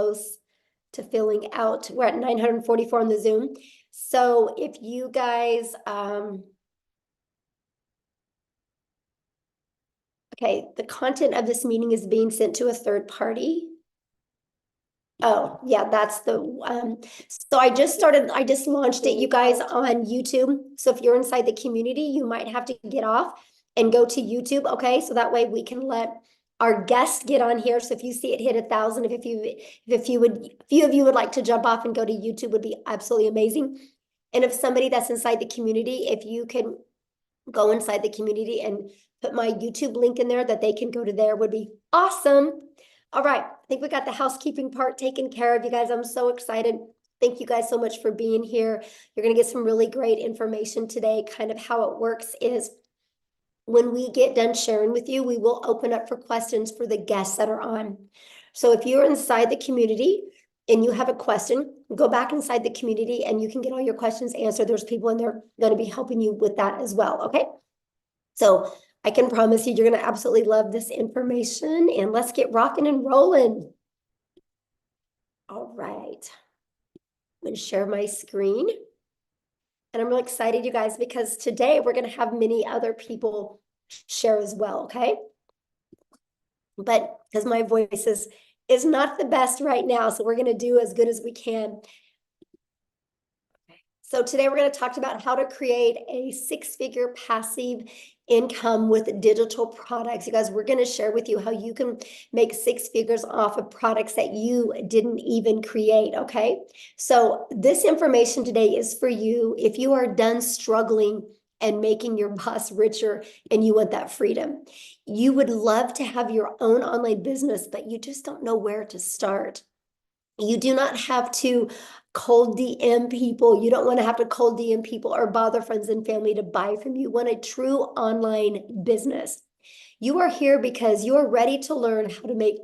close to filling out. We're at 944 on the Zoom. So if you guys, okay, the content of this meeting is being sent to a third party. Oh, yeah, that's the, so I just launched it, you guys, on YouTube. So if you're inside the community, you might have to get off and go to YouTube, okay? So that way we can let our guests get on here. So if you see it hit 1,000, if a few of you would like to jump off and go to YouTube, would be absolutely amazing. And if somebody that's inside the community, if you can go inside the community and put my YouTube link in there that they can go to there, would be awesome. All right, I think we got the housekeeping part taken care of, you guys. I'm so excited. Thank you guys so much for being here. You're going to get some really great information today. Kind of how it works is when we get done sharing with you, we will open up for questions for the guests that are on. So if you're inside the community and you have a question, go back inside the community and you can get all your questions answered. There's people in there going to be helping you with that as well, okay? So I can promise you, you're going to absolutely love this information, and let's get rocking and rolling. All right. I'm going to share my screen. And I'm really excited, you guys, because today we're going to have many other people share as well, okay? But because my voice is not the best right now, so we're going to do as good as we can. So today we're going to talk about how to create a six-figure passive income with digital products. You guys, we're going to share with you how you can make 6 figures off of products that you didn't even create, okay? So this information today is for you if you are done struggling and making your boss richer and you want that freedom. You would love to have your own online business, but you just don't know where to start. You do not have to cold DM people. You don't want to have to cold DM people or bother friends and family to buy from you. You want a true online business. You are here because you are ready to learn how to make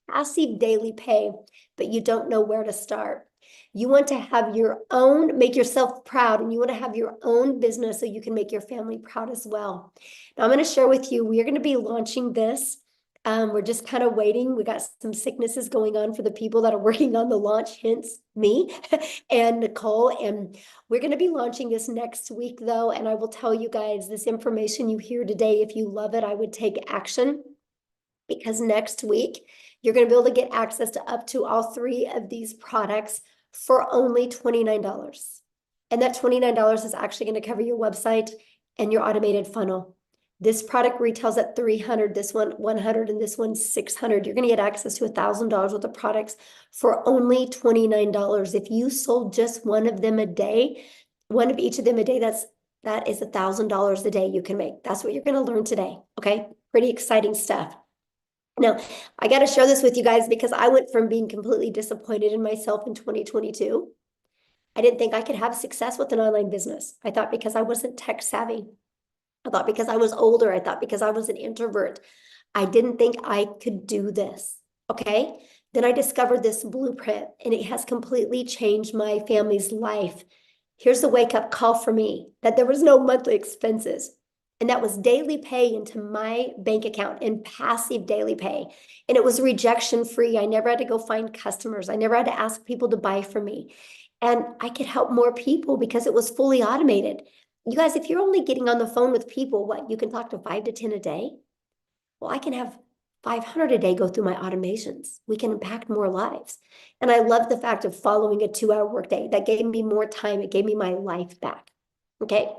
passive daily pay, but you don't know where to start. You want to have your own, make yourself proud, and you want to have your own business so you can make your family proud as well. Now, I'm going to share with you, we are going to be launching this. We're just kind of waiting. We got some sicknesses going on for the people that are working on the launch, hence me and Nicole. And we're going to be launching this next week, though. And I will tell you guys this information you hear today. If you love it, I would take action, because next week you're going to be able to get access to up to all 3 of these products for only $29. And that $29 is actually going to cover your website and your automated funnel. This product retails at $300, this one $100, and this one $600. You're going to get access to $1,000 worth of products for only $29. If you sold just one of them a day, one of each of them a day, that is $1,000 a day you can make. That's what you're going to learn today. Okay, pretty exciting stuff. Now, I got to share this with you guys because I went from being completely disappointed in myself in 2022. I didn't think I could have success with an online business. I thought because I wasn't tech savvy. I thought because I was older. I thought because I was an introvert. I didn't think I could do this, okay? Then I discovered this blueprint, and it has completely changed my family's life. Here's the wake-up call for me, that there was no monthly expenses. And that was daily pay into my bank account and passive daily pay. And it was rejection free. I never had to go find customers. I never had to ask people to buy from me. And I could help more people because it was fully automated. You guys, if you're only getting on the phone with people, what, you can talk to 5 to 10 a day? Well, I can have 500 a day go through my automations. We can impact more lives. And I love the fact of following a 2-hour workday. That gave me more time. It gave me my life back. Okay.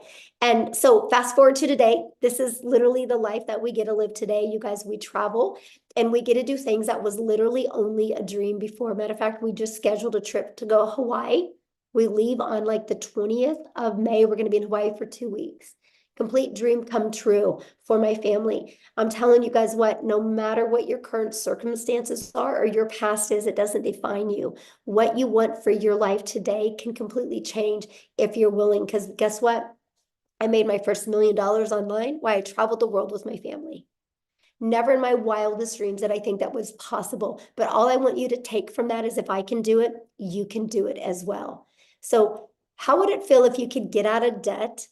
And so fast forward to today, this is literally the life that we get to live today. You guys, we travel and we get to do things that was literally only a dream before. Matter of fact, we just scheduled a trip to go to Hawaii. We leave on like the 20th of May. We're going to be in Hawaii for 2 weeks. Complete dream come true for my family. I'm telling you guys what, no matter what your current circumstances are or your past is, it doesn't define you. What you want for your life today can completely change if you're willing. Because guess what? I made my first $1 million online while I traveled the world with my family. Never in my wildest dreams did I think that was possible. But all I want you to take from that is if I can do it, you can do it as well. So how would it feel if you could get out of debt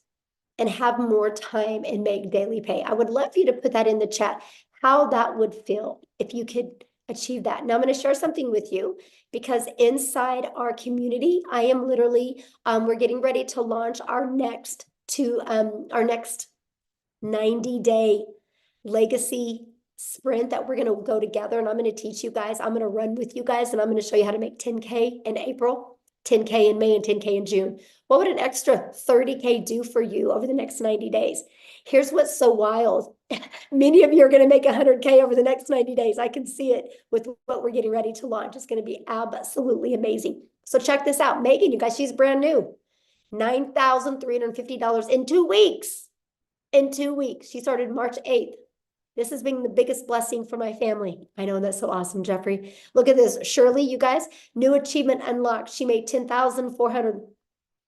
and have more time and make daily pay? I would love for you to put that in the chat, how that would feel if you could achieve that. Now I'm going to share something with you because inside our community, I am literally, we're getting ready to launch our next 90-day legacy sprint that we're going to go together, and I'm going to teach you guys. I'm going to run with you guys, and I'm going to show you how to make 10K in April, 10K in May, and 10K in June. What would an extra 30K do for you over the next 90 days? Here's what's so wild. Many of you are going to make 100K over the next 90 days. I can see it with what we're getting ready to launch. It's going to be absolutely amazing. So check this out. Megan, you guys, she's brand new. $9,350 in 2 weeks. In 2 weeks. She started March 8th. This has been the biggest blessing for my family. I know, that's so awesome, Jeffrey. Look at this. Shirley, you guys, new achievement unlocked. She made 10,400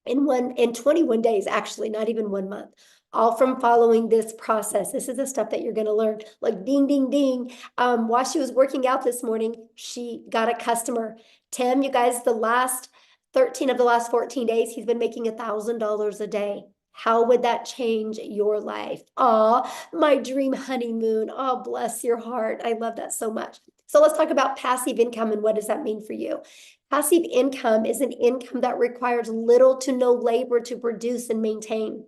in 21 days, actually, not even 1 month. All from following this process. This is the stuff that you're going to learn. Like ding, ding, ding. While she was working out this morning, she got a customer. Tim, you guys, the last 13 of the last 14 days, he's been making $1,000 a day. How would that change your life? Oh, my dream honeymoon. Oh, bless your heart. I love that so much. So let's talk about passive income and what does that mean for you? Passive income is an income that requires little to no labor to produce and maintain.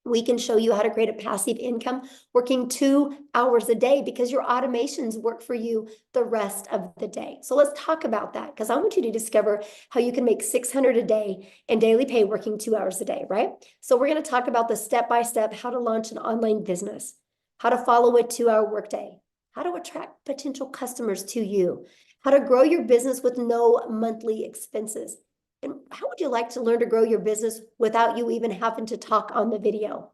We can show you how to create a passive income working 2 hours a day because your automations work for you the rest of the day. So let's talk about that because I want you to discover how you can make $600 a day in daily pay working 2 hours a day, right? So we're going to talk about the step-by-step how to launch an online business, how to follow a 2-hour workday, how to attract potential customers to you, how to grow your business with no monthly expenses. And how would you like to learn to grow your business without you even having to talk on the video?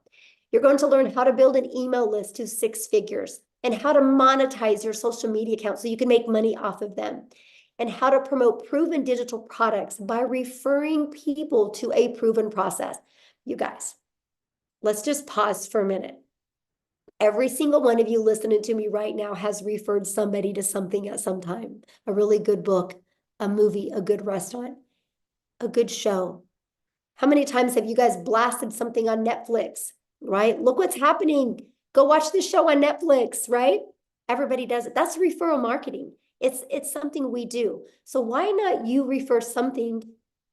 You're going to learn how to build an email list to 6 figures and how to monetize your social media account so you can make money off of them, and how to promote proven digital products by referring people to a proven process. You guys, let's just pause for a minute. Every single one of you listening to me right now has referred somebody to something at some time. A really good book, a movie, a good restaurant, a good show. How many times have you guys blasted something on Netflix, right? Look what's happening. Go watch this show on Netflix, right? Everybody does it. That's referral marketing. It's something we do. So why not you refer something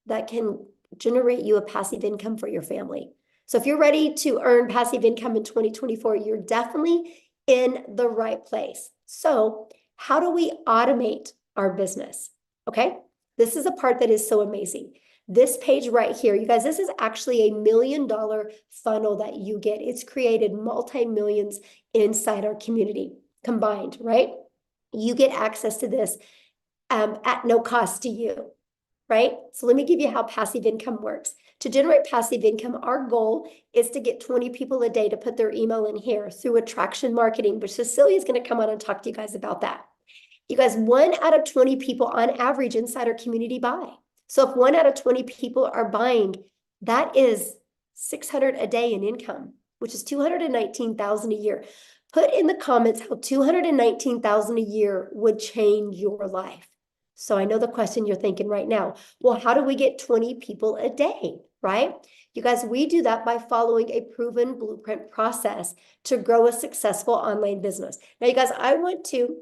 that can generate you a passive income for your family? So if you're ready to earn passive income in 2024, you're definitely in the right place. So how do we automate our business? Okay, this is a part that is so amazing. This page right here, you guys, this is actually a $1 million funnel that you get. It's created multi-millions inside our community combined, right? You get access to this at no cost to you, right? So let me give you how passive income works. To generate passive income, our goal is to get 20 people a day to put their email in here through attraction marketing, which Cecilia is going to come on and talk to you guys about that. You guys, 1 out of 20 people on average inside our community buy. So if 1 out of 20 people are buying, that is 600 a day in income, which is 219,000 a year. Put in the comments how 219,000 a year would change your life. So I know the question you're thinking right now, well, how do we get 20 people a day, right? You guys, we do that by following a proven blueprint process to grow a successful online business. Now, you guys, I want to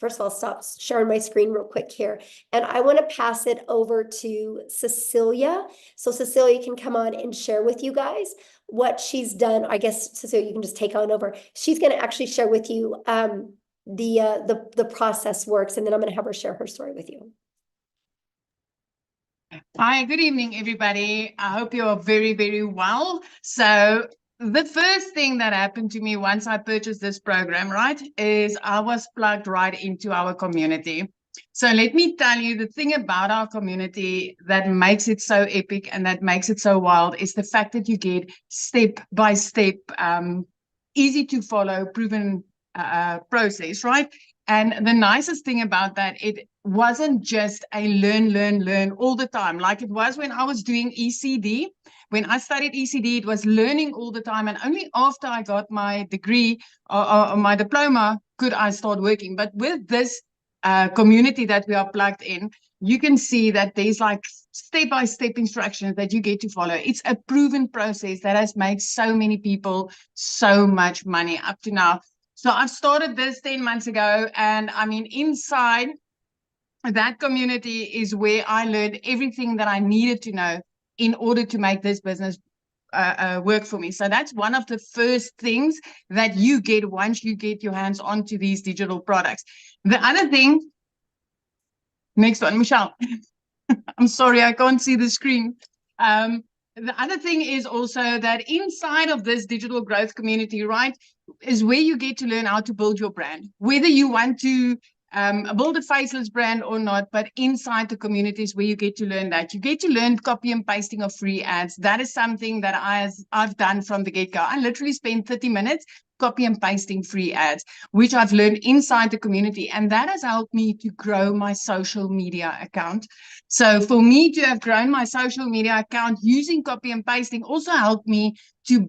first of all, stop sharing my screen real quick here. And I want to pass it over to Cecilia. So Cecilia can come on and share with you guys what she's done. I guess, Cecilia, you can just take on over. She's going to actually share with you the process works, and then I'm going to have her share her story with you. Hi, good evening, everybody. I hope you are very, very well. So the first thing that happened to me once I purchased this program, right, is I was plugged right into our community. So let me tell you, the thing about our community that makes it so epic and that makes it so wild is the fact that you get step-by-step, easy to follow, proven process, right? And the nicest thing about that, it wasn't just a learn all the time, like it was when I was doing ECD. When I studied ECD, it was learning all the time. And only after I got my degree or my diploma could I start working. But with this community that we are plugged in, you can see that there's like step-by-step instructions that you get to follow. It's a proven process that has made so many people so much money up to now. So I've started this 10 months ago, and I mean, inside, that community is where I learned everything that I needed to know in order to make this business work for me. So that's one of the first things that you get once you get your hands onto these digital products. The other thing, next one, Michelle. I'm sorry, I can't see the screen. The other thing is also that inside of this digital growth community, right, is where you get to learn how to build your brand, whether you want to build a faceless brand or not, but inside the communities where you get to learn that. You get to learn copy and pasting of free ads. That is something that I've done from the get-go. I literally spent 30 minutes copy and pasting free ads, which I've learned inside the community. And that has helped me to grow my social media account. So for me to have grown my social media account using copy and pasting also helped me to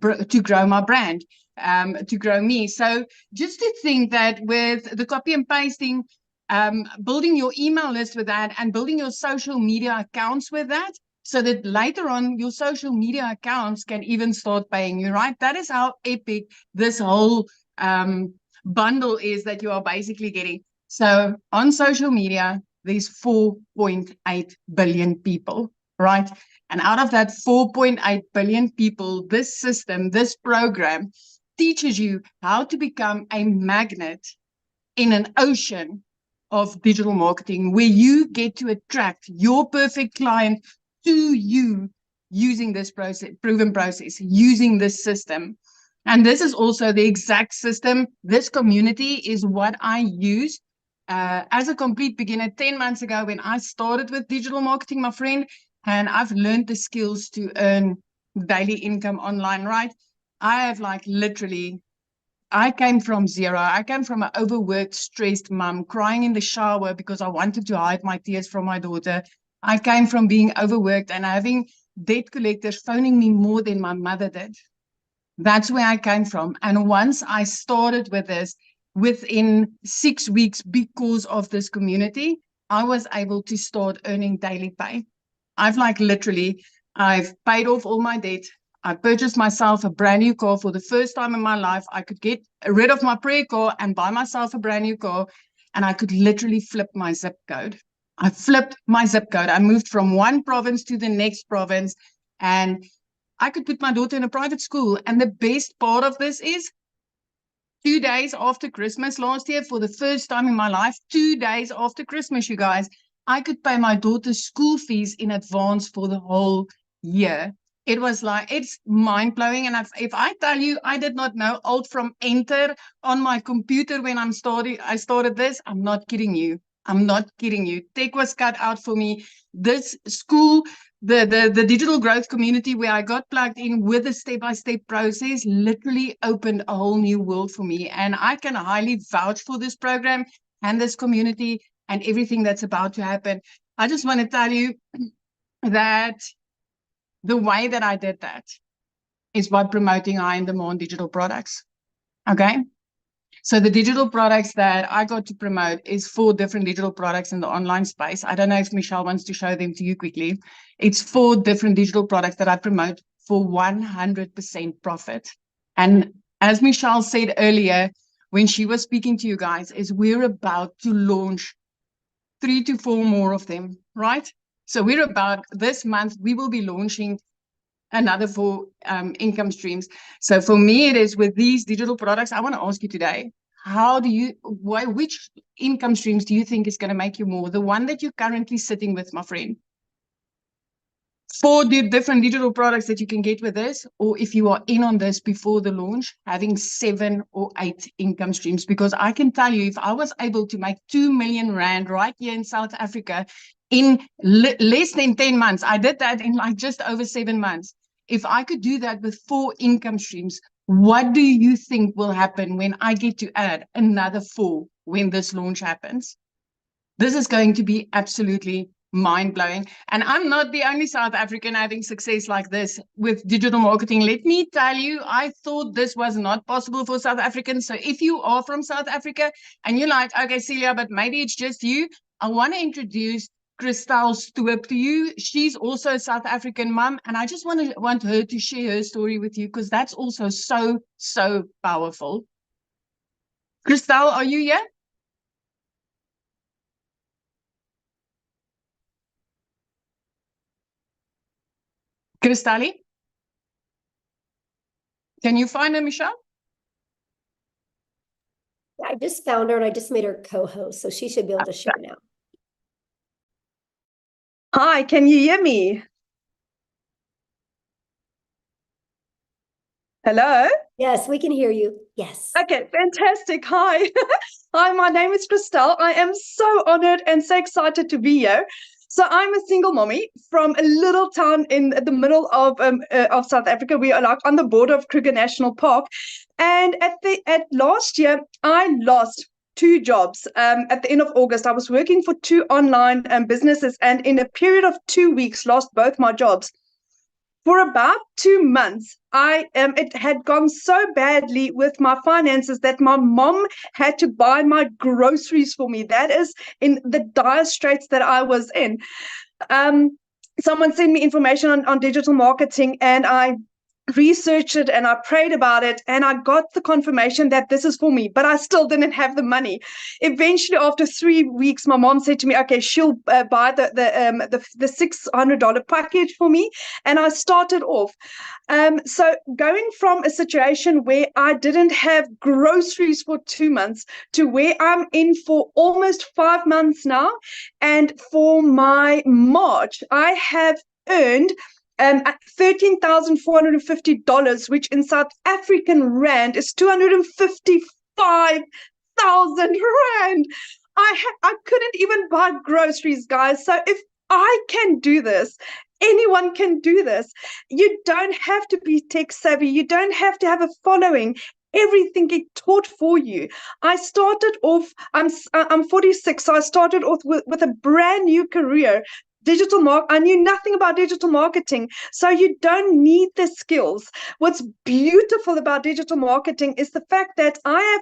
grow my brand, to grow me. So just to think that with the copy and pasting, building your email list with that and building your social media accounts with that, so that later on your social media accounts can even start paying you, right? That is how epic this whole bundle is that you are basically getting. So on social media, there's 4.8 billion people, right? And out of that 4.8 billion people, this system, this program teaches you how to become a magnet in an ocean of digital marketing where you get to attract your perfect client to you using this process, proven process, using this system. And this is also the exact system. This community is what I use as a complete beginner 10 months ago when I started with digital marketing, my friend, and I've learned the skills to earn daily income online, right? I have literally, I came from zero. I came from an overworked, stressed mom, crying in the shower because I wanted to hide my tears from my daughter. I came from being overworked and having debt collectors phoning me more than my mother did. That's where I came from. And once I started with this, within 6 weeks, because of this community, I was able to start earning daily pay. I've I've paid off all my debt. I purchased myself a brand new car for the first time in my life. I could get rid of my pre car and buy myself a brand new car. And I could literally flip my zip code. I flipped my zip code. I moved from one province to the next province. And I could put my daughter in a private school. And the best part of this is 2 days after Christmas last year, for the first time in my life, 2 days after Christmas, you guys, I could pay my daughter's school fees in advance for the whole year. It was it's mind-blowing. And if I tell you, I did not know Alt from Enter on my computer when I started this, I'm not kidding you. I'm not kidding you. Tech was cut out for me. This school, the digital growth community where I got plugged in with a step-by-step process literally opened a whole new world for me. And I can highly vouch for this program and this community and everything that's about to happen. I just want to tell you that the way that I did that is by promoting high-in-demand digital products. Okay? So the digital products that I got to promote is 4 different digital products in the online space. I don't know if Michelle wants to show them to you quickly. It's 4 different digital products that I promote for 100% profit. And as Michelle said earlier, when she was speaking to you guys, is we're about to launch 3 to 4 more of them, right? So we're about, this month, we will be launching another 4 income streams. So for me, it is with these digital products. I want to ask you today, which income streams do you think is going to make you more? The one that you're currently sitting with, my friend. 4 different digital products that you can get with this, or if you are in on this before the launch, having 7 or 8 income streams. Because I can tell you, if I was able to make 2 million rand right here in South Africa in less than 10 months, I did that in just over 7 months. If I could do that with 4 income streams, what do you think will happen when I get to add another 4 when this launch happens? This is going to be absolutely mind-blowing. And I'm not the only South African having success like this with digital marketing. Let me tell you, I thought this was not possible for South Africans. So if you are from South Africa and you're like, okay, Celia, but maybe it's just you, I want to introduce Christelle Stoop to you. She's also a South African mom, and I just want her to share her story with you because that's also so, so powerful. Christelle, are you here? Cristali, can you find her, Michelle? I just found her and I just made her co-host, so she should be able to share now. Hi, can you hear me? Hello? Yes, we can hear you. Yes. Okay, fantastic. Hi. Hi, my name is Christelle. I am so honored and so excited to be here. So I'm a single mommy from a little town in the middle of South Africa. We are like on the border of Kruger National Park. And at last year, I lost two jobs. At the end of August, I was working for two online businesses, and in a period of 2 weeks, lost both my jobs. For about 2 months, it had gone so badly with my finances that my mom had to buy my groceries for me. That is in the dire straits that I was in. Someone sent me information on digital marketing, and I researched it and I prayed about it, and I got the confirmation that this is for me, but I still didn't have the money. Eventually, after 3 weeks, my mom said to me, okay, she'll buy the $600 package for me. And I started off. So going from a situation where I didn't have groceries for 2 months to where I'm in for almost 5 months now. And for my March, I have earned $13,450, which in South African rand is 255,000 rand. I couldn't even buy groceries, guys. So if I can do this, anyone can do this. You don't have to be tech savvy. You don't have to have a following. Everything get taught for you. I started off, I'm 46, so I started off with a brand new career. I knew nothing about digital marketing, so you don't need the skills. What's beautiful about digital marketing is the fact that I've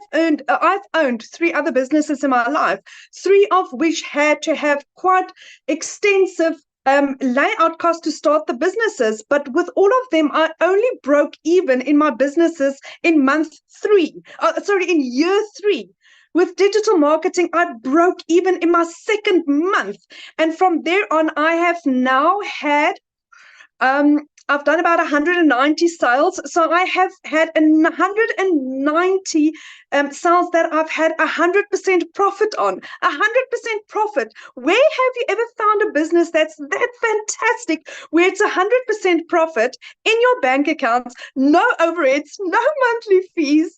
owned three other businesses in my life, three of which had to have quite extensive layout costs to start the businesses. But with all of them, I only broke even in my businesses in in year 3. With digital marketing, I broke even in my second month. And from there on, I have now had, I've done about 190 sales. So I have had 190 sales that I've had 100% profit on. 100% profit. Where have you ever found a business that's that fantastic, where it's 100% profit in your bank accounts, no overheads, no monthly fees?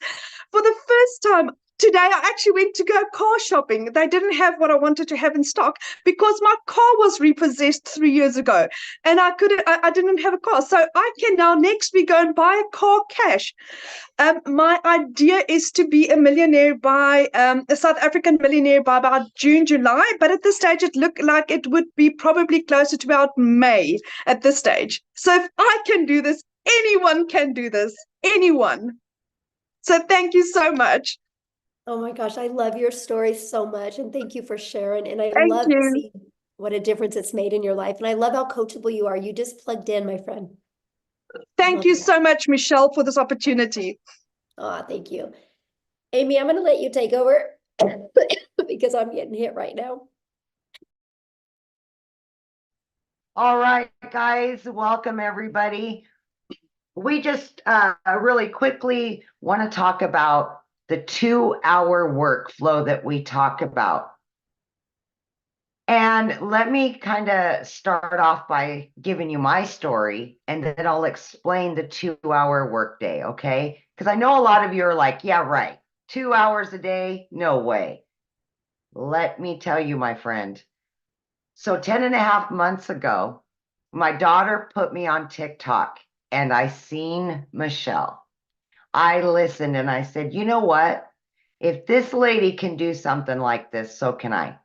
For the first time, today, I actually went to go car shopping. They didn't have what I wanted to have in stock because my car was repossessed 3 years ago, and I didn't have a car. So I can now next week go and buy a car cash. My idea is to be a South African millionaire by about June, July. But at this stage, it looked like it would be probably closer to about May at this stage. So if I can do this, anyone can do this. Anyone. So thank you so much. Oh my gosh, I love your story so much. And thank you for sharing. And I Thank love to you. see what a difference it's made in your life. And I love how coachable you are. You just plugged in, my friend. Thank Love you that. so much, Michelle, for this opportunity. Thank you. Amy, I'm going to let you take over because I'm getting hit right now. All right, guys, welcome everybody. We just really quickly want to talk about the 2-hour workflow that we talk about. And let me kind of start off by giving you my story, and then I'll explain the 2-hour workday, okay? Because I know a lot of you are like, yeah, right, 2 hours a day, no way. Let me tell you, my friend. So 10.5 months ago, my daughter put me on TikTok, and I seen Michelle. I listened and I said, you know what? If this lady can do something like this, so can I.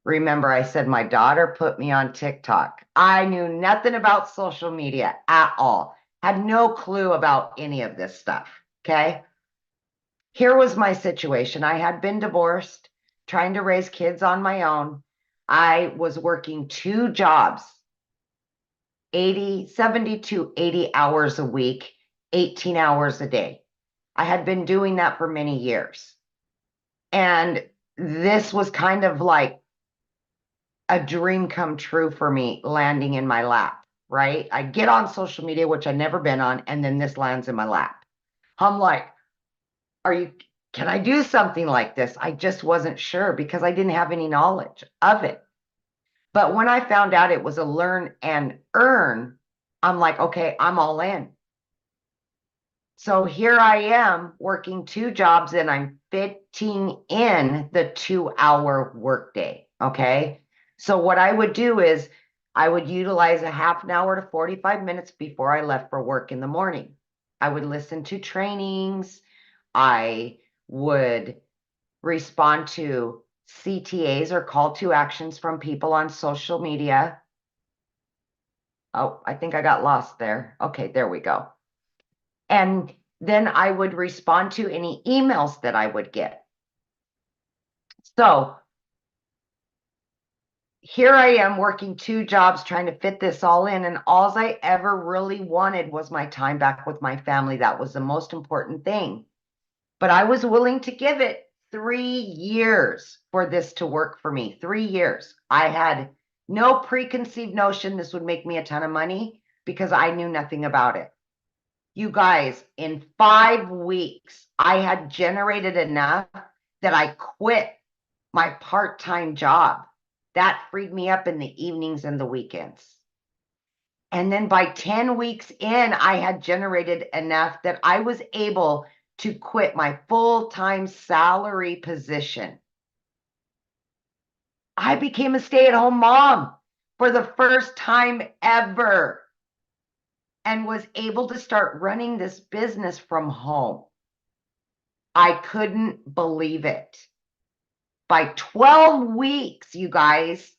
Remember, I said my daughter put me on TikTok. I knew nothing about social media at all. Had no clue about any of this stuff, okay? Here was my situation. I had been divorced, trying to raise kids on my own. I was working 2 jobs, 70 to 80 hours a week, 18 hours a day. I had been doing that for many years. And this was kind of like a dream come true for me landing in my lap. right? I get on social media, which I've never been on, and then this lands in my lap. I'm like, can I do something like this? I just wasn't sure because I didn't have any knowledge of it. But when I found out it was a learn and earn, I'm like, okay, I'm all in. So here I am working 2 jobs and I'm fitting in the 2-hour workday. Okay. So what I would do is I would utilize a half an hour to 45 minutes before I left for work in the morning. I would listen to trainings. I would respond to CTAs or call to actions from people on social media. Oh, I think I got lost there. Okay, there we go. And then I would respond to any emails that I would get. So here I am working 2 jobs trying to fit this all in. And all I ever really wanted was my time back with my family. That was the most important thing. But I was willing to give it 3 years for this to work for me. 3 years. I had no preconceived notion this would make me a ton of money because I knew nothing about it. You guys, in 5 weeks, I had generated enough that I quit my part-time job. That freed me up in the evenings and the weekends. And then by 10 weeks in, I had generated enough that I was able to quit my full-time salary position. I became a stay-at-home mom for the first time ever and was able to start running this business from home. I couldn't believe it. By 12 weeks, you guys,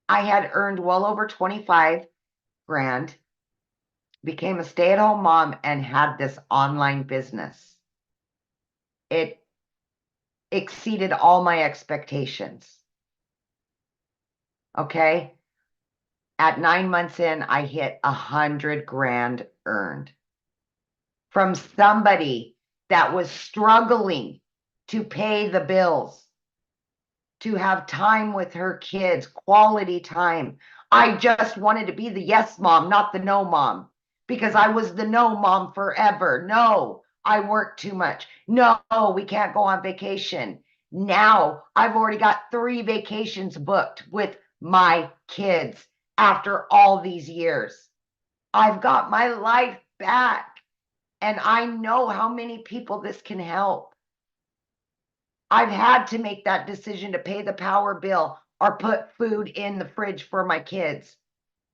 I had earned well over 25 grand, became a stay-at-home mom, and had this online business. It exceeded all my expectations. Okay. At 9 months in, I hit 100 grand earned from somebody that was struggling to pay the bills, to have time with her kids, quality time. I just wanted to be the yes mom, not the no mom, because I was the no mom forever. No, I work too much. No, we can't go on vacation. Now I've already got 3 vacations booked with my kids after all these years. I've got my life back, and I know how many people this can help. I've had to make that decision to pay the power bill or put food in the fridge for my kids.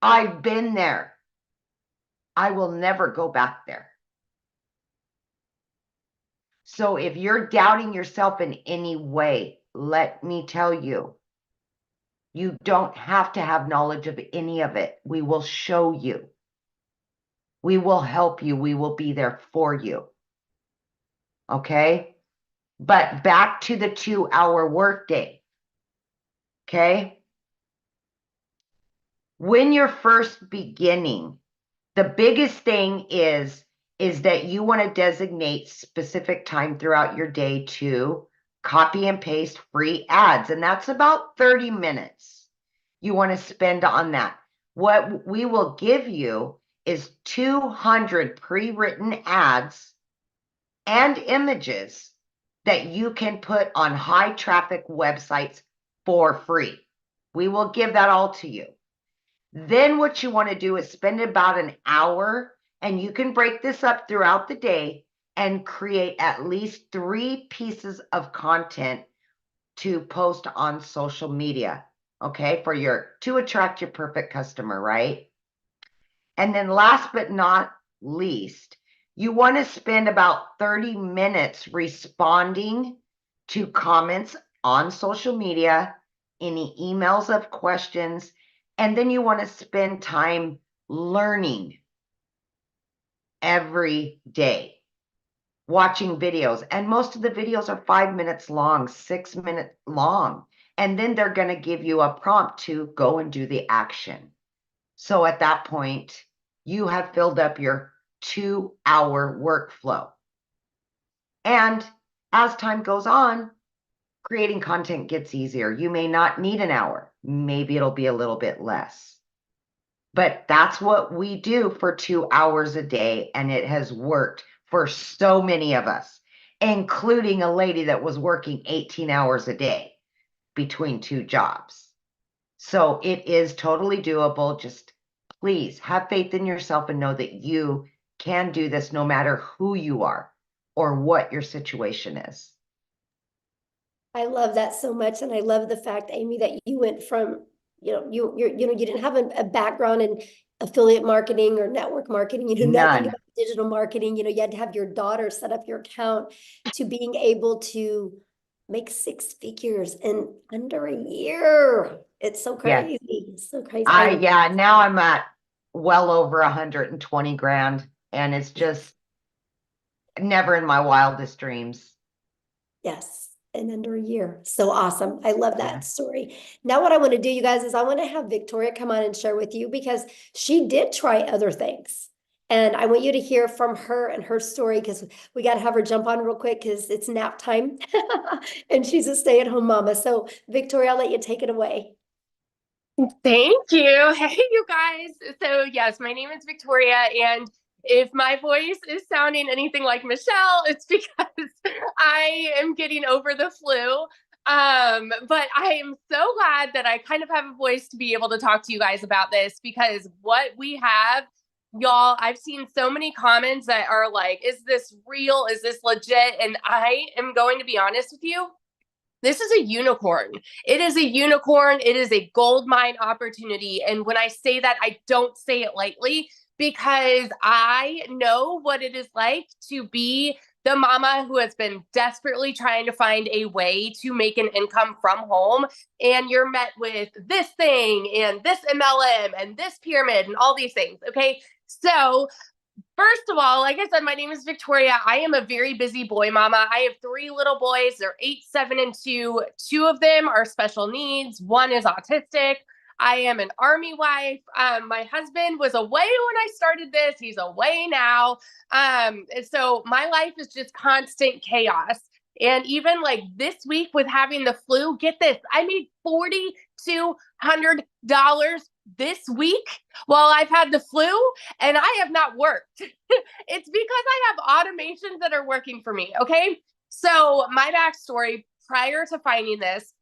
I've been there. I will never go back there. So if you're doubting yourself in any way, let me tell you, you don't have to have knowledge of any of it. We will show you. We will help you. We will be there for you. Okay? But back to the 2-hour workday. Okay? When you're first beginning, the biggest thing is that you want to designate specific time throughout your day to copy and paste free ads. And that's about 30 minutes you want to spend on that. What we will give you is 200 pre-written ads and images that you can put on high traffic websites for free. We will give that all to you. Then what you want to do is spend about an hour, and you can break this up throughout the day and create at least 3 pieces of content to post on social media, okay, to attract your perfect customer, right? And then last but not least, you want to spend about 30 minutes responding to comments on social media, any emails of questions, and then you want to spend time learning every day, watching videos. And most of the videos are 5 minutes long, 6 minutes long. And then they're going to give you a prompt to go and do the action. So at that point, you have filled up your 2-hour workflow. And as time goes on, creating content gets easier. You may not need an hour. Maybe it'll be a little bit less. But that's what we do for 2 hours a day. And it has worked for so many of us, including a lady that was working 18 hours a day between 2 jobs. So it is totally doable. Just please have faith in yourself and know that you can do this no matter who you are or what your situation is. I love that so much. And I love the fact, Amy, that you went from, you didn't have a background in affiliate marketing or network marketing, you knew nothing None. about digital marketing, you had to have your daughter set up your account, to being able to make 6 figures in under a year. It's so Yes. crazy. It's so crazy. I love Yeah, now I'm at well over 120 grand, and it's just never in my wildest dreams. Yes, in under a year. So awesome. I love that Yeah. story. Now, what I want to do, you guys, is I want to have Victoria come on and share with you, because she did try other things. And I want you to hear from her and her story, because we got to have her jump on real quick because it's nap time and she's a stay-at-home mama. So Victoria, I'll let you take it away. Thank you. Hey, you guys. So, yes, my name is Victoria, and if my voice is sounding anything like Michelle, it's because I am getting over the flu. But I am so glad that I kind of have a voice to be able to talk to you guys about this, because what we have, y'all, I've seen so many comments that are like, is this real? Is this legit? And I am going to be honest with you. This is a unicorn. It is a unicorn. It is a gold mine opportunity. And when I say that, I don't say it lightly, because I know what it is like to be the mama who has been desperately trying to find a way to make an income from home. And you're met with this thing and this MLM and this pyramid and all these things. Okay. So first of all, like I said, my name is Victoria. I am a very busy boy mama. I have 3 little boys. They're 8, 7, and 2. 2 of them are special needs. 1 is autistic. I am an Army wife. My husband was away when I started this. He's away now. And so my life is just constant chaos. And even like this week with having the flu, get this, I made $4,200 this week while I've had the flu, and I have not worked. It's because I have automations that are working for me. Okay. So my backstory prior to finding this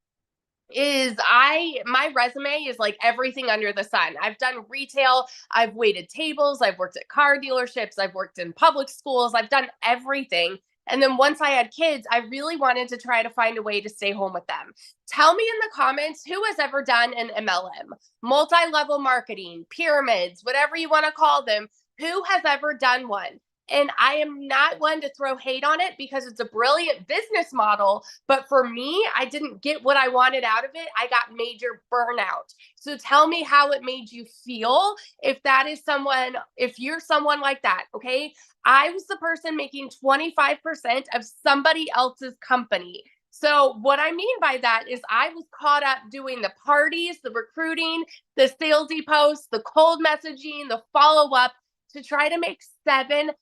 is my resume is like everything under the sun. I've done retail, I've waited tables, I've worked at car dealerships, I've worked in public schools, I've done everything. And then once I had kids, I really wanted to try to find a way to stay home with them. Tell me in the comments who has ever done an MLM, multi-level marketing, pyramids, whatever you want to call them. Who has ever done one? And I am not one to throw hate on it, because it's a brilliant business model. But for me, I didn't get what I wanted out of it. I got major burnout. So tell me how it made you feel if that is someone, if you're someone like that. Okay. I was the person making 25% of somebody else's company. So what I mean by that is I was caught up doing the parties, the recruiting, the salesy posts, the cold messaging, the follow-up, to try to make $7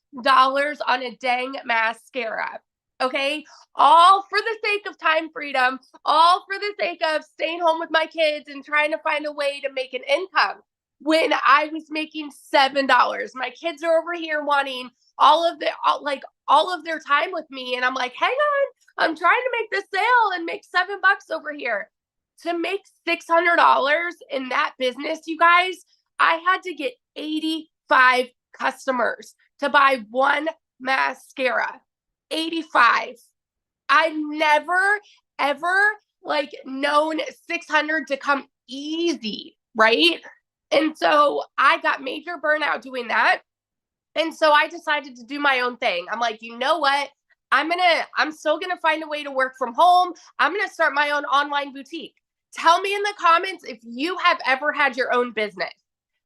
on a dang mascara. Okay. All for the sake of time freedom, all for the sake of staying home with my kids and trying to find a way to make an income. When I was making $7, my kids are over here wanting all of their time with me. And I'm like, hang on, I'm trying to make this sale and make $7 over here. To make $600 in that business, you guys, I had to get 85 customers to buy one mascara. 85. I've never ever like known 600 to come easy, right? And so I got major burnout doing that. And so I decided to do my own thing. I'm like, you know what? I'm still gonna find a way to work from home. I'm gonna start my own online boutique. Tell me in the comments if you have ever had your own business.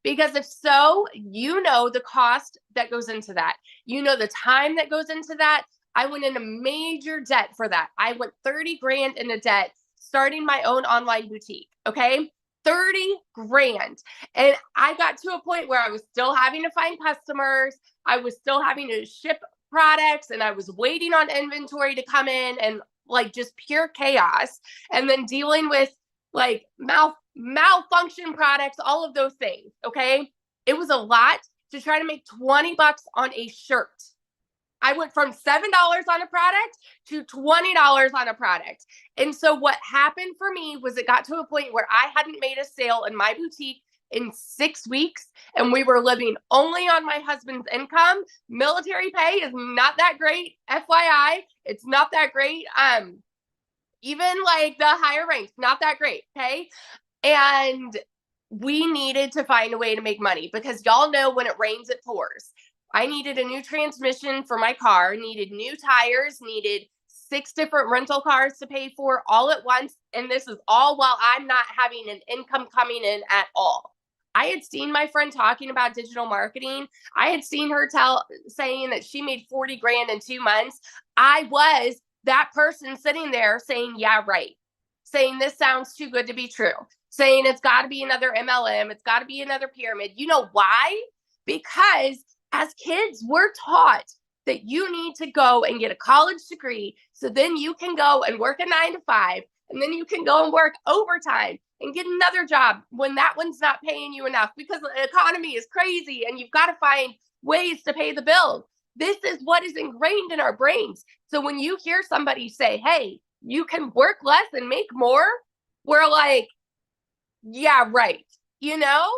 Because if so, you know the cost that goes into that. You know the time that goes into that. I went into major debt for that. I went 30 grand into debt starting my own online boutique. Okay. 30 grand. And I got to a point where I was still having to find customers. I was still having to ship products, and I was waiting on inventory to come in, and like just pure chaos. And then dealing with like malfunction products, all of those things. Okay. It was a lot to try to make 20 bucks on a shirt. I went from $7 on a product to $20 on a product. And so what happened for me was it got to a point where I hadn't made a sale in my boutique in 6 weeks, and we were living only on my husband's income. Military pay is not that great. FYI, it's not that great. Even like the higher ranks, not that great. Okay. And we needed to find a way to make money because y'all know when it rains, it pours. I needed a new transmission for my car, needed new tires, needed 6 different rental cars to pay for all at once. And this is all while I'm not having an income coming in at all. I had seen my friend talking about digital marketing. I had seen her saying that she made 40 grand in 2 months. I was that person sitting there saying, yeah, right. Saying this sounds too good to be true. Saying it's got to be another MLM. It's got to be another pyramid. You know why? Because as kids, we're taught that you need to go and get a college degree so then you can go and work a 9 to 5, and then you can go and work overtime and get another job when that one's not paying you enough because the economy is crazy and you've got to find ways to pay the bills. This is what is ingrained in our brains. So when you hear somebody say, hey, you can work less and make more, we're like, yeah, right. You know?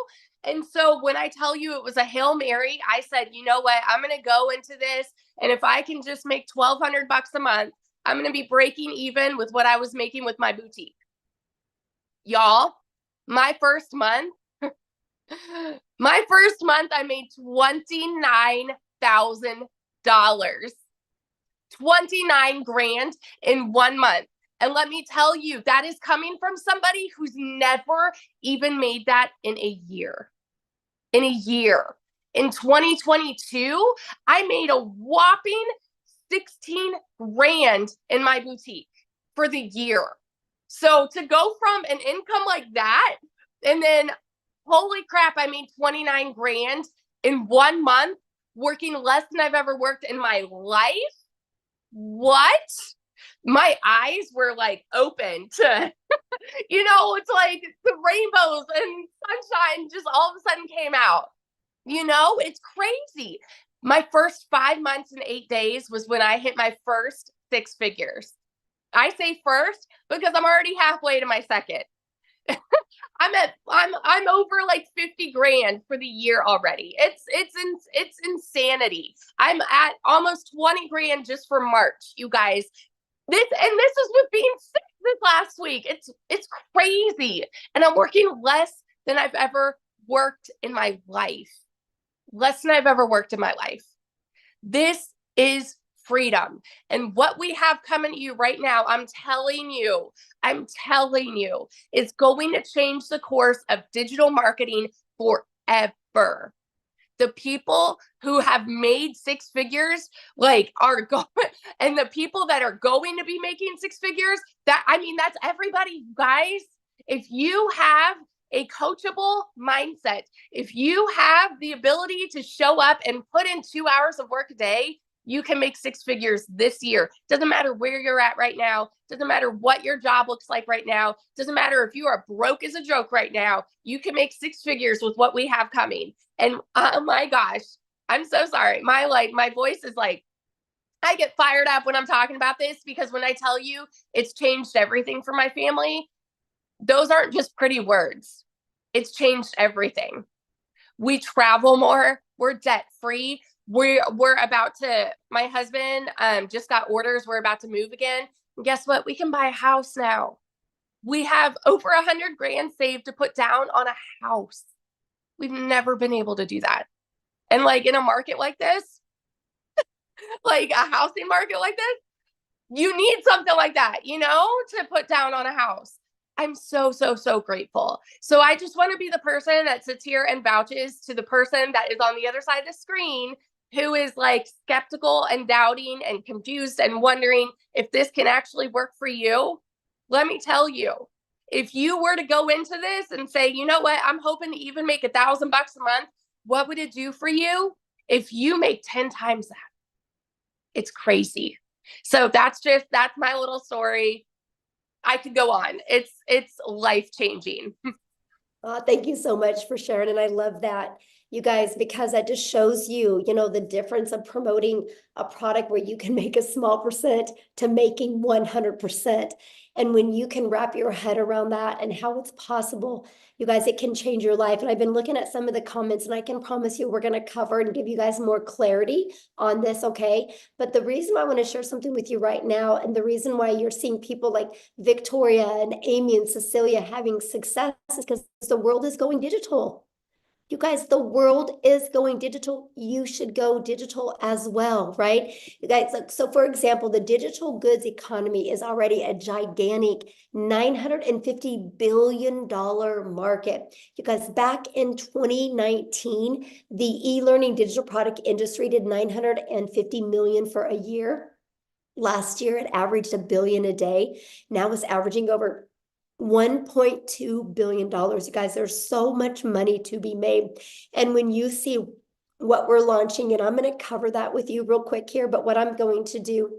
And so when I tell you it was a Hail Mary, I said, you know what? I'm going to go into this. And if I can just make $1,200 a month, I'm going to be breaking even with what I was making with my boutique. Y'all, my first month, I made $29,000. 29 grand in 1 month. And let me tell you, that is coming from somebody who's never even made that in a year. In a year. In 2022, I made a whopping 16 grand in my boutique for the year. So to go from an income like that, and then holy crap, I made 29 grand in 1 month, working less than I've ever worked in my life. What? My eyes were like open to, it's like the rainbows and sunshine just all of a sudden came out. It's crazy. My first 5 months and 8 days was when I hit my first 6 figures. I say first because I'm already halfway to my second. I'm over like 50 grand for the year already. It's insanity. I'm at almost 20 grand just for March, you guys. This is with being sick this last week. It's crazy. And I'm working less than I've ever worked in my life. Less than I've ever worked in my life. This is freedom. And what we have coming to you right now, I'm telling you, is going to change the course of digital marketing forever. The people who have made 6 figures, are going, and the people that are going to be making 6 figures, that's everybody, guys. If you have a coachable mindset, if you have the ability to show up and put in 2 hours of work a day, you can make 6 figures this year. Doesn't matter where you're at right now. Doesn't matter what your job looks like right now. Doesn't matter if you are broke as a joke right now. You can make 6 figures with what we have coming. And oh my gosh, I'm so sorry. My voice is like, I get fired up when I'm talking about this because when I tell you it's changed everything for my family, those aren't just pretty words. It's changed everything. We travel more. We're debt free. We're about to, my husband just got orders. We're about to move again. And guess what? We can buy a house now. We have over 100 grand saved to put down on a house. We've never been able to do that. And in a market like this, like a housing market like this, you need something like that, to put down on a house. I'm so, so, so grateful. So I just want to be the person that sits here and vouches to the person that is on the other side of the screen who is skeptical and doubting and confused and wondering if this can actually work for you. Let me tell you, if you were to go into this and say, you know what, I'm hoping to even make $1,000 a month, what would it do for you if you make 10 times that? It's crazy. So that's my little story. I could go on. It's life-changing. Thank you so much for sharing. And I love that, you guys, because that just shows you, the difference of promoting a product where you can make a small percent to making 100%. And when you can wrap your head around that and how it's possible, you guys, it can change your life. And I've been looking at some of the comments, and I can promise you we're going to cover and give you guys more clarity on this, okay? But the reason why I want to share something with you right now, and the reason why you're seeing people like Victoria and Amy and Cecilia having success is because the world is going digital. You guys, the world is going digital. You should go digital as well, right? You guys, so for example, the digital goods economy is already a gigantic $950 billion market. You guys, back in 2019, the e-learning digital product industry did 950 million for a year. Last year, it averaged $1 billion a day. Now it's averaging over $1.2 billion. You guys, there's so much money to be made. And when you see what we're launching, and I'm going to cover that with you real quick here, but what I'm going to do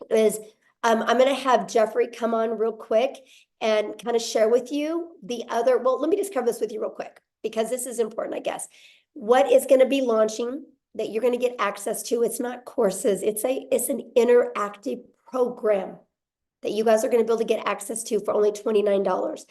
is I'm going to have Jeffrey come on real quick and kind of share with you well, let me just cover this with you real quick, because this is important, I guess. What is going to be launching that you're going to get access to? It's not courses. It's an interactive program that you guys are going to be able to get access to for only $29.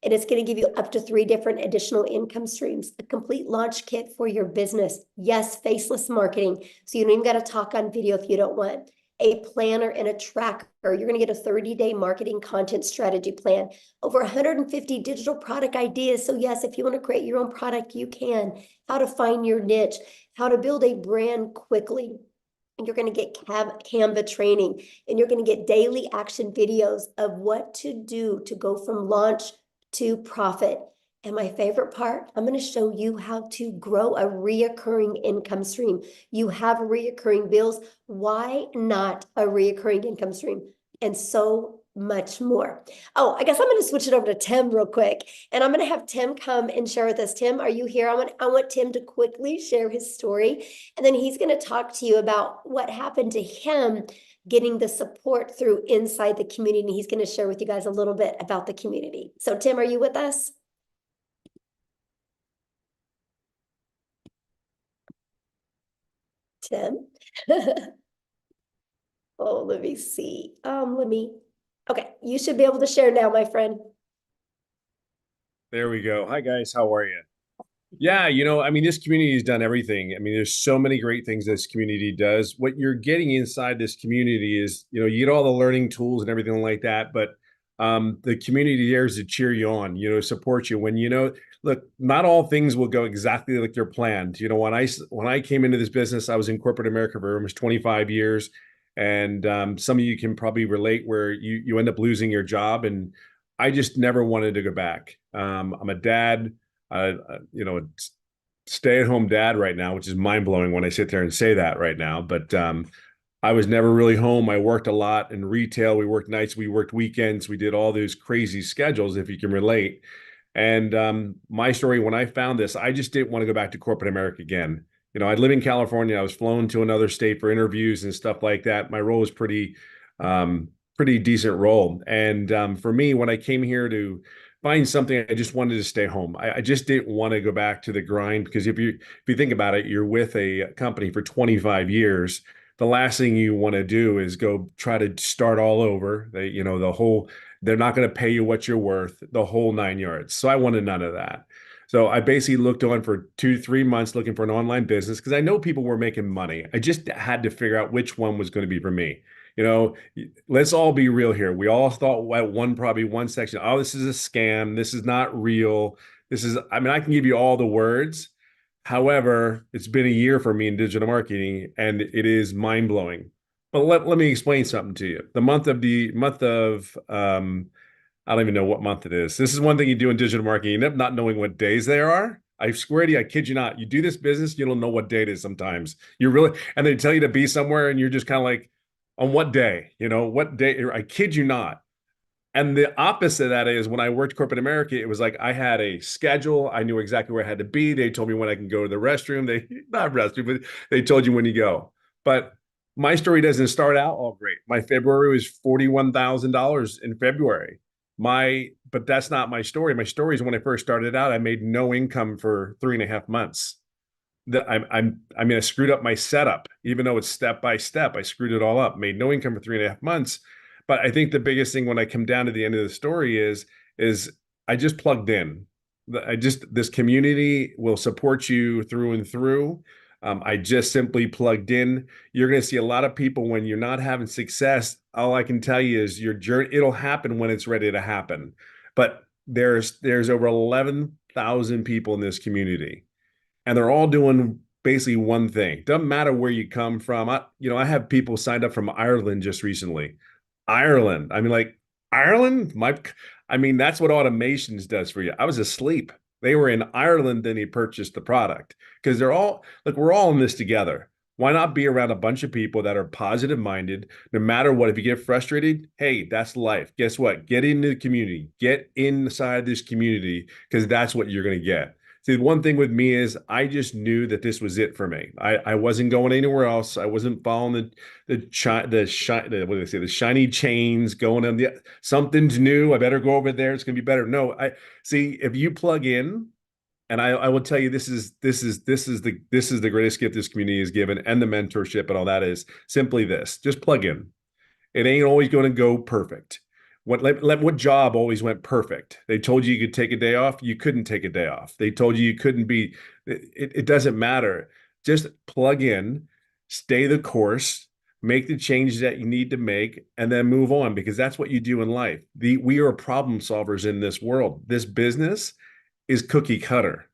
And it's going to give you up to 3 different additional income streams, a complete launch kit for your business. Yes, faceless marketing. So you don't even got to talk on video if you don't want. A planner and a tracker. You're going to get a 30-day marketing content strategy plan. Over 150 digital product ideas. So yes, if you want to create your own product, you can. How to find your niche. How to build a brand quickly. And you're going to get Canva training, and you're going to get daily action videos of what to do to go from launch to profit. And my favorite part, I'm going to show you how to grow a reoccurring income stream. You have reoccurring bills. Why not a reoccurring income stream? And so much more. Oh, I guess I'm going to switch it over to Tim real quick, and I'm going to have Tim come and share with us. Tim, are you here? I want Tim to quickly share his story, and then he's going to talk to you about what happened to him getting the support through inside the community. And he's going to share with you guys a little bit about the community. So Tim, are you with us? Tim? Oh, let me see. Okay, you should be able to share now, my friend. There we go. Hi, guys. How are you? Yeah, I mean, this community has done everything. I mean, there's so many great things this community does. What you're getting inside this community is, you get all the learning tools and everything like that, but the community there is to cheer you on, support you when, look, not all things will go exactly like they're planned. When I came into this business, I was in corporate America for almost 25 years. And some of you can probably relate where you end up losing your job. And I just never wanted to go back. I'm a dad, stay-at-home dad right now, which is mind-blowing when I sit there and say that right now. But I was never really home. I worked a lot in retail. We worked nights, we worked weekends. We did all those crazy schedules, if you can relate. And my story, when I found this, I just didn't want to go back to corporate America again. I live in California. I was flown to another state for interviews and stuff like that. My role was pretty decent role. And for me, when I came here to find something, I just wanted to stay home. I just didn't want to go back to the grind, because if you think about it, you're with a company for 25 years. The last thing you want to do is go try to start all over. They're not going to pay you what you're worth, the whole 9 yards. So I wanted none of that. So I basically looked on for 2-3 months looking for an online business, because I know people were making money. I just had to figure out which one was going to be for me. Let's all be real here. We all thought at probably one section, oh, this is a scam. This is not real. I can give you all the words. However, it's been a year for me in digital marketing, and it is mind blowing. But let me explain something to you. The month of I don't even know what month it is. This is one thing you do in digital marketing. You end up not knowing what days there are. I swear to you, I kid you not. You do this business, you don't know what day it is sometimes. And they tell you to be somewhere, and you're just kind of like, on what day? What day? I kid you not. And the opposite of that is when I worked corporate America, it was like I had a schedule. I knew exactly where I had to be. They told me when I can go to the restroom. Not restroom, but they told you when you go. But my story doesn't start out all great. My February was $41,000 in February. But that's not my story. My story is when I first started out, I made no income for 3.5 months. I mean, I screwed up my setup, even though it's step by step. I screwed it all up, made no income for 3.5 months. But I think the biggest thing when I come down to the end of the story is I just plugged in. This community will support you through and through. I just simply plugged in. You're going to see a lot of people when you're not having success. All I can tell you is your journey, it'll happen when it's ready to happen. But there's over 11,000 people in this community, and they're all doing basically one thing. Doesn't matter where you come from. I have people signed up from Ireland just recently. Ireland. I mean, like Ireland, I mean, that's what automations does for you. I was asleep. They were in Ireland, then he purchased the product because we're all in this together. Why not be around a bunch of people that are positive minded, no matter what? If you get frustrated, hey, that's life. Guess what? Get into the community, get inside this community, because that's what you're going to get. See, one thing with me is I just knew that this was it for me. I wasn't going anywhere else. I wasn't following the shiny chains going on something's new. I better go over there. It's gonna be better. No, I see if you plug in, and I will tell you this is the greatest gift this community is given, and the mentorship and all that is simply this. Just plug in. It ain't always going to go perfect. What job always went perfect? They told you could take a day off. You couldn't take a day off. They told you couldn't be. It doesn't matter. Just plug in, stay the course, make the changes that you need to make, and then move on, because that's what you do in life. We are problem solvers in this world. This business is cookie cutter.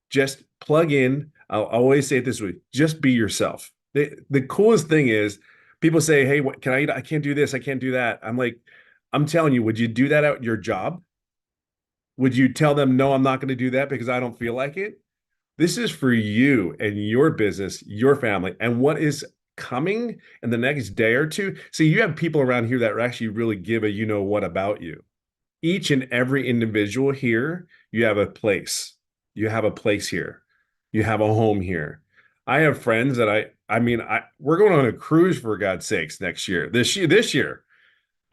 Just plug in. I'll always say it this way: just be yourself. The coolest thing is people say, "Hey, what can I eat? I can't do this. I can't do that." I'm like, I'm telling you, would you do that at your job? Would you tell them, no, I'm not going to do that because I don't feel like it? This is for you and your business, your family, and what is coming in the next day or two. See, you have people around here that actually really give a you know what about you. Each and every individual here, you have a place. You have a place here. You have a home here. I have friends that we're going on a cruise for God's sakes next year, this year.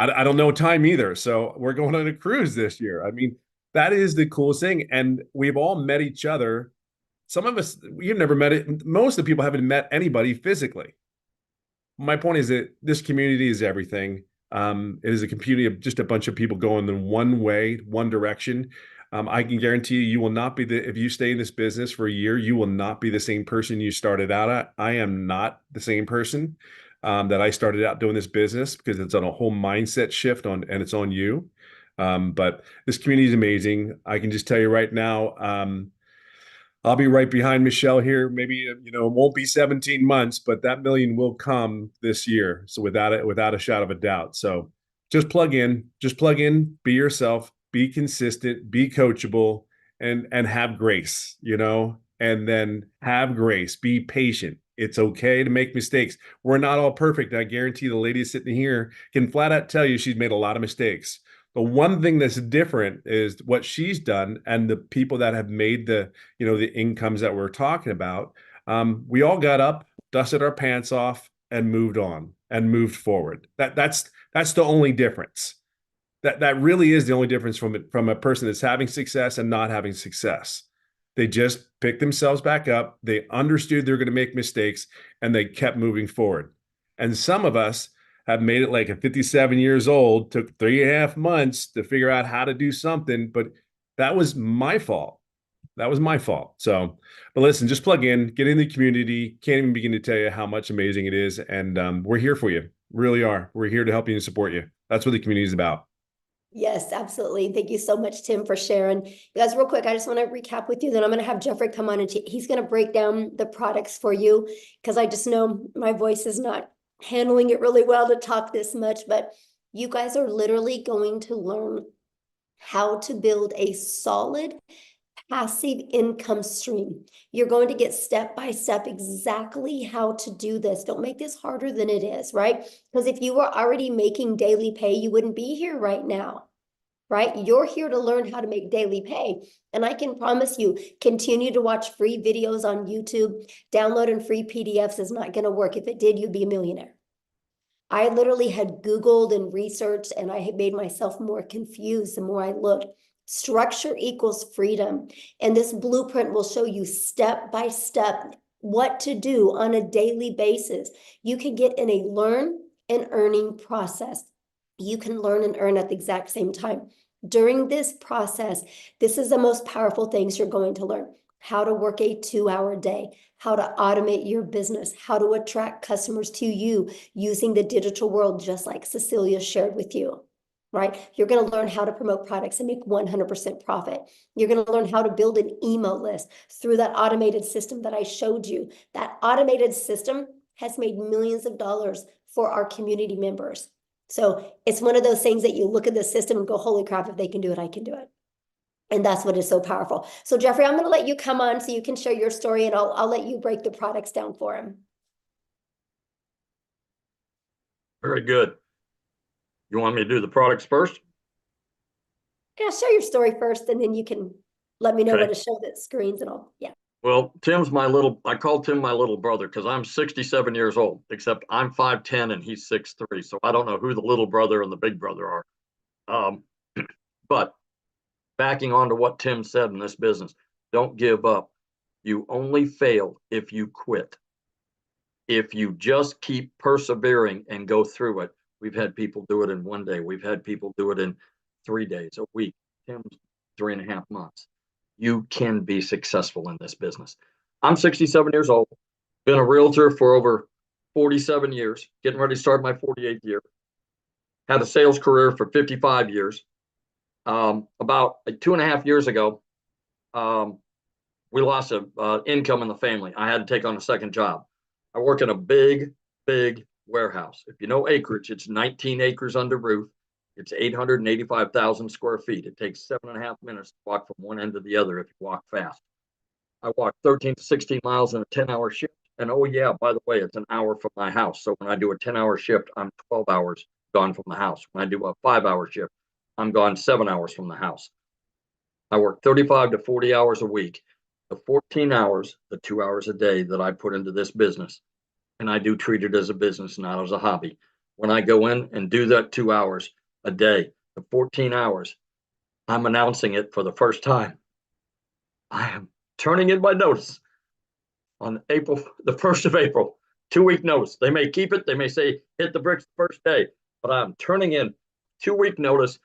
I don't know time either. So we're going on a cruise this year. I mean, that is the coolest thing. And we've all met each other. Some of us, you've never met it. Most of the people haven't met anybody physically. My point is that this community is everything. It is a community of just a bunch of people going in one way, one direction. I can guarantee you will not be if you stay in this business for a year, you will not be the same person you started out at. I am not the same person that I started out doing this business, because it's on a whole mindset shift and it's on you. But this community is amazing. I can just tell you right now, I'll be right behind Michelle here. Maybe, it won't be 17 months, but that million will come this year. So without a shadow of a doubt. So just plug in, be yourself, be consistent, be coachable, and have grace, and then have grace, be patient. It's okay to make mistakes. We're not all perfect. I guarantee the lady sitting here can flat out tell you she's made a lot of mistakes. The one thing that's different is what she's done, and the people that have made the incomes that we're talking about. We all got up, dusted our pants off, and moved on and moved forward. That's the only difference. That really is the only difference from a person that's having success and not having success. They just picked themselves back up. They understood they're going to make mistakes, and they kept moving forward. And some of us have made it like at 57 years old, took 3.5 months to figure out how to do something, but that was my fault. So, but listen, just plug in, get in the community. Can't even begin to tell you how much amazing it is. And we're here for you. Really are. We're here to help you and support you. That's what the community is about. Yes, absolutely. Thank you so much, Tim, for sharing. You guys, real quick, I just want to recap with you. Then I'm going to have Jeffrey come on and he's going to break down the products for you, because I just know my voice is not handling it really well to talk this much. But you guys are literally going to learn how to build a solid passive income stream. You're going to get step by step exactly how to do this. Don't make this harder than it is, right? Because if you were already making daily pay, you wouldn't be here right now, right? You're here to learn how to make daily pay. And I can promise you, continue to watch free videos on YouTube. Downloading free PDFs is not going to work. If it did, you'd be a millionaire. I literally had Googled and researched, and I had made myself more confused the more I looked. Structure equals freedom. And this blueprint will show you step by step what to do on a daily basis. You can get in a learn and earning process. You can learn and earn at the exact same time. During this process, this is the most powerful things you're going to learn. How to work a 2-hour day, how to automate your business, how to attract customers to you using the digital world, just like Cecilia shared with you, right? You're going to learn how to promote products and make 100% profit. You're going to learn how to build an email list through that automated system that I showed you. That automated system has made millions of dollars for our community members. So it's one of those things that you look at the system and go, holy crap, if they can do it, I can do it. And that's what is so powerful. So Jeffrey, I'm going to let you come on so you can share your story, and I'll let you break the products down for him. Very good. You want me to do the products first? Yeah, share your story first, and then you can let me know Okay. what to show the screens and all. Yeah. Well, I call Tim my little brother because I'm 67 years old, except I'm 5'10" and he's 6'3". So I don't know who the little brother and the big brother are. But backing on to what Tim said in this business, don't give up. You only fail if you quit. If you just keep persevering and go through it, we've had people do it in 1 day. We've had people do it in 3 days, a week, Tim's 3.5 months. You can be successful in this business. I'm 67 years old, been a realtor for over 47 years, getting ready to start my 48th year. Had a sales career for 55 years. About 2.5 years ago, we lost income in the family. I had to take on a second job. I work in a big, big warehouse. If you know acreage, it's 19 acres under roof. It's 885,000 square feet. It takes 7.5 minutes to walk from one end to the other if you walk fast. I walk 13 to 16 miles in a 10-hour shift. And oh yeah, by the way, it's an hour from my house. So when I do a 10-hour shift, I'm 12 hours gone from the house. When I do a 5-hour shift, I'm gone 7 hours from the house. I work 35 to 40 hours a week. The 14 hours, the 2 hours a day that I put into this business, and I do treat it as a business, not as a hobby. When I go in and do that 2 hours a day, the 14 hours, I'm announcing it for the first time. I am turning in my notice on the 1st of April, 2-week notice. They may keep it. They may say, hit the bricks the first day, but I'm turning in 2-week notice,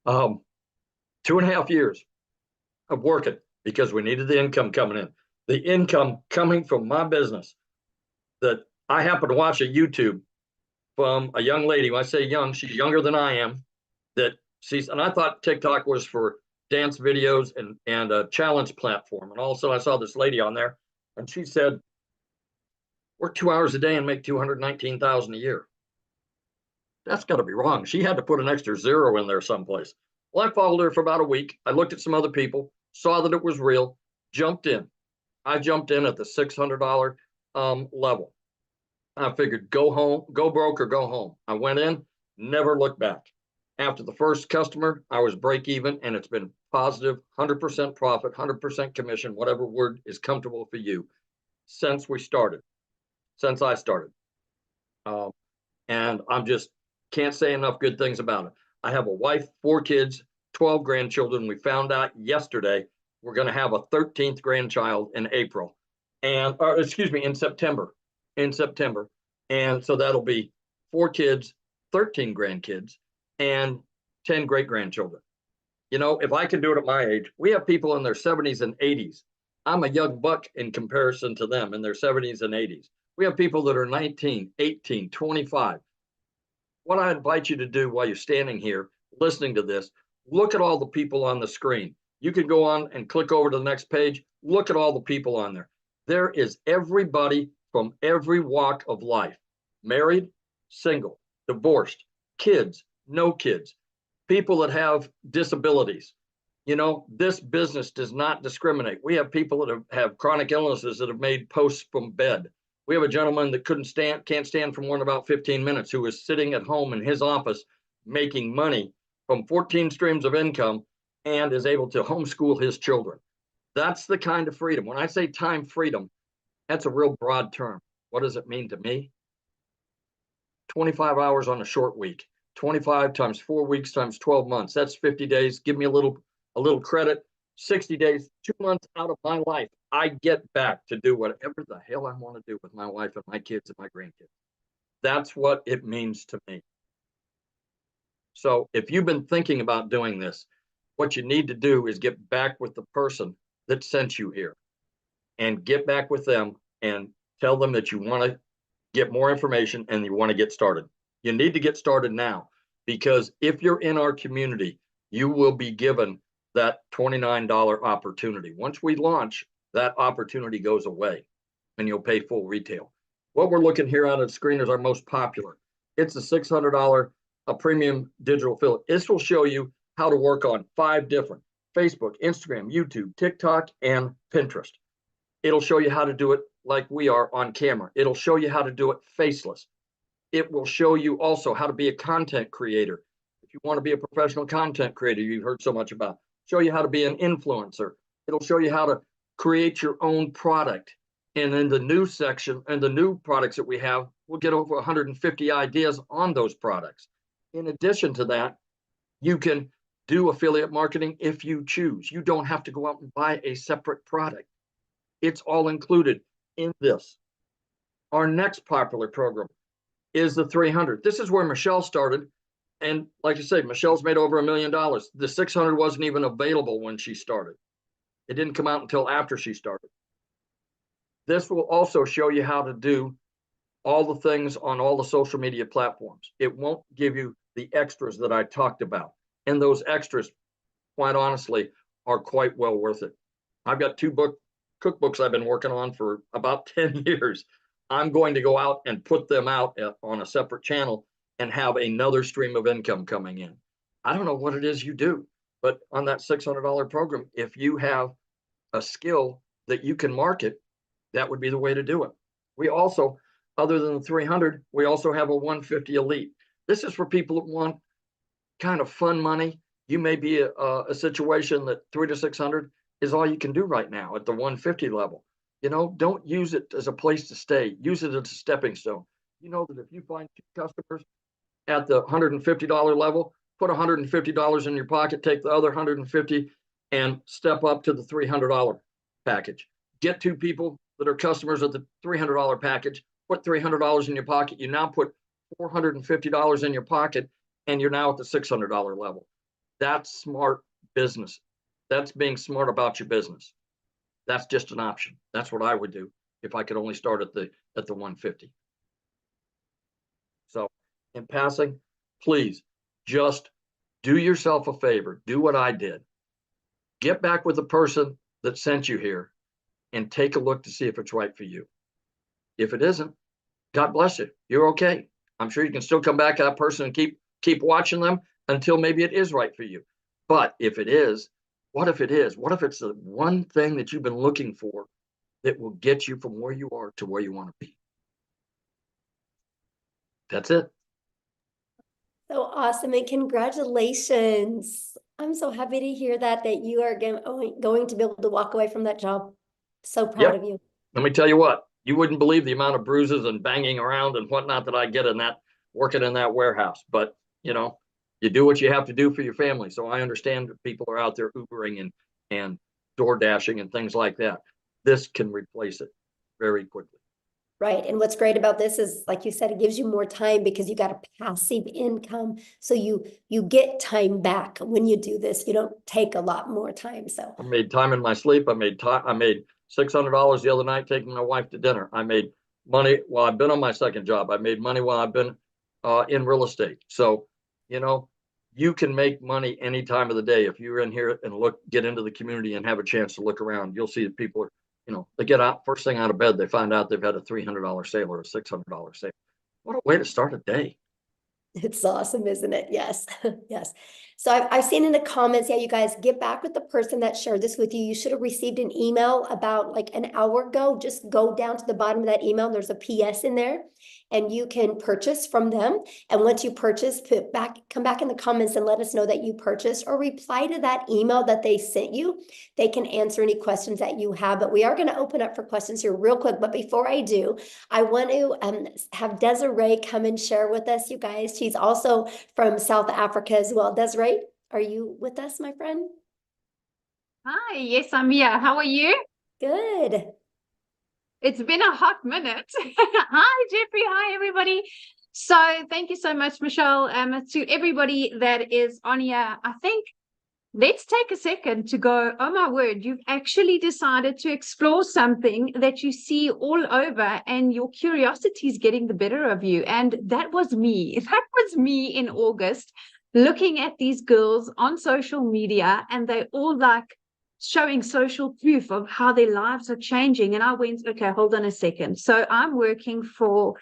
2.5 years of working because we needed the income coming in. The income coming from my business that I happen to watch a YouTube from a young lady. When I say young, she's younger than I am. And I thought TikTok was for dance videos and a challenge platform. And also I saw this lady on there and she said, work 2 hours a day and make $219,000 a year. That's got to be wrong. She had to put an extra zero in there someplace. Well, I followed her for about a week. I looked at some other people, saw that it was real, jumped in. I jumped in at the $600 level. I figured go home, go broke or go home. I went in, never looked back. After the first customer, I was break even, and it's been positive, 100% profit, 100% commission, whatever word is comfortable for you, since I started. And I'm just can't say enough good things about it. I have a wife, 4 kids, 12 grandchildren. We found out yesterday we're going to have a 13th grandchild in April, in September. And so that'll be 4 kids, 13 grandkids, and 10 great grandchildren. You know, if I can do it at my age, we have people in their 70s and 80s. I'm a young buck in comparison to them in their 70s and 80s. We have people that are 19, 18, 25. What I invite you to do while you're standing here listening to this, look at all the people on the screen. You can go on and click over to the next page. Look at all the people on there. There is everybody from every walk of life. Married, single, divorced, kids, no kids, people that have disabilities. You know, this business does not discriminate. We have people that have chronic illnesses that have made posts from bed. We have a gentleman that can't stand for more than about 15 minutes, who is sitting at home in his office making money from 14 streams of income and is able to homeschool his children. That's the kind of freedom. When I say time freedom, that's a real broad term. What does it mean to me? 25 hours on a short week. 25 times 4 weeks times 12 months. That's 50 days. Give me a little credit. 60 days, 2 months out of my life, I get back to do whatever the hell I want to do with my wife and my kids and my grandkids. That's what it means to me. So if you've been thinking about doing this, what you need to do is get back with the person that sent you here, and get back with them and tell them that you want to get more information and you want to get started. You need to get started now, because if you're in our community, you will be given that $29 opportunity. Once we launch, that opportunity goes away and you'll pay full retail. What we're looking here on the screen is our most popular. It's a $600 a premium digital affiliate. This will show you how to work on 5 different: Facebook, Instagram, YouTube, TikTok, and Pinterest. It'll show you how to do it like we are on camera. It'll show you how to do it faceless. It will show you also how to be a content creator. If you want to be a professional content creator you've heard so much about, show you how to be an influencer. It'll show you how to create your own product. And in the new section and the new products that we have, we'll get over 150 ideas on those products. In addition to that, you can do affiliate marketing if you choose. You don't have to go out and buy a separate product. It's all included in this. Our next popular program is the 300. This is where Michelle started. And like I say, Michelle's made over $1 million. The 600 wasn't even available when she started. It didn't come out until after she started. This will also show you how to do all the things on all the social media platforms. It won't give you the extras that I talked about. And those extras, quite honestly, are quite well worth it. I've got 2 cookbooks I've been working on for about 10 years. I'm going to go out and put them out on a separate channel and have another stream of income coming in. I don't know what it is you do, but on that $600 program, if you have a skill that you can market, that would be the way to do it. We also, other than the 300, we also have a 150 Elite. This is for people that want kind of fun money. You may be a situation that 300 to 600 is all you can do right now at the 150 level. You know, don't use it as a place to stay. Use it as a stepping stone. You know that if you find 2 customers at the $150 level, put $150 in your pocket, take the other 150 and step up to the $300 package. Get 2 people that are customers at the $300 package, put $300 in your pocket. You now put $450 in your pocket and you're now at the $600 level. That's smart business. That's being smart about your business. That's just an option. That's what I would do if I could only start at the 150. So in passing, please just do yourself a favor. Do what I did. Get back with the person that sent you here and take a look to see if it's right for you. If it isn't, God bless you. You're okay. I'm sure you can still come back to that person and keep watching them until maybe it is right for you. But if it is, what if it is? What if it's the one thing that you've been looking for that will get you from where you are to where you want to be? That's it. So awesome, and congratulations. I'm so happy to hear that you are going to be able to walk away from that job. So proud of you. Let me tell you what, you wouldn't believe the amount of bruises and banging around and whatnot that I get in that, working in that warehouse. But, you know, you do what you have to do for your family. So I understand that people are out there Ubering and door dashing and things like that. This can replace it very quickly. Right. And what's great about this is, like you said, it gives you more time because you got a passive income. So you get time back when you do this. You don't take a lot more time. So I made time in my sleep. I made $600 the other night taking my wife to dinner. I made money while I've been on my second job. I made money while I've been in real estate. So, you know, you can make money any time of the day. If you're in here and get into the community and have a chance to look around, you'll see that people are, you know, they get out first thing out of bed, they find out they've had a $300 sale or a $600 sale. What a way to start a day. it's awesome, isn't it? Yes. Yes. So I've seen in the comments, yeah, you guys get back with the person that shared this with you. You should have received an email about like an hour ago. Just go down to the bottom of that email. There's a PS in there and you can purchase from them. And once you purchase, come back in the comments and let us know that you purchased, or reply to that email that they sent you. They can answer any questions that you have, but we are going to open up for questions here real quick. But before I do, I want to have Desiree come and share with us, you guys. She's also from South Africa as well. Desiree, are you with us, my friend? Hi, yes, I'm here. How are you? Good. It's been a hot minute. Hi, Jeffrey. Hi, everybody. So thank you so much, Michelle. To everybody that is on here, I think let's take a second to go, oh my word, you've actually decided to explore something that you see all over and your curiosity is getting the better of you. And that was me. That was me in August, looking at these girls on social media, and they all like showing social proof of how their lives are changing. And I went, okay, hold on a second. So I'm working for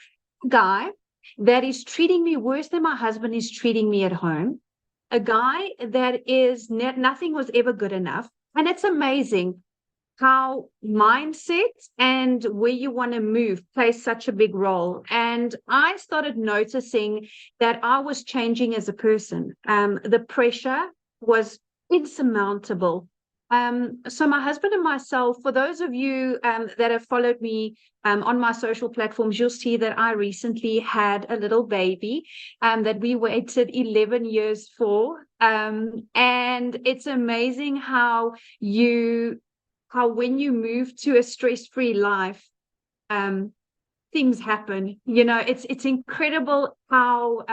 a guy that is treating me worse than my husband is treating me at home. A guy that is nothing was ever good enough. And it's amazing how mindset and where you want to move plays such a big role. And I started noticing that I was changing as a person. The pressure was insurmountable. So my husband and myself, for those of you that have followed me on my social platforms, you'll see that I recently had a little baby that we waited 11 years for. And it's amazing how when you move to a stress-free life, things happen. You know, it's incredible how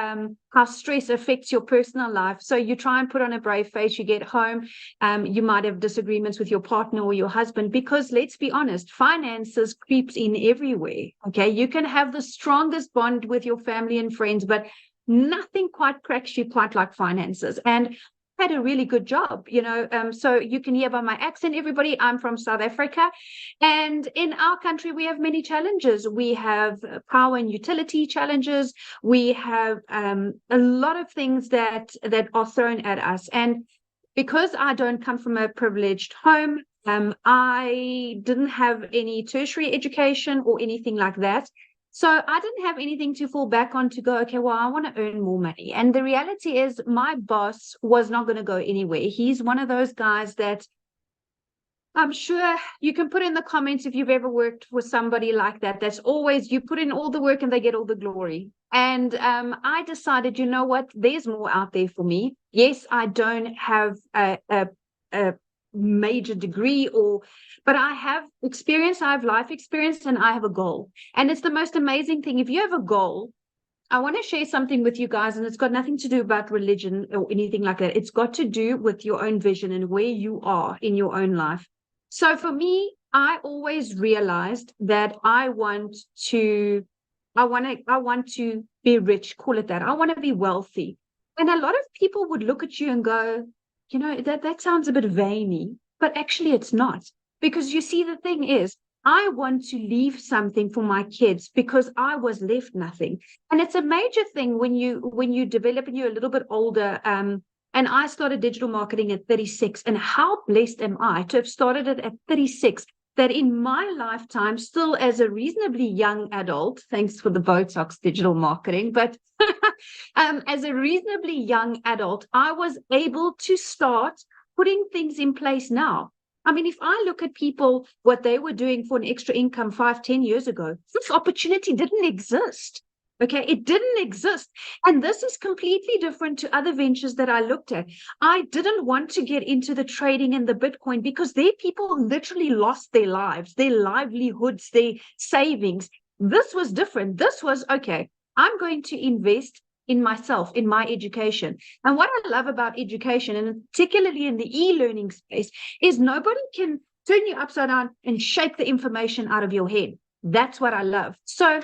stress affects your personal life. So you try and put on a brave face, you get home, you might have disagreements with your partner or your husband, because let's be honest, finances creeps in everywhere. Okay, you can have the strongest bond with your family and friends, but nothing quite cracks you quite like finances. And had a really good job, you know, so you can hear by my accent, everybody, I'm from South Africa, and in our country we have many challenges. We have power and utility challenges. We have a lot of things that are thrown at us, and because I don't come from a privileged home, I didn't have any tertiary education or anything like that. So I didn't have anything to fall back on to go, okay, well, I want to earn more money. And the reality is my boss was not going to go anywhere. He's one of those guys that I'm sure you can put in the comments if you've ever worked with somebody like that. That's always, you put in all the work and they get all the glory. And I decided, you know what, there's more out there for me. Yes, I don't have a major degree, but I have experience, I have life experience, and I have a goal. And it's the most amazing thing. If you have a goal, I want to share something with you guys, and it's got nothing to do about religion or anything like that. It's got to do with your own vision and where you are in your own life. So for me, I always realized that I want to be rich, call it that. I want to be wealthy. And a lot of people would look at you and go, you know, that sounds a bit vainy, but actually it's not. Because you see, the thing is, I want to leave something for my kids because I was left nothing. And it's a major thing when you develop and you're a little bit older. And I started digital marketing at 36. And how blessed am I to have started it at 36, that in my lifetime, still as a reasonably young adult, thanks for the Botox digital marketing, but as a reasonably young adult, I was able to start putting things in place now. I mean, if I look at people, what they were doing for an extra income 5-10 years ago, this opportunity didn't exist. Okay, it didn't exist. And this is completely different to other ventures that I looked at. I didn't want to get into the trading and the Bitcoin because their people literally lost their lives, their livelihoods, their savings. This was different. This was, okay, I'm going to invest in myself, in my education. And what I love about education, and particularly in the e-learning space, is nobody can turn you upside down and shake the information out of your head. That's what I love. So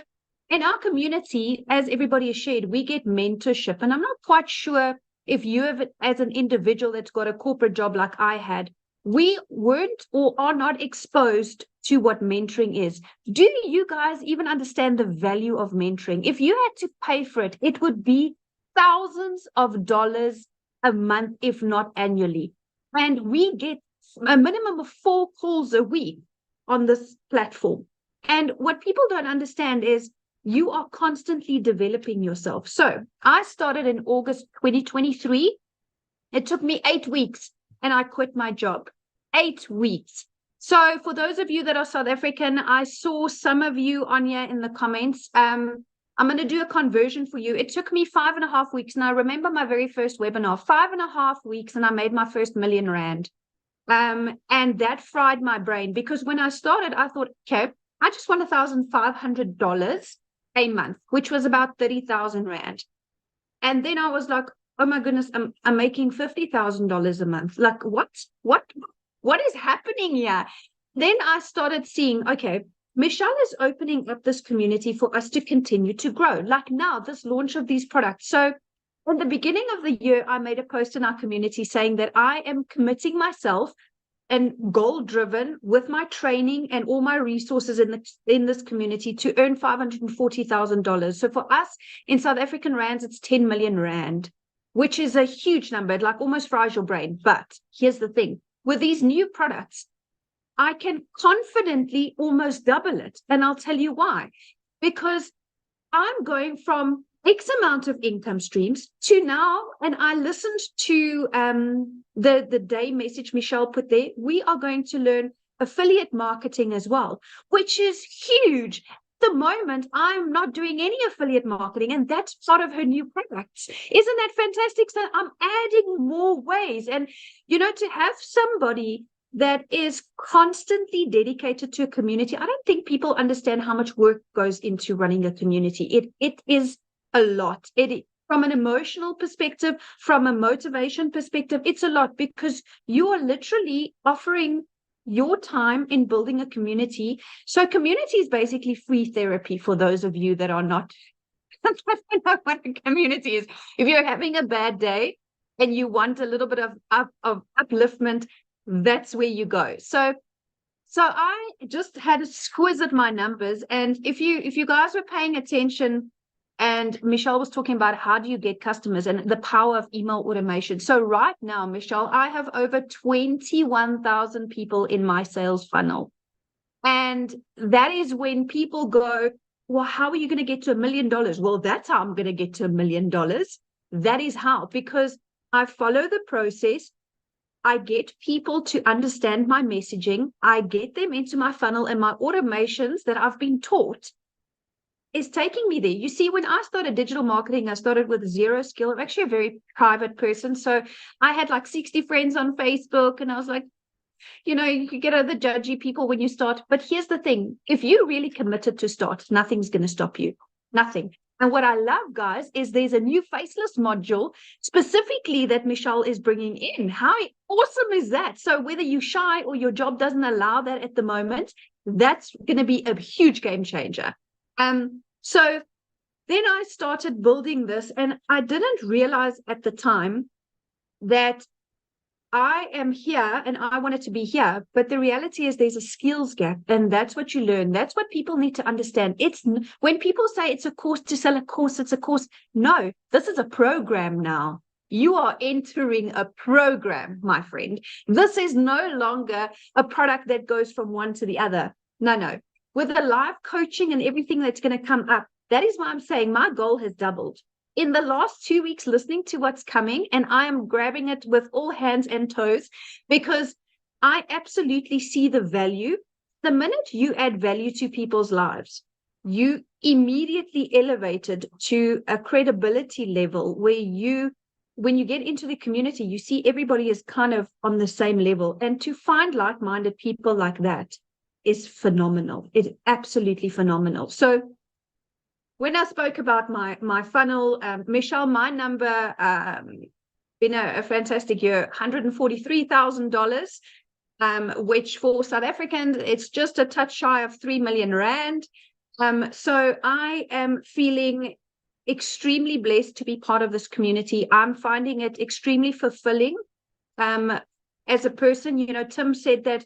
in our community, as everybody has shared, we get mentorship. And I'm not quite sure if you have, as an individual that's got a corporate job like I had, we weren't or are not exposed to what mentoring is. Do you guys even understand the value of mentoring? If you had to pay for it, it would be thousands of dollars a month, if not annually. And we get a minimum of 4 calls a week on this platform. And what people don't understand is you are constantly developing yourself. So I started in August 2023. It took me 8 weeks and I quit my job. 8 weeks. So for those of you that are South African, I saw some of you on here in the comments. I'm going to do a conversion for you. It took me 5.5 weeks. And I remember my very first webinar, 5.5 weeks, and I made my first R1 million. And that fried my brain, because when I started, I thought, okay, I just want $1,500 a month, which was about 30,000 Rand. And then I was like, oh my goodness, I'm making $50,000 a month. Like, what is happening here? Then I started seeing, okay, Michelle is opening up this community for us to continue to grow. Like now, this launch of these products. So in the beginning of the year, I made a post in our community saying that I am committing myself and goal-driven with my training and all my resources in this community to earn $540,000. So for us in South African rands, it's 10 million Rand, which is a huge number. It like almost fries your brain. But here's the thing. With these new products, I can confidently almost double it. And I'll tell you why. Because I'm going from X amount of income streams to now, and I listened to the day message Michelle put there, we are going to learn affiliate marketing as well, which is huge. At the moment, I'm not doing any affiliate marketing, and that's part of her new products. Isn't that fantastic? So I'm adding more ways. And, you know, to have somebody that is constantly dedicated to a community, I don't think people understand how much work goes into running a community. It is a lot. From an emotional perspective, from a motivation perspective, it's a lot, because you are literally offering your time in building a community. So community is basically free therapy for those of you that are not I don't know what a community is. If you're having a bad day and you want a little bit of upliftment, that's where you go. So I just had a squiz at my numbers, and if you guys were paying attention, and Michelle was talking about how do you get customers and the power of email automation. So right now, Michelle, I have over 21,000 people in my sales funnel. And that is when people go, well, how are you going to get to $1 million? Well, that's how I'm going to get to $1 million. That is how, because I follow the process. I get people to understand my messaging. I get them into my funnel, and my automations that I've been taught is taking me there. You see, when I started digital marketing, I started with zero skill. I'm actually a very private person. So I had like 60 friends on Facebook, and I was like, you know, you could get other judgy people when you start. But here's the thing. If you're really committed to start, nothing's going to stop you. Nothing. And what I love, guys, is there's a new faceless module specifically that Michelle is bringing in. How awesome is that? So whether you're shy or your job doesn't allow that at the moment, that's going to be a huge game changer. So then I started building this, and I didn't realize at the time that I am here and I wanted to be here. But the reality is there's a skills gap, and that's what you learn. That's what people need to understand. It's when people say it's a course to sell a course, it's a course. No, this is a program now. You are entering a program, my friend. This is no longer a product that goes from one to the other. No. With the live coaching and everything that's going to come up, that is why I'm saying my goal has doubled. In the last 2 weeks, listening to what's coming, and I am grabbing it with all hands and toes, because I absolutely see the value. The minute you add value to people's lives, you immediately elevated to a credibility level where when you get into the community, you see everybody is kind of on the same level. And to find like-minded people like that is phenomenal. It's absolutely phenomenal. So when I spoke about my funnel, Michelle, my number, been a fantastic year, $143,000, which for South Africans, it's just a touch shy of 3 million Rand. So I am feeling extremely blessed to be part of this community. I'm finding it extremely fulfilling. As a person, you know, Tim said that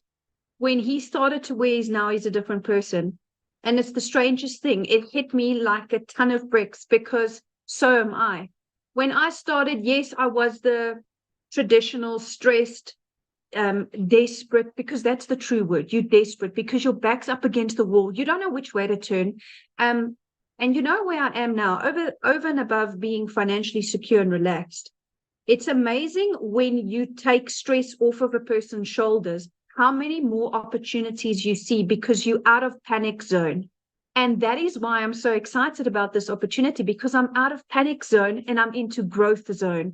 when he started to where he's now, he's a different person. And it's the strangest thing. It hit me like a ton of bricks, because so am I. when I started, yes, I was the traditional stressed, desperate, because that's the true word. You're desperate because your back's up against the wall. You don't know which way to turn. And you know where I am now, over and above being financially secure and relaxed. It's amazing when you take stress off of a person's shoulders, how many more opportunities you see because you're out of panic zone. And that is why I'm so excited about this opportunity, because I'm out of panic zone and I'm into growth zone.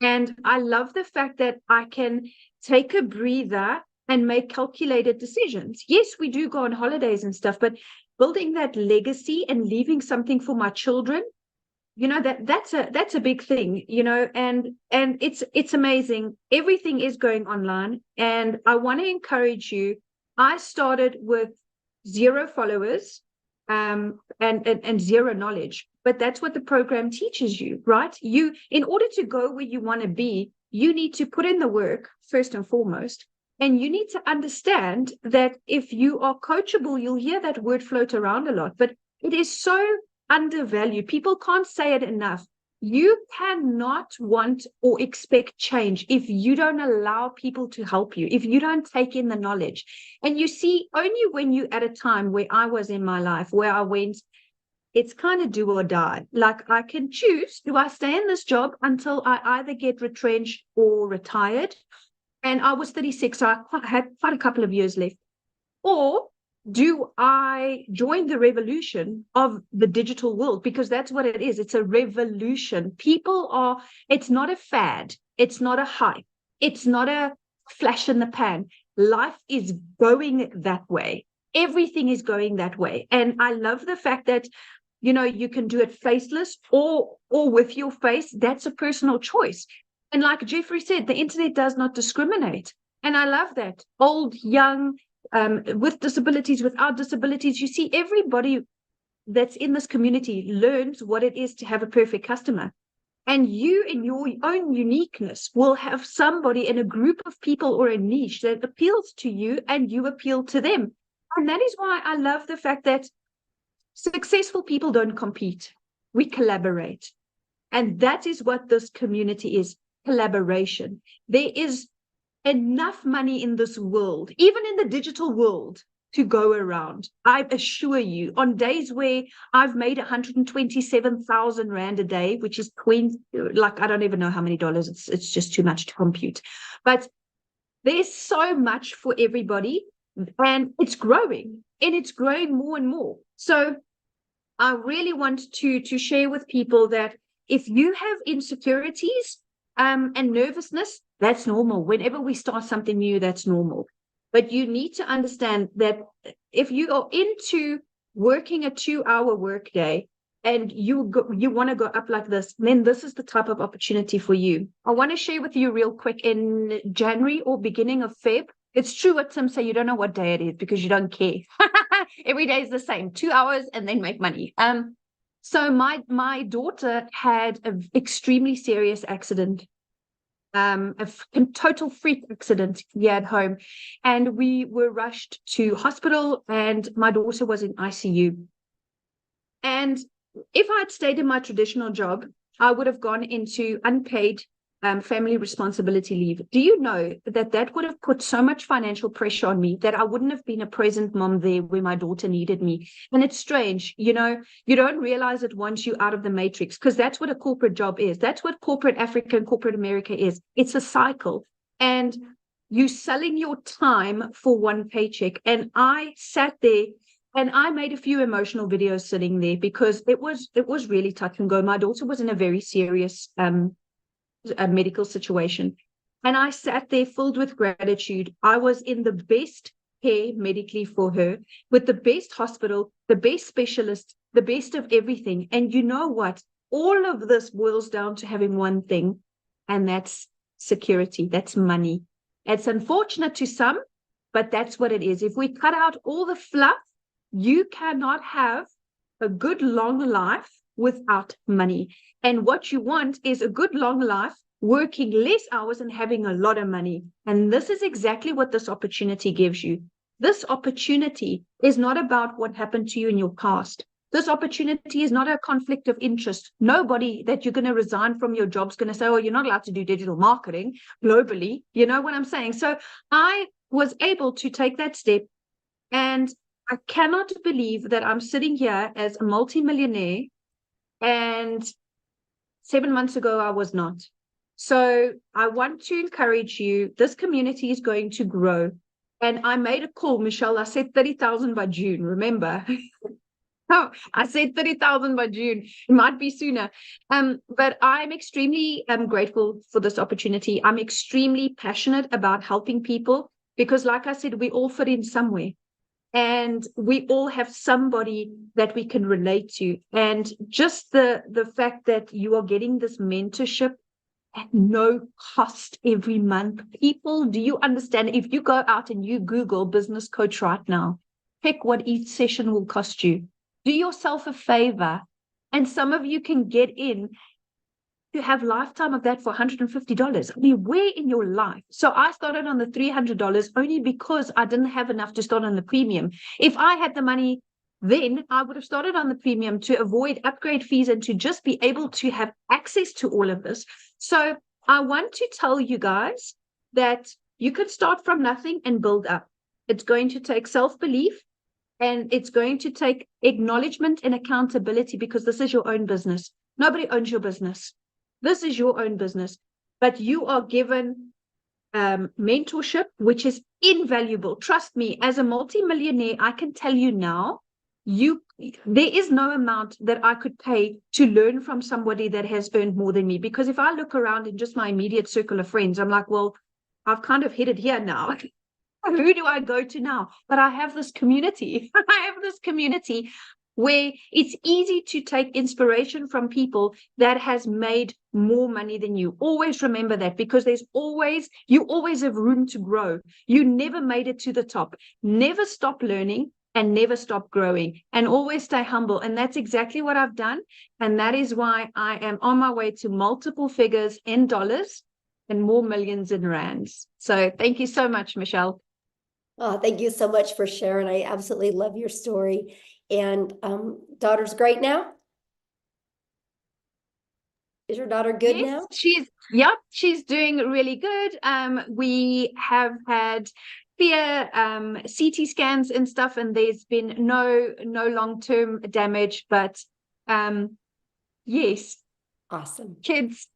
And I love the fact that I can take a breather and make calculated decisions. Yes, we do go on holidays and stuff, but building that legacy and leaving something for my children, you know, that's a big thing, you know, and it's amazing. Everything is going online, and I want to encourage you. I started with 0 followers, and zero knowledge, but that's what the program teaches you, right? You, in order to go where you want to be, you need to put in the work first and foremost. And you need to understand that if you are coachable, you'll hear that word float around a lot, but it is so undervalued. People can't say it enough. You cannot want or expect change if you don't allow people to help you, if you don't take in the knowledge. And you see, only when you at a time where I was in my life, where I went, it's kind of do or die. Like, I can choose, do I stay in this job until I either get retrenched or retired? And I was 36, so I had quite a couple of years left. Or do I join the revolution of the digital world? Because that's what it is. It's a revolution. People are, it's not a fad. It's not a hype. It's not a flash in the pan. Life is going that way. Everything is going that way. And I love the fact that, you know, you can do it faceless or with your face. That's a personal choice. And like Jeffrey said, the internet does not discriminate. And I love that. Old, young, with disabilities, without disabilities, you see everybody that's in this community learns what it is to have a perfect customer. And you, in your own uniqueness, will have somebody in a group of people or a niche that appeals to you and you appeal to them. And that is why I love the fact that successful people don't compete. We collaborate. And that is what this community is, collaboration. There is enough money in this world, even in the digital world, to go around. I assure you, on days where I've made 127,000 Rand a day, which is like, I don't even know how many dollars, it's just too much to compute. But there's so much for everybody, and it's growing, and it's growing more and more. So I really want to share with people that if you have insecurities and nervousness, that's normal. Whenever we start something new, that's normal. But you need to understand that if you are into working a 2-hour workday and you want to go up like this, then this is the type of opportunity for you. I want to share with you real quick, in January or beginning of Feb. It's true what Tim say, you don't know what day it is because you don't care. Every day is the same, 2 hours and then make money. So my daughter had an extremely serious accident. A total freak accident here at home, and we were rushed to hospital, and my daughter was in ICU. And if I had stayed in my traditional job, I would have gone into unpaid family responsibility leave. Do you know that would have put so much financial pressure on me that I wouldn't have been a present mom there where my daughter needed me? And it's strange, you know, you don't realize it once you're out of the matrix, because that's what a corporate job is. That's what corporate Africa and corporate America is. It's a cycle. And you selling your time for one paycheck. And I sat there and I made a few emotional videos sitting there because it was really touch and go. My daughter was in a very serious a medical situation, and I sat there filled with gratitude. I was in the best care medically for her, with the best hospital, the best specialist, the best of everything. And you know what? All of this boils down to having one thing, and that's security. That's money. It's unfortunate to some, but that's what it is. If we cut out all the fluff, you cannot have a good long life without money. And what you want is a good long life, working less hours and having a lot of money. And this is exactly what this opportunity gives you. This opportunity is not about what happened to you in your past. This opportunity is not a conflict of interest. Nobody that you're going to resign from your job is going to say, oh, you're not allowed to do digital marketing globally. You know what I'm saying? So I was able to take that step, and I cannot believe that I'm sitting here as a multimillionaire, and 7 months ago I was not. So I want to encourage you. This community is going to grow. And I made a call, Michelle. I said 30,000 by June, remember? Oh, I said 30,000 by June. It might be sooner. But I'm extremely grateful for this opportunity. I'm extremely passionate about helping people because, like I said, we all fit in somewhere. And we all have somebody that we can relate to. And just the fact that you are getting this mentorship at no cost every month. People, do you understand? If you go out and you Google business coach right now, pick what each session will cost you. Do yourself a favor. And some of you can get in to have lifetime of that for $150. I mean, where in your life? So I started on the $300 only because I didn't have enough to start on the premium. If I had the money then, I would have started on the premium to avoid upgrade fees and to just be able to have access to all of this. So I want to tell you guys that you could start from nothing and build up. It's going to take self-belief, and it's going to take acknowledgement and accountability, because this is your own business. Nobody owns your business. This is your own business, but you are given mentorship, which is invaluable. Trust me, as a multimillionaire, I can tell you now, there is no amount that I could pay to learn from somebody that has earned more than me. Because if I look around in just my immediate circle of friends, I'm like, well, I've kind of hit it here now. Who do I go to now? But I have this community. I have this community where it's easy to take inspiration from people that has made more money than you. Always remember that, because you always have room to grow. You never made it to the top. Never stop learning and never stop growing, and always stay humble. And that's exactly what I've done. And that is why I am on my way to multiple figures in dollars and more millions in rands. So thank you so much, Michelle. Oh, thank you so much for sharing. I absolutely love your story. And daughter's great now? Is your daughter good now? She's doing really good. We have had clear CT scans and stuff, and there's been no long-term damage, but yes. Awesome. Kids.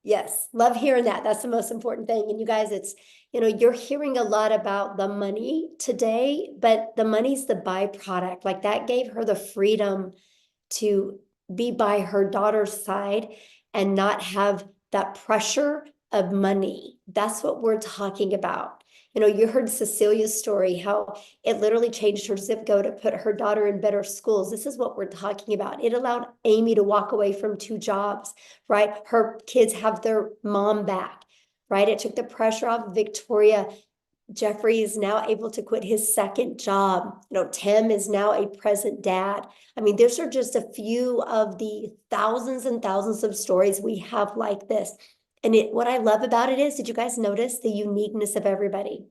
Yes, love hearing that. That's the most important thing. And you guys, it's, you're hearing a lot about the money today, but the money's the byproduct. Like, that gave her the freedom to be by her daughter's side and not have that pressure of money. That's what we're talking about. You heard Cecilia's story, how it literally changed her zip code to put her daughter in better schools. This is what we're talking about. It allowed Amy to walk away from 2 jobs, right? Her kids have their mom back, right? It took the pressure off of Victoria. Jeffrey is now able to quit his 2nd job. Tim is now a present dad. I mean, these are just a few of the thousands and thousands of stories we have like this. And what I love about it is, did you guys notice the uniqueness of everybody?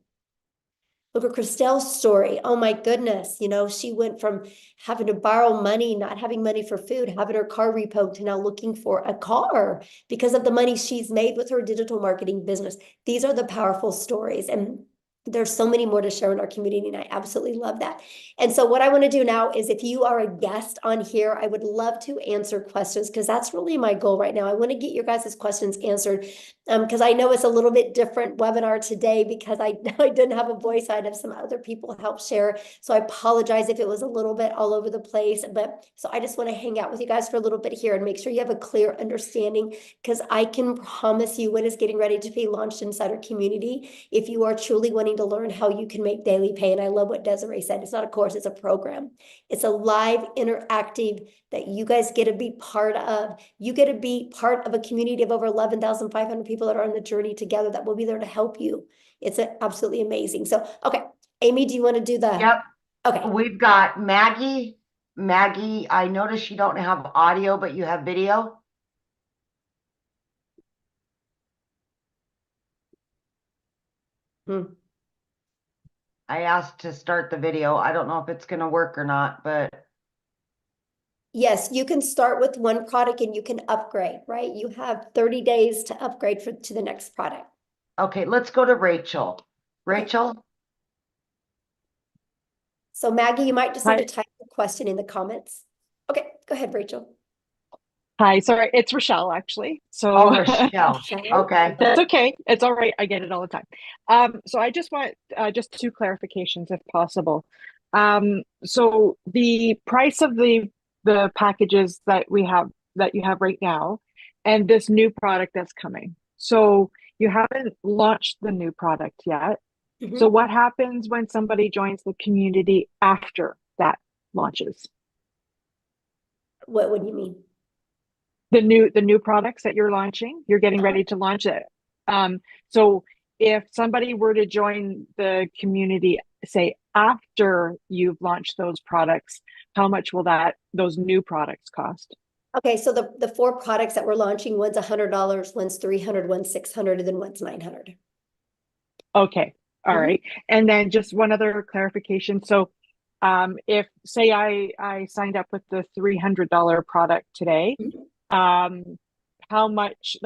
Look at Christelle's story. Oh my goodness. She went from having to borrow money, not having money for food, having her car repoed, to now looking for a car because of the money she's made with her digital marketing business. These are the powerful stories. And there's so many more to share in our community, and I absolutely love that. And so what I want to do now is, if you are a guest on here, I would love to answer questions, because that's really my goal right now. I want to get your guys' questions answered, because I know it's a little bit different webinar today, because I didn't have a voice. I had some other people help share. So I apologize if it was a little bit all over the place. But so I just want to hang out with you guys for a little bit here and make sure you have a clear understanding, because I can promise you what is getting ready to be launched inside our community, if you are truly wanting to learn how you can make daily pay. And I love what Desiree said. It's not a course, it's a program. It's a live interactive that you guys get to be part of. You get to be part of a community of over 11,500 people that are on the journey together, that will be there to help you. It's absolutely amazing. So, okay, Amy, do you want to do the? Yep. Okay. We've got Maggie. Maggie, I noticed you don't have audio, but you have video. I asked to start the video. I don't know if it's going to work or not, but Yes, you can start with one product and you can upgrade, right? You have 30 days to upgrade to the next product. Okay, let's go to Rachel. Okay. Rachel? So Maggie, you might just need Hi. to type the question in the comments. Okay, go ahead, Rachel. Hi, sorry, it's Rochelle actually. So Oh, Rochelle. Rochelle? Okay. that's okay. It's all right. I get it all the time. So I just want just two clarifications if possible. So the price of the packages that you have right now and this new product that's coming. So you haven't launched the new product yet. Mhm. So what happens when somebody joins the community after that launches? What do you mean? The new products that you're launching, you're getting ready to launch it. So if somebody were to join the community, say after you've launched those products, how much will those new products cost? Okay, so the four products that we're launching, one's $100, one's $300, one's $600, and then one's $900. Okay, all Mhm. right. And then just one other clarification. So if say I signed up with the $300 product today, how much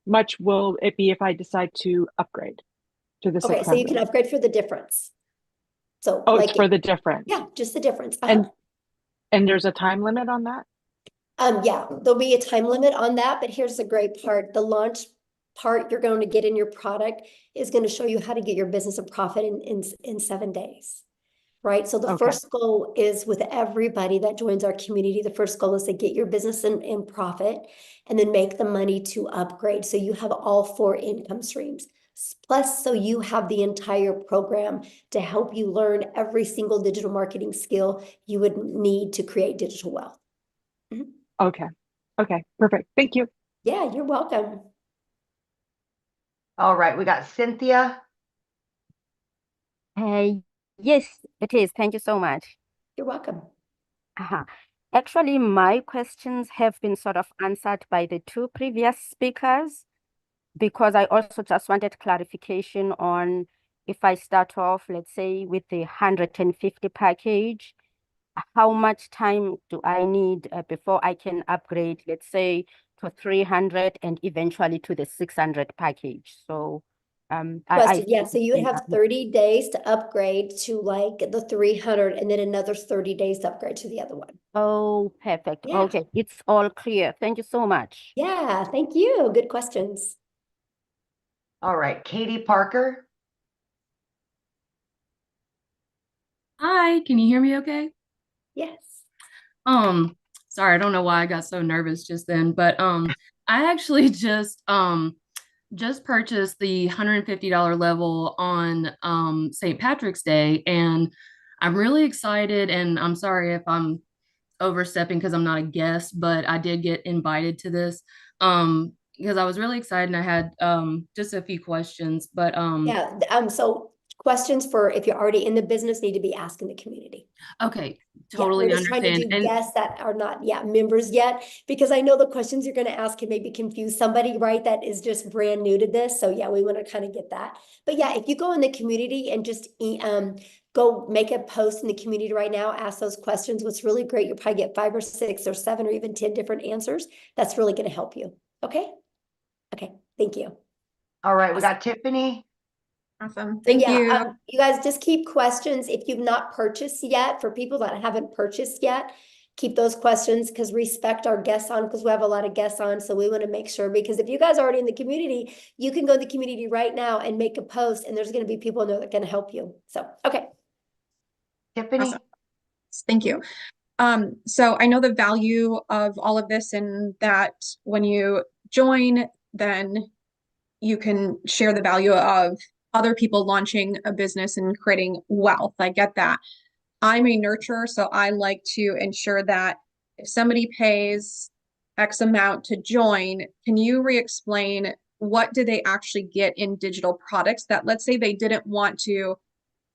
much will it be if I decide to upgrade to the Okay, so you can 600? upgrade for the difference. So Oh, like, it's for the difference. yeah, just the difference. And there's a time limit on that? Yeah, there'll be a time limit on that, but here's the great part. The launch part you're going to get in your product is going to show you how to get your business a profit in 7 days. Right. So the Okay. first goal is with everybody that joins our community, the first goal is to get your business in profit and then make the money to upgrade. So you have all four income streams. Plus, so you have the entire program to help you learn every single digital marketing skill you would need to create digital wealth. Mhm. Okay. Okay. Perfect. Thank you. Yeah, you're welcome. All right, we got Cynthia. Yes, it is. Thank you so much. You're welcome. Actually, my questions have been sort of answered by the two previous speakers because I also just wanted clarification on if I start off, let's say, with the 150 package, how much time do I need before I can upgrade, let's say, to 300 and eventually to the 600 package? So Question, yeah, so you would yeah. have 30 days to upgrade to like the 300 and then another 30 days to upgrade to the other one. Oh, perfect. Yeah. Okay, it's all clear. Thank you so much. Yeah, thank you. Good questions. All right, Katie Parker. Hi, can you hear me okay? Yes. Sorry, I don't know why I got so nervous just then, but I actually just purchased the $150 level on St. Patrick's Day, and I'm really excited, and I'm sorry if I'm overstepping because I'm not a guest, but I did get invited to this because I was really excited and I had just a few questions, but Yeah, so questions for if you're already in the business need to be asked in the community. okay, Yeah, totally we're just trying to understand. do And guests that are not members yet, because I know the questions you're going to ask can maybe confuse somebody, right? That is just brand new to this. So yeah, we want to kind of get that. But yeah, if you go in the community and just go make a post in the community right now, ask those questions. What's really great, you'll probably get 5 or 6 or 7 or even 10 different answers. That's really going to help you. Okay. Okay. Thank you. All right, we got Tiffany. Awesome. Thank Yeah, you. you guys just keep questions if you've not purchased yet. For people that haven't purchased yet, keep those questions because respect our guests on, because we have a lot of guests on. So we want to make sure, because if you guys are already in the community, you can go to the community right now and make a post, and there's going to be people in there that can help you. So, okay. Tiffany. Awesome. Thank you. So I know the value of all of this, and that when you join, then you can share the value of other people launching a business and creating wealth. I get that. I'm a nurturer, so I like to ensure that if somebody pays X amount to join, can you re-explain what do they actually get in digital products that, let's say they didn't want to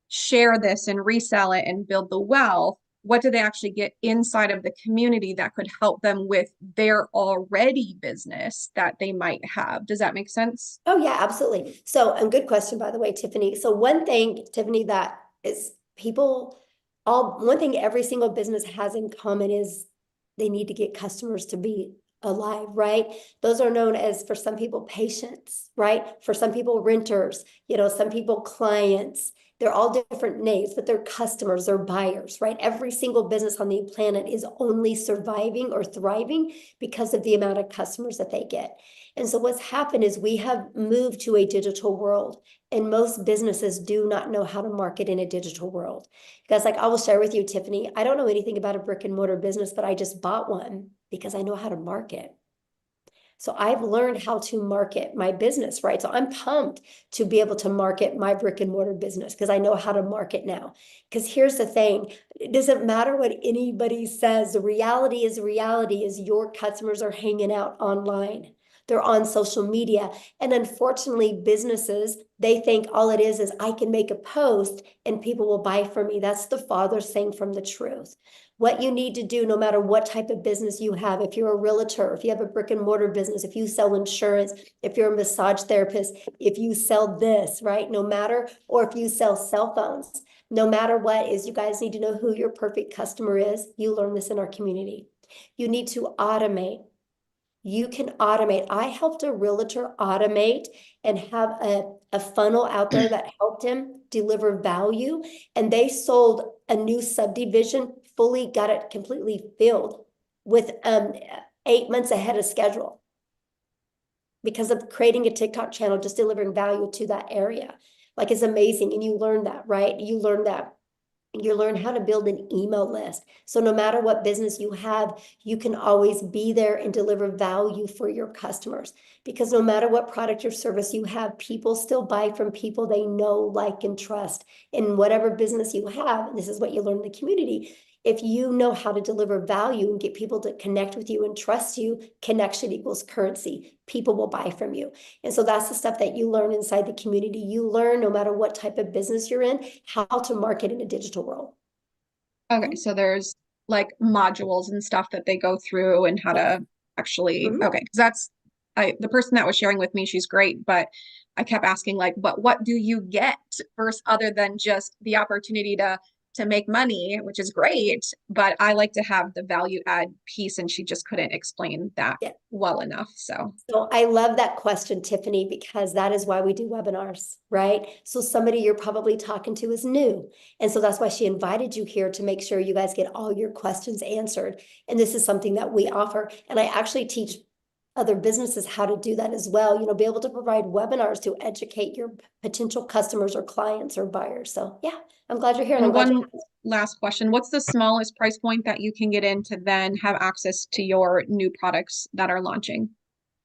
share this and resell it and build the wealth, what do they actually get inside of the community that could help them with their already business that they might have? Does that make sense? Oh yeah, absolutely. So, good question, by the way, Tiffany. So one thing, Tiffany, that is people one thing every single business has in common is they need to get customers to be alive, right? Those are known as, for some people, patients, right? For some people, renters, some people, clients. They're all different names, but they're customers, they're buyers, right? Every single business on the planet is only surviving or thriving because of the amount of customers that they get. And so what's happened is we have moved to a digital world, and most businesses do not know how to market in a digital world. Because like I will share with you, Tiffany, I don't know anything about a brick and mortar business, but I just bought one because I know how to market. So I've learned how to market my business, right? So I'm pumped to be able to market my brick and mortar business because I know how to market now. Because here's the thing, it doesn't matter what anybody says. The reality is your customers are hanging out online. They're on social media. And unfortunately, businesses, they think all it is I can make a post and people will buy from me. That's the farthest thing from the truth. What you need to do, no matter what type of business you have, if you're a realtor, if you have a brick and mortar business, if you sell insurance, if you're a massage therapist, if you sell this, right? No matter, or if you sell cell phones, no matter what is, you guys need to know who your perfect customer is. You learn this in our community. You need to automate. You can automate. I helped a realtor automate and have a funnel out there that helped him deliver value. And they sold a new subdivision, fully got it completely filled with 8 months ahead of schedule because of creating a TikTok channel, just delivering value to that area. Like, it's amazing. And you learn that, right? You learn that. You learn how to build an email list. So no matter what business you have, you can always be there and deliver value for your customers. Because no matter what product or service you have, people still buy from people they know, like, and trust. In whatever business you have, and this is what you learn in the community, if you know how to deliver value and get people to connect with you and trust you, connection equals currency. People will buy from you. And so that's the stuff that you learn inside the community. You learn, no matter what type of business you're in, how to market in a digital world. Okay, so there's like modules and stuff that they go through and how to actually, okay, because that's, the person that was sharing with me, she's great, but I kept asking like, but what do you get first, other than just the opportunity to make money, which is great, but I like to have the value add piece, and she just couldn't explain that well enough. So I love that question, Tiffany, because that is why we do webinars, right? So somebody you're probably talking to is new. And so that's why she invited you here, to make sure you guys get all your questions answered. And this is something that we offer. And I actually teach other businesses how to do that as well, be able to provide webinars to educate your potential customers or clients or buyers. So yeah, I'm glad you're here. And one last question. What's the smallest price point that you can get in to then have access to your new products that are launching?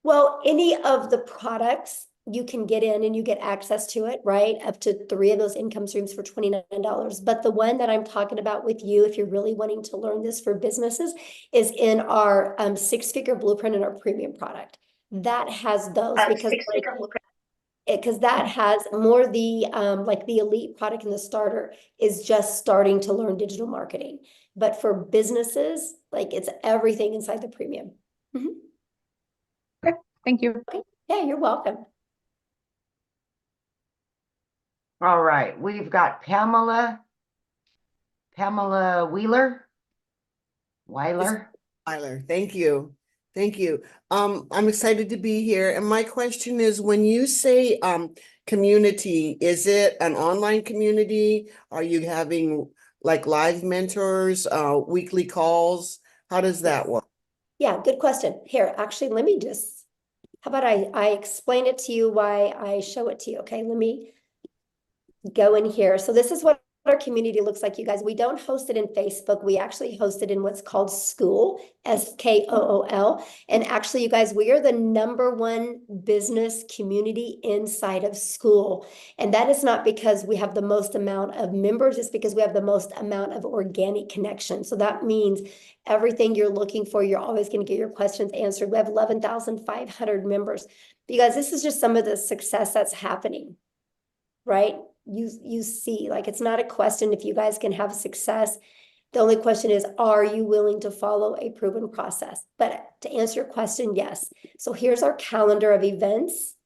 Well, any of the products you can get in and you get access to it, right? Up to 3 of those income streams for $29. But the one that I'm talking about with you, if you're really wanting to learn this for businesses, is in our 6-figure blueprint in our premium product. That has those because that has more the like the elite product, and the starter is just starting to learn digital marketing. But for businesses, like, it's everything inside the premium. Okay, thank you. Okay. Yeah, you're welcome. All right, we've got Pamela Weiler. Thank you. Thank you. I'm excited to be here. And my question is, when you say community, is it an online community? Are you having like live mentors, weekly calls? How does that work? Yeah, good question. Here, actually, let me just, how about I explain it to you why I show it to you, okay? Let me go in here. So this is what our community looks like, you guys. We don't host it in Facebook. We actually host it in what's called School, SKOOL. And actually, you guys, we are the #1 business community inside of School. And that is not because we have the most amount of members, it's because we have the most amount of organic connection. So that means everything you're looking for, you're always going to get your questions answered. We have 11,500 members. You guys, this is just some of the success that's happening, right? You see, like, it's not a question if you guys can have success. The only question is, are you willing to follow a proven process? But to answer your question, yes. So here's our calendar of events.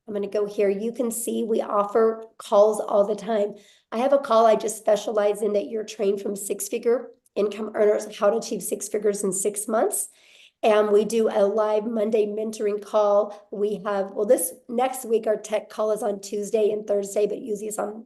I'm going to go here. You can see we offer calls all the time. I have a call I just specialize in that you're trained from six-figure income earners, how to achieve six figures in 6 months. And we do a live Monday mentoring call. We have, well, this next week, our tech call is on Tuesday and Thursday, but usually it's on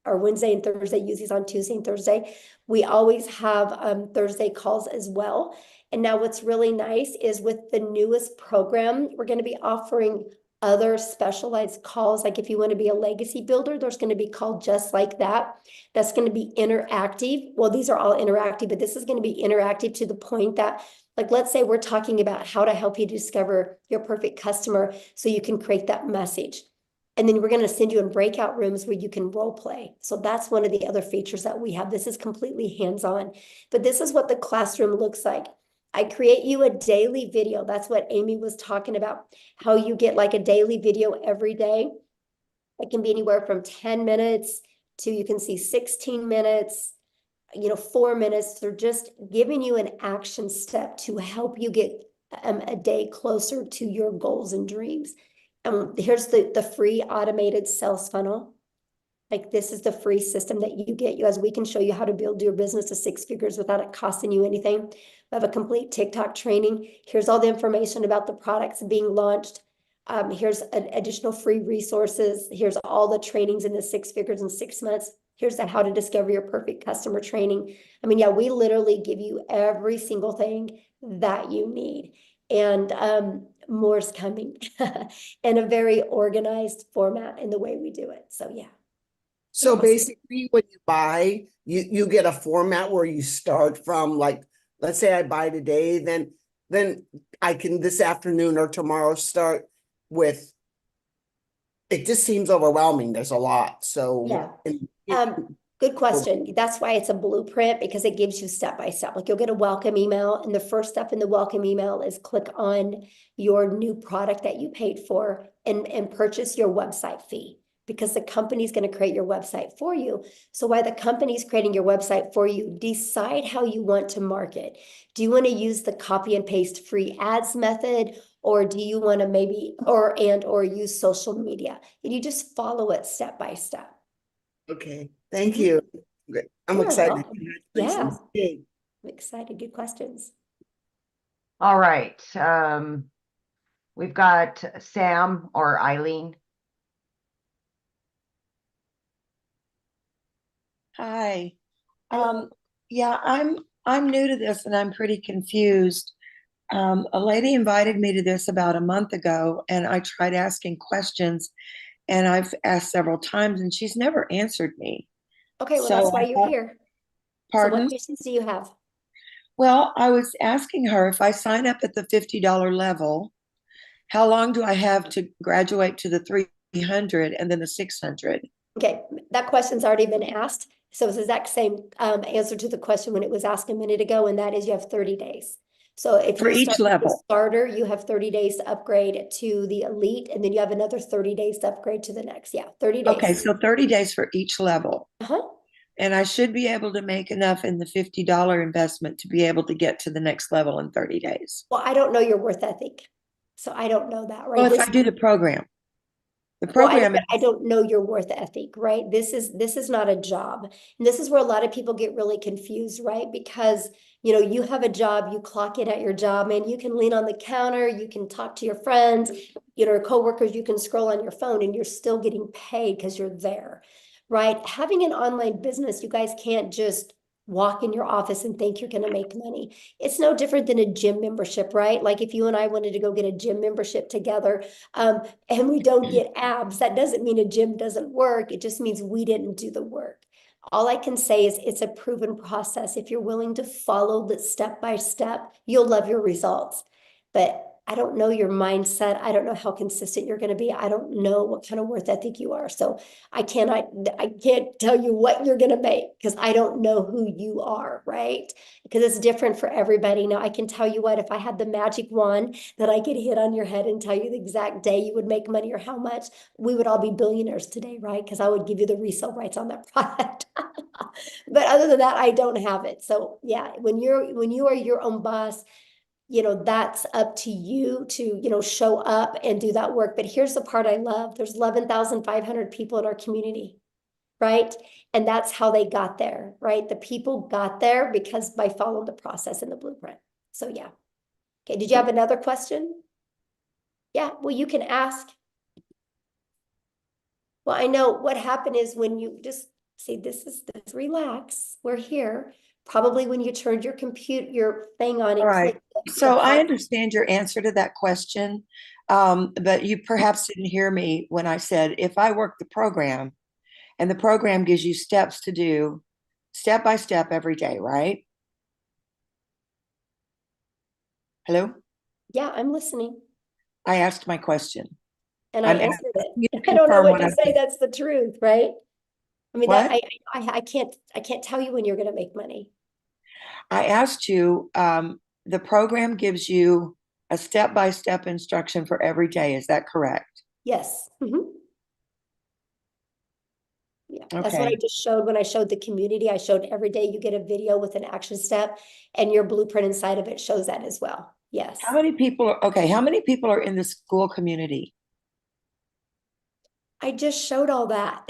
our Wednesday and Thursday, usually it's on Tuesday and Thursday. We always have Thursday calls as well. And now what's really nice is with the newest program, we're going to be offering other specialized calls. Like if you want to be a legacy builder, there's going to be called just like that. That's going to be interactive. Well, these are all interactive, but this is going to be interactive to the point that, like, let's say we're talking about how to help you discover your perfect customer so you can create that message. And then we're going to send you in breakout rooms where you can role play. So that's one of the other features that we have. This is completely hands-on, but this is what the classroom looks like. I create you a daily video. That's what Amy was talking about, how you get like a daily video every day. It can be anywhere from 10 minutes to, you can see 16 minutes, 4 minutes. They're just giving you an action step to help you get a day closer to your goals and dreams. Here's the free automated sales funnel. Like this is the free system that you get. You guys, we can show you how to build your business to six figures without it costing you anything. We have a complete TikTok training. Here's all the information about the products being launched. Here's additional free resources. Here's all the trainings in the six figures in 6 months. Here's the how to discover your perfect customer training. I mean, yeah, we literally give you every single thing that you need. And more's coming in a very organized format in the way we do it. So yeah. So basically when you buy, you get a format where you start from, like, let's say I buy today, then I can this afternoon or tomorrow start with, it just seems overwhelming. There's a lot. So yeah. Good question. That's why it's a blueprint, because it gives you step by step. Like you'll get a welcome email, and the first step in the welcome email is click on your new product that you paid for and purchase your website fee, because the company's going to create your website for you. So while the company's creating your website for you, decide how you want to market. Do you want to use the copy and paste free ads method, or do you want to maybe or use social media? And you just follow it step by step. Okay, thank you. I'm You're excited. welcome. Yeah, I'm excited. Good questions. All right. We've got Sam or Eileen. Hi. Yeah, I'm new to this and I'm pretty confused. A lady invited me to this about a month ago, and I tried asking questions, and I've asked several times, and she's never answered me. Okay, well, that's why you're here. Pardon? So what questions do you have? Well, I was asking her, if I sign up at the $50 level, how long do I have to graduate to the 300 and then the 600? Okay, that question's already been asked. So it's the exact same answer to the question when it was asked a minute ago, and that is you have 30 days. So if for you each start with the level, starter, you have 30 days to upgrade to the elite, and then you have another 30 days to upgrade to the next. Yeah, 30 days. Okay, so 30 days for each level. Uh-huh. And I should be able to make enough in the $50 investment to be able to get to the next level in 30 days. Well, I don't know your worth ethic, so I don't know that, right? Well, if I do the program. The Well, program I don't know your worth ethic, right? This is not a job. And this is where a lot of people get really confused, right? Because, you have a job, you clock in at your job, and you can lean on the counter, you can talk to your friends, coworkers, you can scroll on your phone, and you're still getting paid because you're there, right? Having an online business, you guys can't just walk in your office and think you're going to make money. It's no different than a gym membership, right? Like if you and I wanted to go get a gym membership together, and we don't get abs, that doesn't mean a gym doesn't work. It just means we didn't do the work. All I can say is it's a proven process. If you're willing to follow the step by step, you'll love your results. But I don't know your mindset. I don't know how consistent you're going to be. I don't know what kind of worth ethic you are. So I can't tell you what you're going to make because I don't know who you are, right? Because it's different for everybody. Now I can tell you what, if I had the magic wand that I could hit on your head and tell you the exact day you would make money or how much, we would all be billionaires today, right? Because I would give you the resale rights on that product. But other than that, I don't have it. So yeah, when you are your own boss, you know, that's up to you to, you know, show up and do that work. But here's the part I love. There's 11,500 people in our community, right? And that's how they got there, right? The people got there because by following the process in the blueprint. So yeah. Okay, did you have another question? Yeah, well, you can ask. Well, I know what happened is when you just see, this, relax, we're here. Probably when you turned your your thing on All and right. clicked So I understand your answer to that question, but you perhaps didn't hear me when I said, if I work the program and the program gives you steps to do step by step every day, right? Hello? Yeah, I'm listening. I asked my question. And I I'm answered you it. to I don't know confirm what what to I say. said. That's the truth, right? I mean, What? I can't tell you when you're going to make money. I asked you, the program gives you a step-by-step instruction for every day. Is that correct? Yes. Yeah, that's what I Okay. just showed when I showed the community. I showed every day you get a video with an action step, and your blueprint inside of it shows that as well. Yes. How many people are, okay, how many people are in the school community? I just showed all that.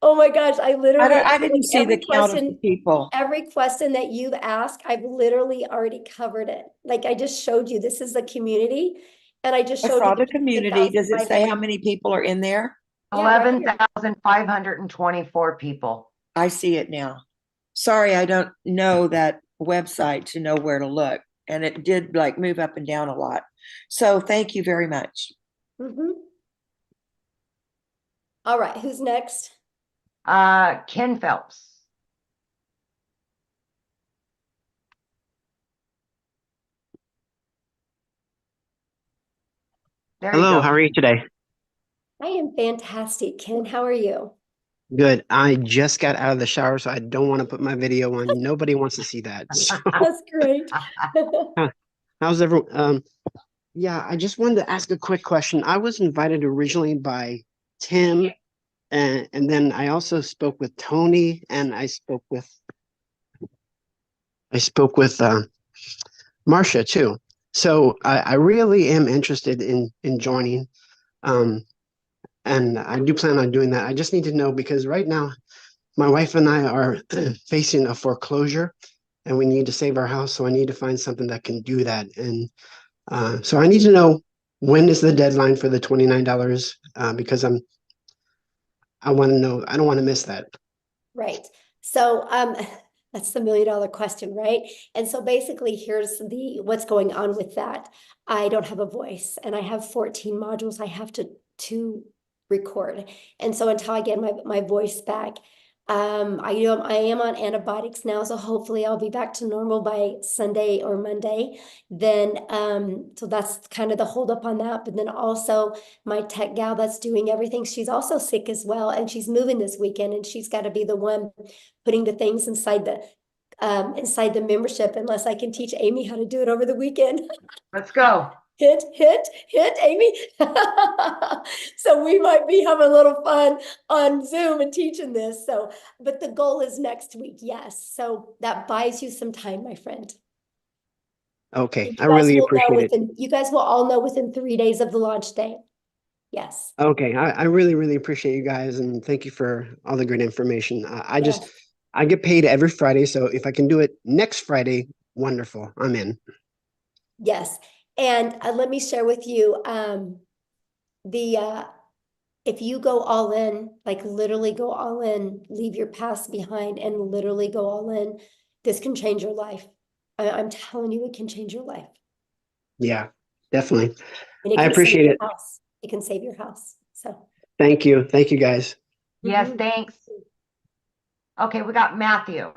Oh my gosh, I literally I didn't see the count of the people. every question that you've asked, I've literally already covered it. Like I just showed you, this is the community, and I just I showed you saw the community. Does it say 11,500. how many people are in there? Yeah, right here. 11,524 people. I see it now. Sorry, I don't know that website to know where to look. And it did like move up and down a lot. So thank you very much. All right, who's next? Ken Phelps. There you Hello, go. how are you today? I am fantastic, Ken. How are you? Good. I just got out of the shower, so I don't want to put my video on. Nobody wants to see that. So, That's great. how's everyone? Yeah, I just wanted to ask a quick question. I was invited originally by Tim, and then I also spoke with Tony, and I spoke with Marcia too. So I really am interested in joining. And I do plan on doing that. I just need to know because right now my wife and I are facing a foreclosure and we need to save our house. So I need to find something that can do that. And so I need to know when is the deadline for the $29 because I want to know, I don't want to miss that. Right. So that's the $1,000,000 question, right? And so basically here's what's going on with that. I don't have a voice and I have 14 modules I have to record. And so until I get my voice back, I am on antibiotics now, so hopefully I'll be back to normal by Sunday or Monday. Then so that's kind of the holdup on that. But then also my tech gal that's doing everything, she's also sick as well, and she's moving this weekend, and she's got to be the one putting the things inside the membership, unless I can teach Amy how to do it over the weekend. Let's go. Hit, Amy. So we might be having a little fun on Zoom and teaching this. So, but the goal is next week. Yes. So that buys you some time, my friend. Okay, You I guys really will know appreciate it. you guys will all know within 3 days of the launch day. Yes. Okay, I really, really appreciate you guys and thank you for all the great information. I get paid every Friday, so if I can do it next Friday, wonderful. I'm in. Yes. And let me share with you if you go all in, like literally go all in, leave your past behind and literally go all in, this can change your life. I'm telling you, it can change your life. Yeah, definitely. And it I can save appreciate your it. house. It can save your house. So Thank you. Thank you guys. Yes, thanks. Okay, we got Matthew.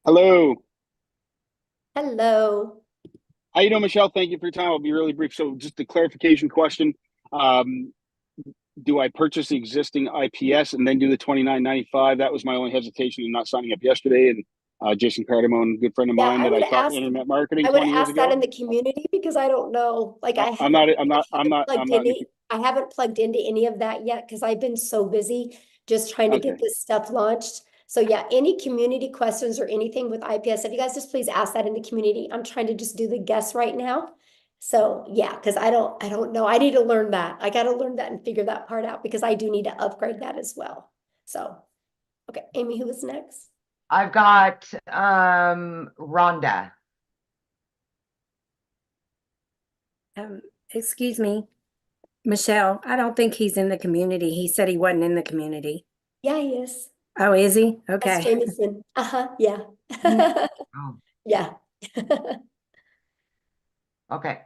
Hello. Hello. How you doing, Michelle? Thank you for your time. I'll be really brief. So just a clarification question. Do I purchase the existing IPS and then do the $29.95? That was my only hesitation in not signing up yesterday. And Jason Cardamone, a good friend of mine that I taught internet marketing I would 20 years ask that ago. in the community because I don't know. Like I I'm haven't plugged into any of that yet because I've been so busy just trying to get this stuff launched. So yeah, any community questions or anything with IPS, if you guys just please ask that in the community. I'm trying to just do the guess right now. So yeah, because I don't know. I need to learn that. I got to learn that and figure that part out because I do need to upgrade that as well. So, okay, Amy, who was next? I've got Rhonda. Excuse me, Michelle, I don't think he's in the community. He said he wasn't in the community. Yeah, he is. Oh, is he? That's Okay. Jameson. Yeah. Oh, Yeah. okay.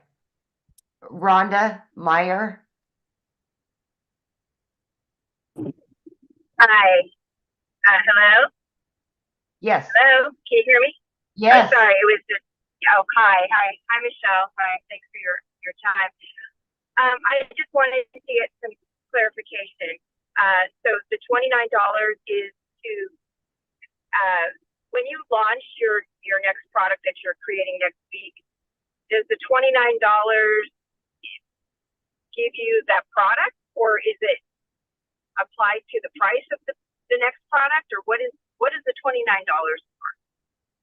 Rhonda Meyer. Hi. Hello? Yes. Hello? Can you hear me? Yes. I'm sorry. It was just, oh, hi. Hi, Michelle. Hi. Thanks for your time. I just wanted to get some clarification. So the $29 is to, when you launch your next product that you're creating next week, does the $29 give you that product, or is it applied to the price of the next product, or what is the $29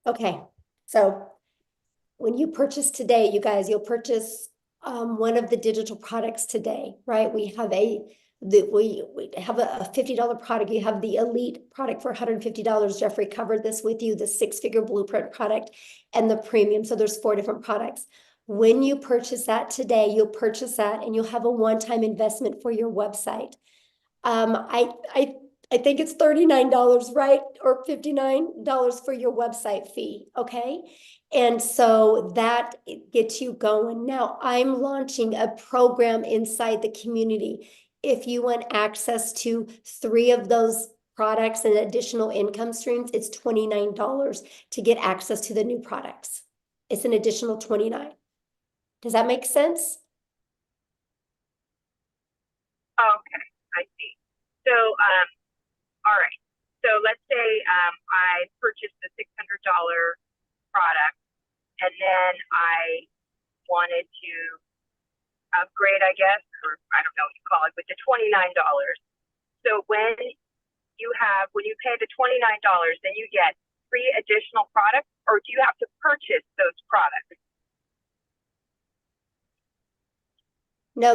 for? Okay. So when you purchase today, you guys, you'll purchase one of the digital products today, right? We have we have a $50 product. You have the elite product for $150. Jeffrey covered this with you, the six-figure blueprint product and the premium. So there's 4 different products. When you purchase that today, you'll purchase that and you'll have a one-time investment for your website. I think it's $39, right? Or $59 for your website fee, okay? And so that gets you going. Now, I'm launching a program inside the community. If you want access to 3 of those products and additional income streams, it's $29 to get access to the new products. It's an additional $29. Does that make sense? Okay, I see. So, all right. So let's say I purchased the $600 product, and then I wanted to upgrade, I guess, or I don't know what you call it, with the $29. So when you pay the $29, then you get 3 additional products, or do you have to purchase those products? No,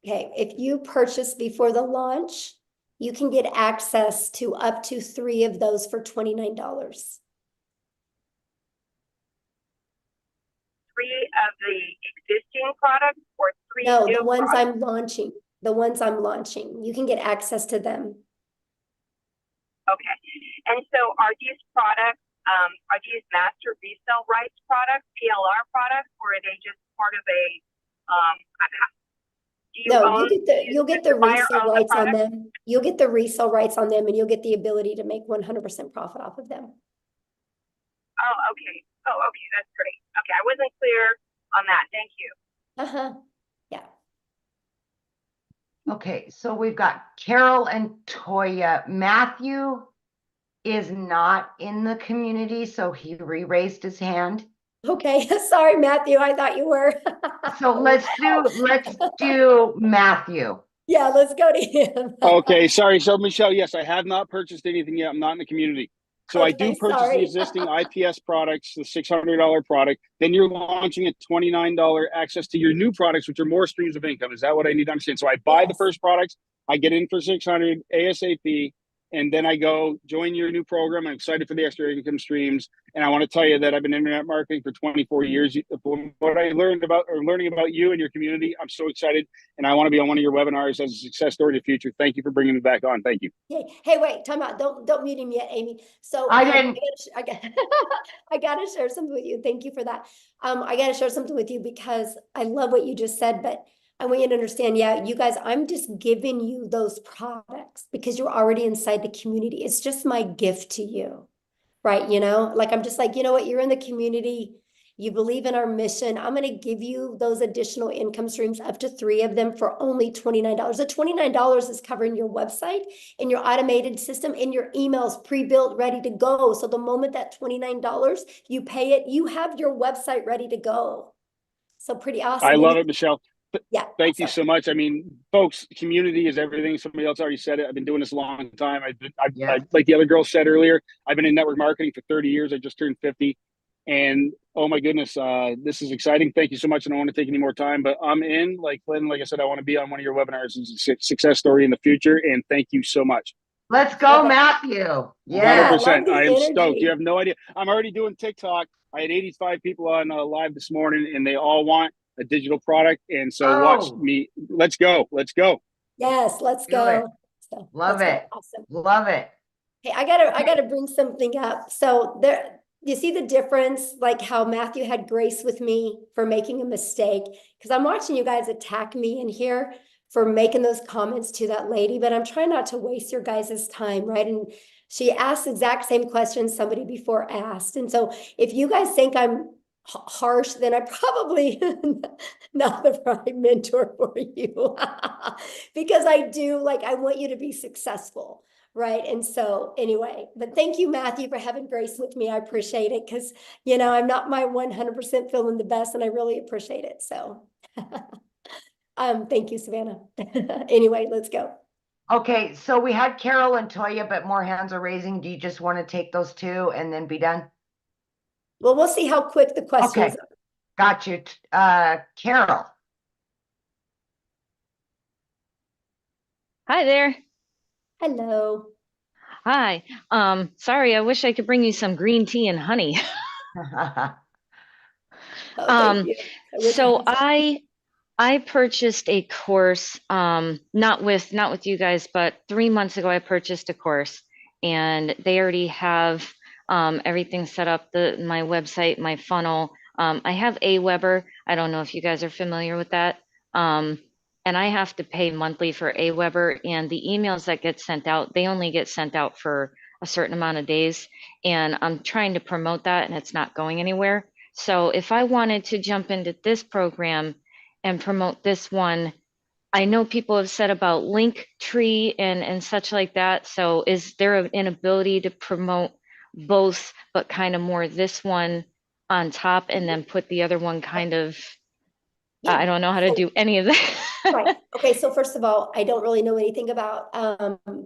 okay, if you purchase before the launch, you can get access to up to 3 of those for $29. 3 of the existing products, or 3 No, new the ones products? I'm launching. The ones I'm launching. You can get access to them. Okay. And so are these products, are these master resale rights products, PLR products, or are they just part of a, do you No, own, you'll get the resale rights on them. You'll get the resale rights on them, and you'll get the ability to make 100% profit off of them. Oh, okay. Oh, okay. That's great. Okay. I wasn't clear on that. Thank you. Uh-huh. Yeah. Okay, so we've got Carol and Toya. Matthew is not in the community, so he re-raised his hand. Okay, sorry, Matthew. I thought you were. So let's do Matthew. Yeah, let's go to him. Okay, sorry. So Michelle, yes, I have not purchased anything yet. I'm not in the community. So I do Okay, purchase sorry. the existing IPS products, the $600 product. Then you're launching a $29 access to your new products, which are more streams of income. Is that what I need to understand? So I buy the first products, I get in for 600 ASAP, and then I go join your new program. I'm excited for the extra income streams. And I want to tell you that I've been internet marketing for 24 years. What I learned about or learning about you and your community, I'm so excited. And I want to be on one of your webinars as a success story of the future. Thank you for bringing me back on. Thank you. Hey, wait, time out. Don't mute him yet, Amy. So I didn't. I gotta share something with you. Thank you for that. I gotta share something with you because I love what you just said, but I want you to understand, yeah, you guys, I'm just giving you those products because you're already inside the community. It's just my gift to you, right? You know, like I'm just like, you know what, you're in the community. You believe in our mission. I'm going to give you those additional income streams, up to 3 of them for only $29. The $29 is covering your website and your automated system and your emails pre-built, ready to go. So the moment that $29, you pay it, you have your website ready to go. So pretty awesome. I love it, Michelle. Yeah. Thank you so much. I mean, folks, community is everything. Somebody else already said it. I've been doing this a long time. Like the other girl said earlier, I've been in network marketing for 30 years. I just turned 50. And oh my goodness, this is exciting. Thank you so much. I don't want to take any more time, but I'm in. Like Lynn, like I said, I want to be on one of your webinars as a success story in the future. And thank you so much. Let's go, Matthew. Yeah. 100%. I am stoked. You have no idea. I'm already doing TikTok. I had 85 people on live this morning, and they all want a digital product. And so watch me. Let's go. Let's go. Yes, let's go. So, Love let's go. it. Awesome. Love it. Hey, I gotta bring something up. So there, you see the difference, like how Matthew had grace with me for making a mistake, because I'm watching you guys attack me in here for making those comments to that lady, but I'm trying not to waste your guys' time, right? And she asked the exact same question somebody before asked. And so if you guys think I'm harsh, then I'm probably not the right mentor for you. Because I do, like, I want you to be successful, right? And so anyway, but thank you, Matthew, for having grace with me. I appreciate it, because, you know, I'm not my 100% feeling the best, and I really appreciate it. So thank you, Savannah. Anyway, let's go. Okay, so we had Carol and Toya, but more hands are raising. Do you just want to take those two and then be done? Well, we'll see how quick the questions are. Got you. Carol. Hi there. Hello. Hi. Sorry, I wish I could bring you some green tea and honey. Thank you. So I purchased a course, not with you guys, but 3 months ago I purchased a course, and they already have everything set up, my website, my funnel. I have Aweber. I don't know if you guys are familiar with that. And I have to pay monthly for Aweber, and the emails that get sent out, they only get sent out for a certain amount of days. And I'm trying to promote that, and it's not going anywhere. So if I wanted to jump into this program and promote this one, I know people have said about Linktree and such like that. So is there an ability to promote both, but kind of more this one on top, and then put the other one kind of, I don't know how to do any of that. Right. Okay. So first of all, I don't really know anything about,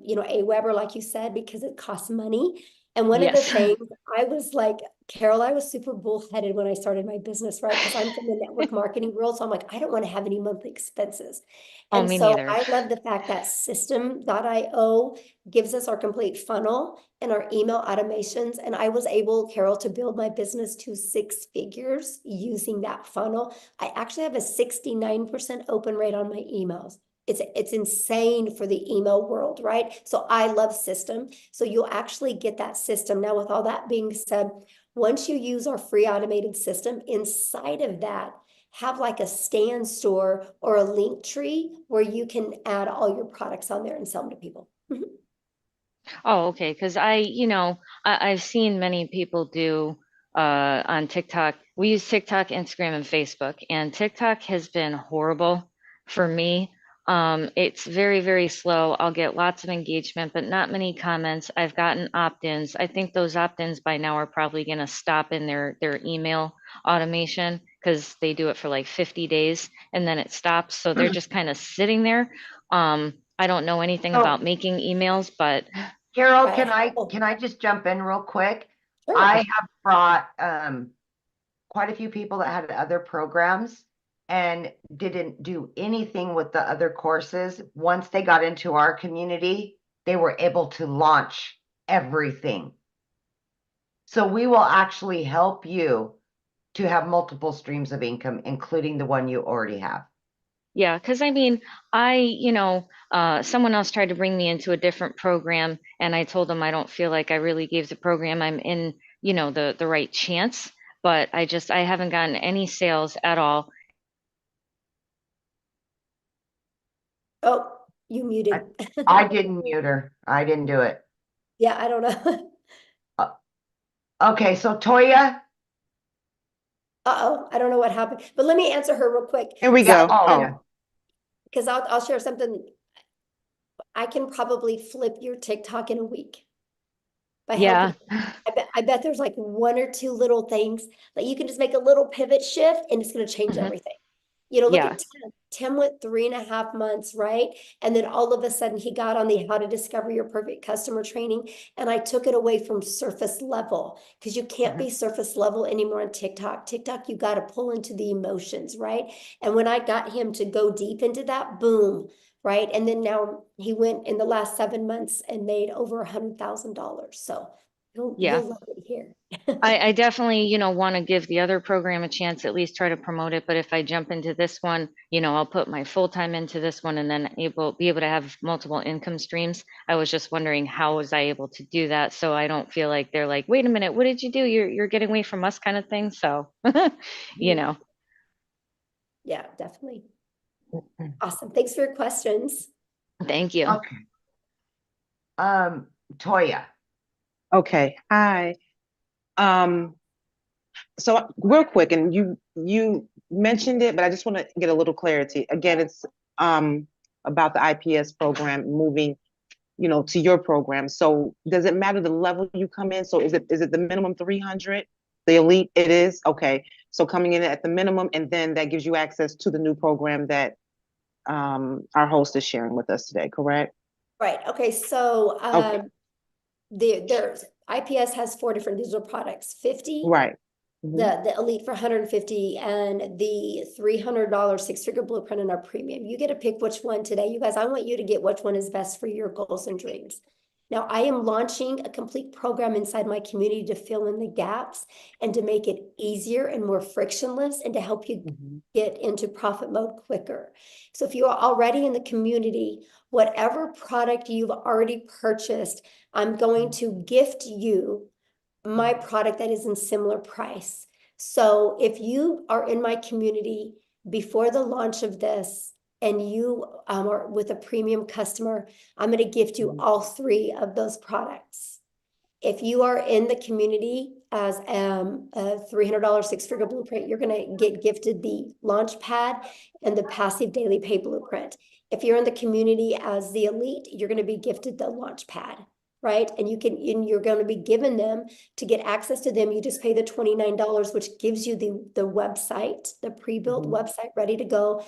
you know, Aweber, like you said, because it costs money. And one of the things I was like, Carol, I was super bullheaded when I started my business, right? Because I'm from the network marketing world. So I'm like, I don't want to have any monthly expenses. And me so neither. I love the fact that system.io gives us our complete funnel and our email automations. And I was able, Carol, to build my business to 6 figures using that funnel. I actually have a 69% open rate on my emails. It's insane for the email world, right? So I love system. So you'll actually get that system. Now, with all that being said, once you use our free automated system, inside of that, have like a stand store or a link tree where you can add all your products on there and sell them to people. Oh, okay. Because I've seen many people do on TikTok. We use TikTok, Instagram, and Facebook, and TikTok has been horrible for me. It's very, very slow. I'll get lots of engagement, but not many comments. I've gotten opt-ins. I think those opt-ins by now are probably going to stop in their email automation, because they do it for like 50 days and then it stops. So they're just kind of sitting there. I don't know anything about making emails, but Carol, can I just jump in real quick? Sure. I have brought quite a few people that had other programs and didn't do anything with the other courses. Once they got into our community, they were able to launch everything. So we will actually help you to have multiple streams of income, including the one you already have. Yeah, because I mean, someone else tried to bring me into a different program, and I told them I don't feel like I really gave the program I'm in, the right chance, but I haven't gotten any sales at all. Oh, you muted. I didn't mute her. I didn't do it. Yeah, I don't know. Okay, so Toya. I don't know what happened, but let me answer her real quick. Here we go. Because I'll share something. I can probably flip your TikTok in a week. Yeah. I bet there's like 1 or 2 little things that you can just make a little pivot shift, and it's going to change everything. You know, look Yeah. at Tim. Tim went 3.5 months, right? And then all of a sudden he got on the How to Discover Your Perfect Customer training. And I took it away from surface level, because you can't be surface level anymore on TikTok. TikTok, you got to pull into the emotions, right? And when I got him to go deep into that, boom, right? And then now he went in the last 7 months and made over $100,000. So Yeah. you'll love it here. I definitely, want to give the other program a chance, at least try to promote it. But if I jump into this one, I'll put my full time into this one and then be able to have multiple income streams. I was just wondering, how was I able to do that? So I don't feel like they're like, wait a minute, what did you do? You're getting away from us kind of thing. So, Yeah, definitely. Awesome. Thanks for your questions. Thank you. Okay. Toya. Okay. Hi. So real quick, and you mentioned it, but I just want to get a little clarity. Again, it's about the IPS program moving, to your program. So does it matter the level you come in? So is it the minimum 300? The elite it is? Okay. So coming in at the minimum, and then that gives you access to the new program that our host is sharing with us today, correct? Right. Okay. So Okay. there's IPS has 4 different digital products, 50, Right. Mhm. the Elite for 150, and the $300 6-figure blueprint in our premium. You get to pick which one today. You guys, I want you to get which one is best for your goals and dreams. Now, I am launching a complete program inside my community to fill in the gaps and to make it easier and more frictionless and to help you get into profit mode quicker. So if you are already in the community, whatever product you've already purchased, I'm going to gift you my product that is in similar price. So if you are in my community before the launch of this and you are with a premium customer, I'm going to gift you all 3 of those products. If you are in the community as a $300 6-figure blueprint, you're going to get gifted the launch pad and the passive daily pay blueprint. If you're in the community as the elite, you're going to be gifted the launch pad, right? And you're going to be given them. To get access to them, you just pay the $29, which gives you the website, the pre-built website ready to go.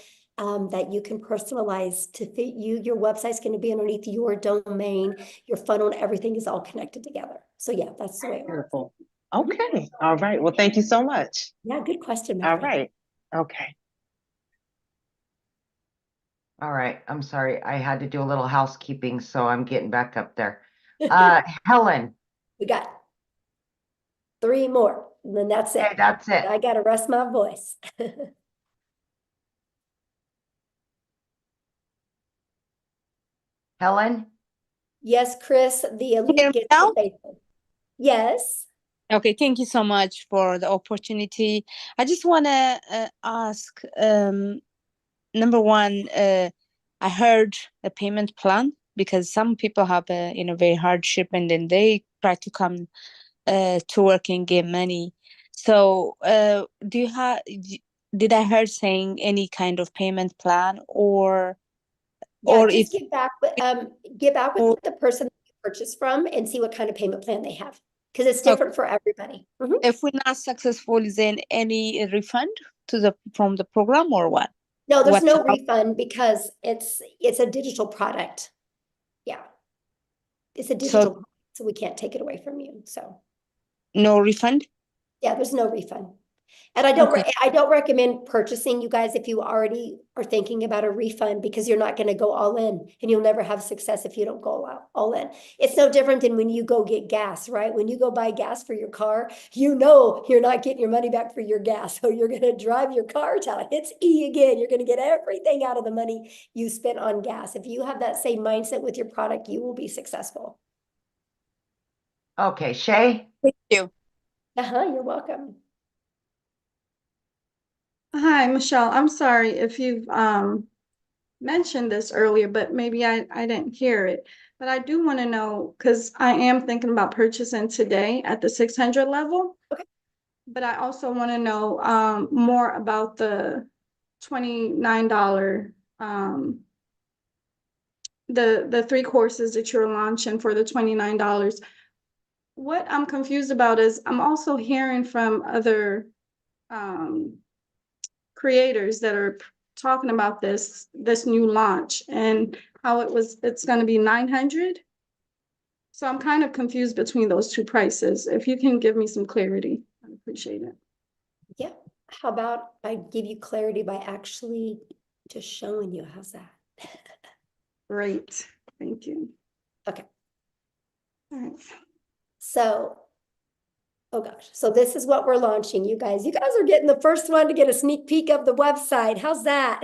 That you can personalize to fit you. Your website's going to be underneath your domain, your funnel, and everything is all connected together. So yeah, that's the way it works. Beautiful. Okay. All right. Well, thank you so much. Yeah, good question, my All friend. right. Okay. All right. I'm sorry. I had to do a little housekeeping, so I'm getting back up there. Helen. We got 3 more, and then that's it. Okay, that's it. I got to rest my voice. Helen? Yes, Chris, the elite gets the basic. Yes. Okay, thank you so much for the opportunity. I just want to ask, number one, I heard a payment plan because some people have a very hardship and then they try to come to work and get money. So do you have? Did I heard saying any kind of payment plan or Yeah, if just get back with the person that you purchased from and see what kind of payment plan they have, because it's different for everybody. if we're not successful, is there any refund from the program or what? No, there's no What- refund because it's a digital product. Yeah. It's a digital product, so we can't take it away from you. So No refund? yeah, there's no refund. And I don't recommend purchasing, you guys, if you already are thinking about a refund, because you're not going to go all in and you'll never have success if you don't go all in. It's no different than when you go get gas, right? When you go buy gas for your car, you're not getting your money back for your gas. So you're going to drive your car till it hits E again. You're going to get everything out of the money you spent on gas. If you have that same mindset with your product, you will be successful. Okay, Shay? Thank you. You're welcome. Hi, Michelle. I'm sorry if you've mentioned this earlier, but maybe I didn't hear it. But I do want to know, because I am thinking about purchasing today at the 600 level. Okay. But I also want to know more about the $29, the 3 courses that you're launching for the $29. What I'm confused about is I'm also hearing from other creators that are talking about this new launch and how it's going to be 900. So I'm kind of confused between those two prices. If you can give me some clarity, I'd appreciate it. Yeah. How about I give you clarity by actually just showing you? How's that? Great. Thank you. Okay. All right. So, oh gosh. So this is what we're launching, you guys. You guys are getting the first one to get a sneak peek of the website. How's that?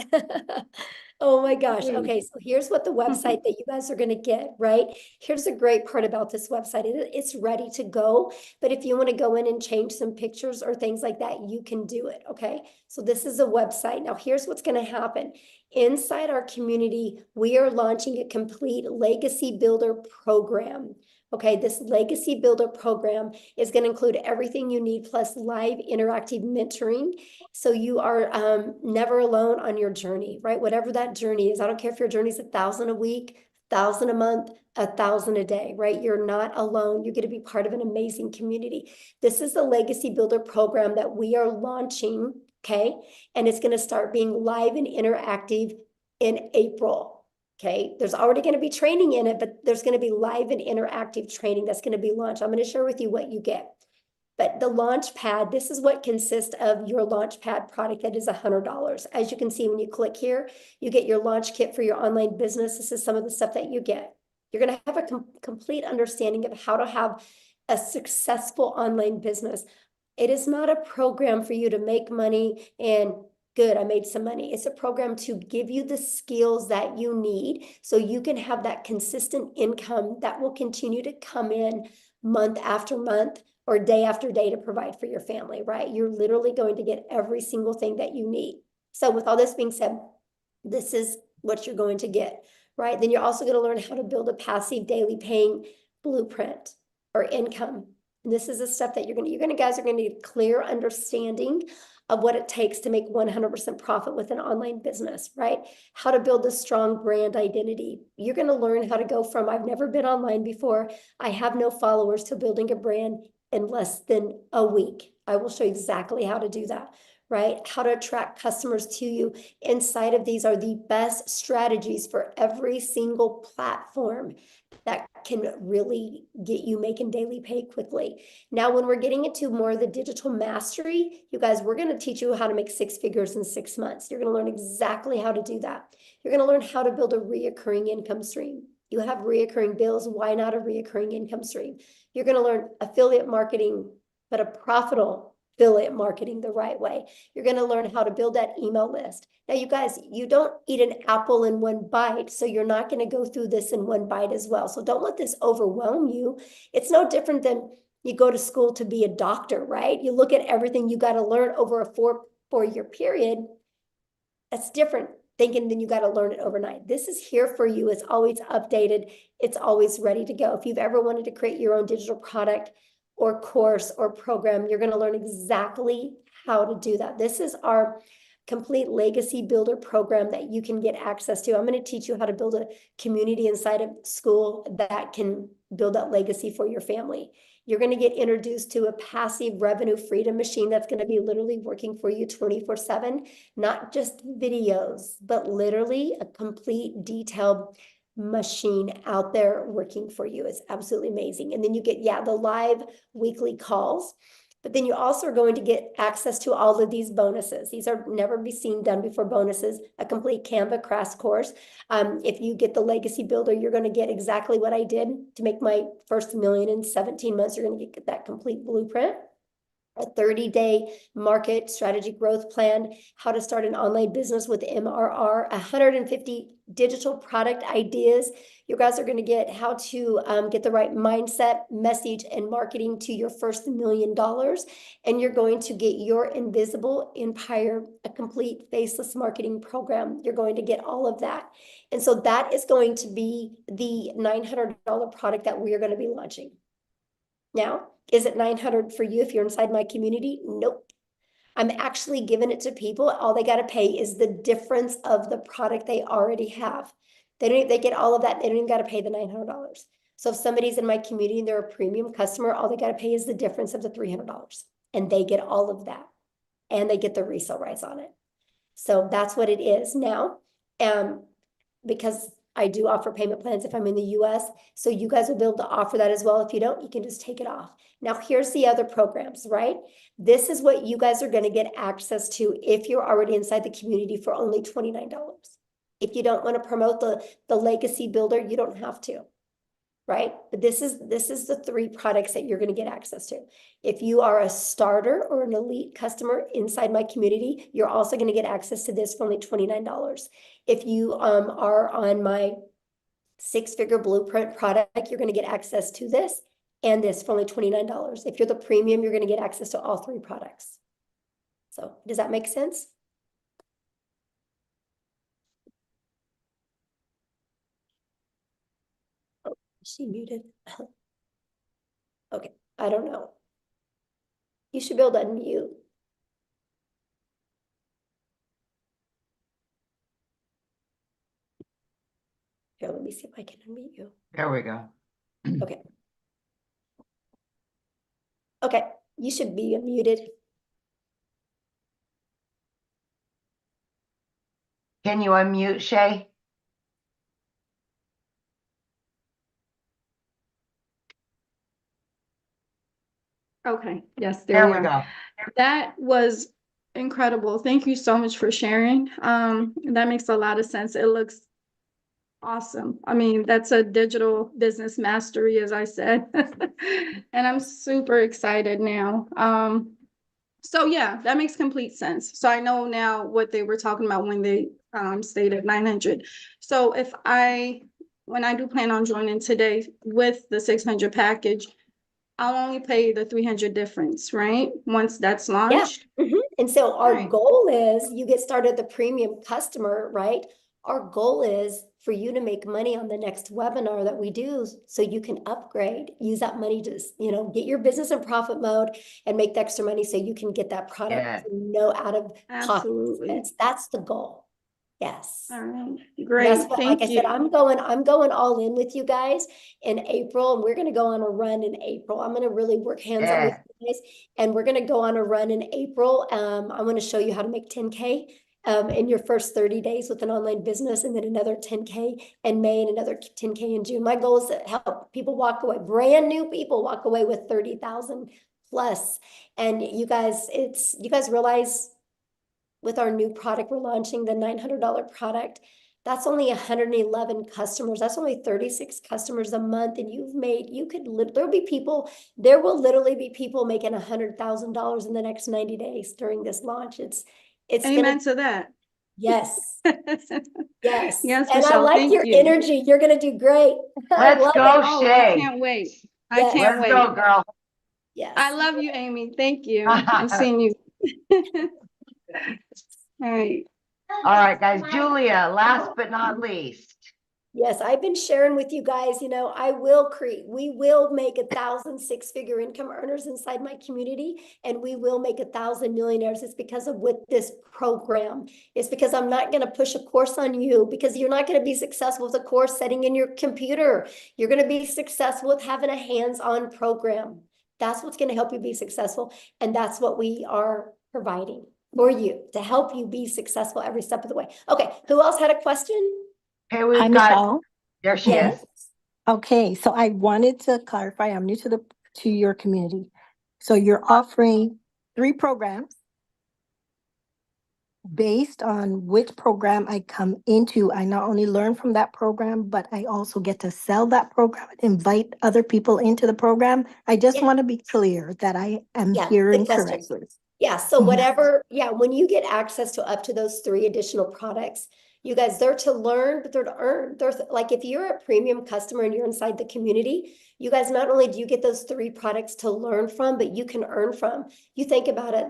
Oh my gosh. Okay, so here's what the website that you guys are going to get, right? Here's the great part about this website. It's ready to go, but if you want to go in and change some pictures or things like that, you can do it, okay? So this is a website. Now, here's what's going to happen. Inside our community, we are launching a complete legacy builder program. Okay, this legacy builder program is going to include everything you need plus live interactive mentoring. So you are never alone on your journey, right? Whatever that journey is. I don't care if your journey is 1,000 a week, 1,000 a month, 1,000 a day, right? You're not alone. You're going to be part of an amazing community. This is the legacy builder program that we are launching, okay? And it's going to start being live and interactive in April. Okay, there's already going to be training in it, but there's going to be live and interactive training that's going to be launched. I'm going to share with you what you get. But the launch pad, this is what consists of your launch pad product that is $100. As you can see, when you click here, you get your launch kit for your online business. This is some of the stuff that you get. You're going to have a complete understanding of how to have a successful online business. It is not a program for you to make money and good, I made some money. It's a program to give you the skills that you need so you can have that consistent income that will continue to come in month after month or day after day to provide for your family, right? You're literally going to get every single thing that you need. So with all this being said, this is what you're going to get, right? Then you're also going to learn how to build a passive daily paying blueprint or income. And this is the stuff that you guys are going to need clear understanding of what it takes to make 100% profit with an online business, right? How to build a strong brand identity. You're going to learn how to go from I've never been online before, I have no followers, to building a brand in less than a week. I will show you exactly how to do that, right? How to attract customers to you. Inside of these are the best strategies for every single platform that can really get you making daily pay quickly. Now, when we're getting into more of the digital mastery, you guys, we're going to teach you how to make 6 figures in 6 months. You're going to learn exactly how to do that. You're going to learn how to build a reoccurring income stream. You have reoccurring bills. Why not a reoccurring income stream? You're going to learn affiliate marketing, but a profitable affiliate marketing the right way. You're going to learn how to build that email list. Now, you guys, you don't eat an apple in one bite, so you're not going to go through this in one bite as well. So don't let this overwhelm you. It's no different than you go to school to be a doctor, right? You look at everything you got to learn over a four-year period. That's different thinking than you got to learn it overnight. This is here for you. It's always updated. It's always ready to go. If you've ever wanted to create your own digital product or course or program, you're going to learn exactly how to do that. This is our complete legacy builder program that you can get access to. I'm going to teach you how to build a community inside of school that can build that legacy for your family. You're going to get introduced to a passive revenue freedom machine that's going to be literally working for you 24/7, not just videos, but literally a complete detailed machine out there working for you. It's absolutely amazing. And then you get, the live weekly calls, but then you also are going to get access to all of these bonuses. These are never be seen done before bonuses, a complete Canva crash course. If you get the legacy builder, you're going to get exactly what I did to make my first $1 million in 17 months. You're going to get that complete blueprint, a 30-day market strategy growth plan, how to start an online business with MRR, 150 digital product ideas. You guys are going to get how to get the right mindset, message, and marketing to your first $1 million. And you're going to get your invisible empire, a complete faceless marketing program. You're going to get all of that. And so that is going to be the $900 product that we are going to be launching. Now, is it $900 for you if you're inside my community? Nope. I'm actually giving it to people. All they got to pay is the difference of the product they already have. They get all of that. They don't even got to pay the $900. So if somebody's in my community and they're a premium customer, all they got to pay is the difference of the $300. And they get all of that. And they get the resale rights on it. So that's what it is now. Because I do offer payment plans if I'm in the US. So you guys will be able to offer that as well. If you don't, you can just take it off. Now, here's the other programs, right? This is what you guys are going to get access to if you're already inside the community for only $29. If you don't want to promote the legacy builder, you don't have to, right? But this is the 3 products that you're going to get access to. If you are a starter or an elite customer inside my community, you're also going to get access to this for only $29. If you are on my 6-figure blueprint product, you're going to get access to this and this for only $29. If you're the premium, you're going to get access to all 3 products. So does that make sense? Oh, is she muted? Okay, I don't know. You should be able to unmute. Here, let me see if I can unmute you. There we go. Okay. Okay, you should be unmuted. Can you unmute, Shay? Okay, yes, There we we are. go. That was incredible. Thank you so much for sharing. That makes a lot of sense. It looks awesome. I mean, that's a digital business mastery, as I said. And I'm super excited now. So yeah, that makes complete sense. So I know now what they were talking about when they stated 900. So when I do plan on joining today with the 600 package, I'll only pay the 300 difference, right? Once that's launched. Yeah. And so our Right. goal is you get started the premium customer, right? Our goal is for you to make money on the next webinar that we do so you can upgrade, use that money to, get your business in profit mode and make the extra money so you can get that product Yeah. for no out of pocket Absolutely. expense. That's the goal. Yes. All right. That's Great. what, like Thank I said, you. I'm going all in with you guys in April, and we're going to go on a run in April. I'm going to really work hands-on with you guys, and we're going to go on a run in April. I'm going to show you how to make 10K in your first 30 days with an online business, and then another 10K in May and another 10K in June. My goal is to help people walk away, brand new people walk away with 30,000 plus. And you guys realize with our new product we're launching, the $900 product, that's only 111 customers. That's only 36 customers a month. And there will literally be people making $100,000 in the next 90 days during this launch. It's Amen to that. Yes. Yes. Yes, And I Michelle, like thank your you. energy. You're going to do great. I Let's love go, it. Oh, Shay. I can't wait. I Yes. can't Let's wait. go, girl. Yes. I love you, Amy. Thank you. I'm seeing you. All right. All right, guys. Julia, last but not least. Yes, I've been sharing with you guys, we will make 1,000 6-figure income earners inside my community, and we will make 1,000 millionaires. It's because of with this program. It's because I'm not going to push a course on you, because you're not going to be successful with a course setting in your computer. You're going to be successful with having a hands-on program. That's what's going to help you be successful. And that's what we are providing for you to help you be successful every step of the way. Okay, who else had a question? Okay, Hi, we've got, Michelle. there she is. Okay, so I wanted to clarify, I'm new to your community. So you're offering 3 programs. Based on which program I come into, I not only learn from that program, but I also get to sell that program, invite other people into the program. I just want to be clear that I am hearing correctly. Yeah, so when you get access to up to those 3 additional products, you guys, they're to learn, but they're to earn. Like if you're a premium customer and you're inside the community, you guys, not only do you get those 3 products to learn from, but you can earn from. You think about it,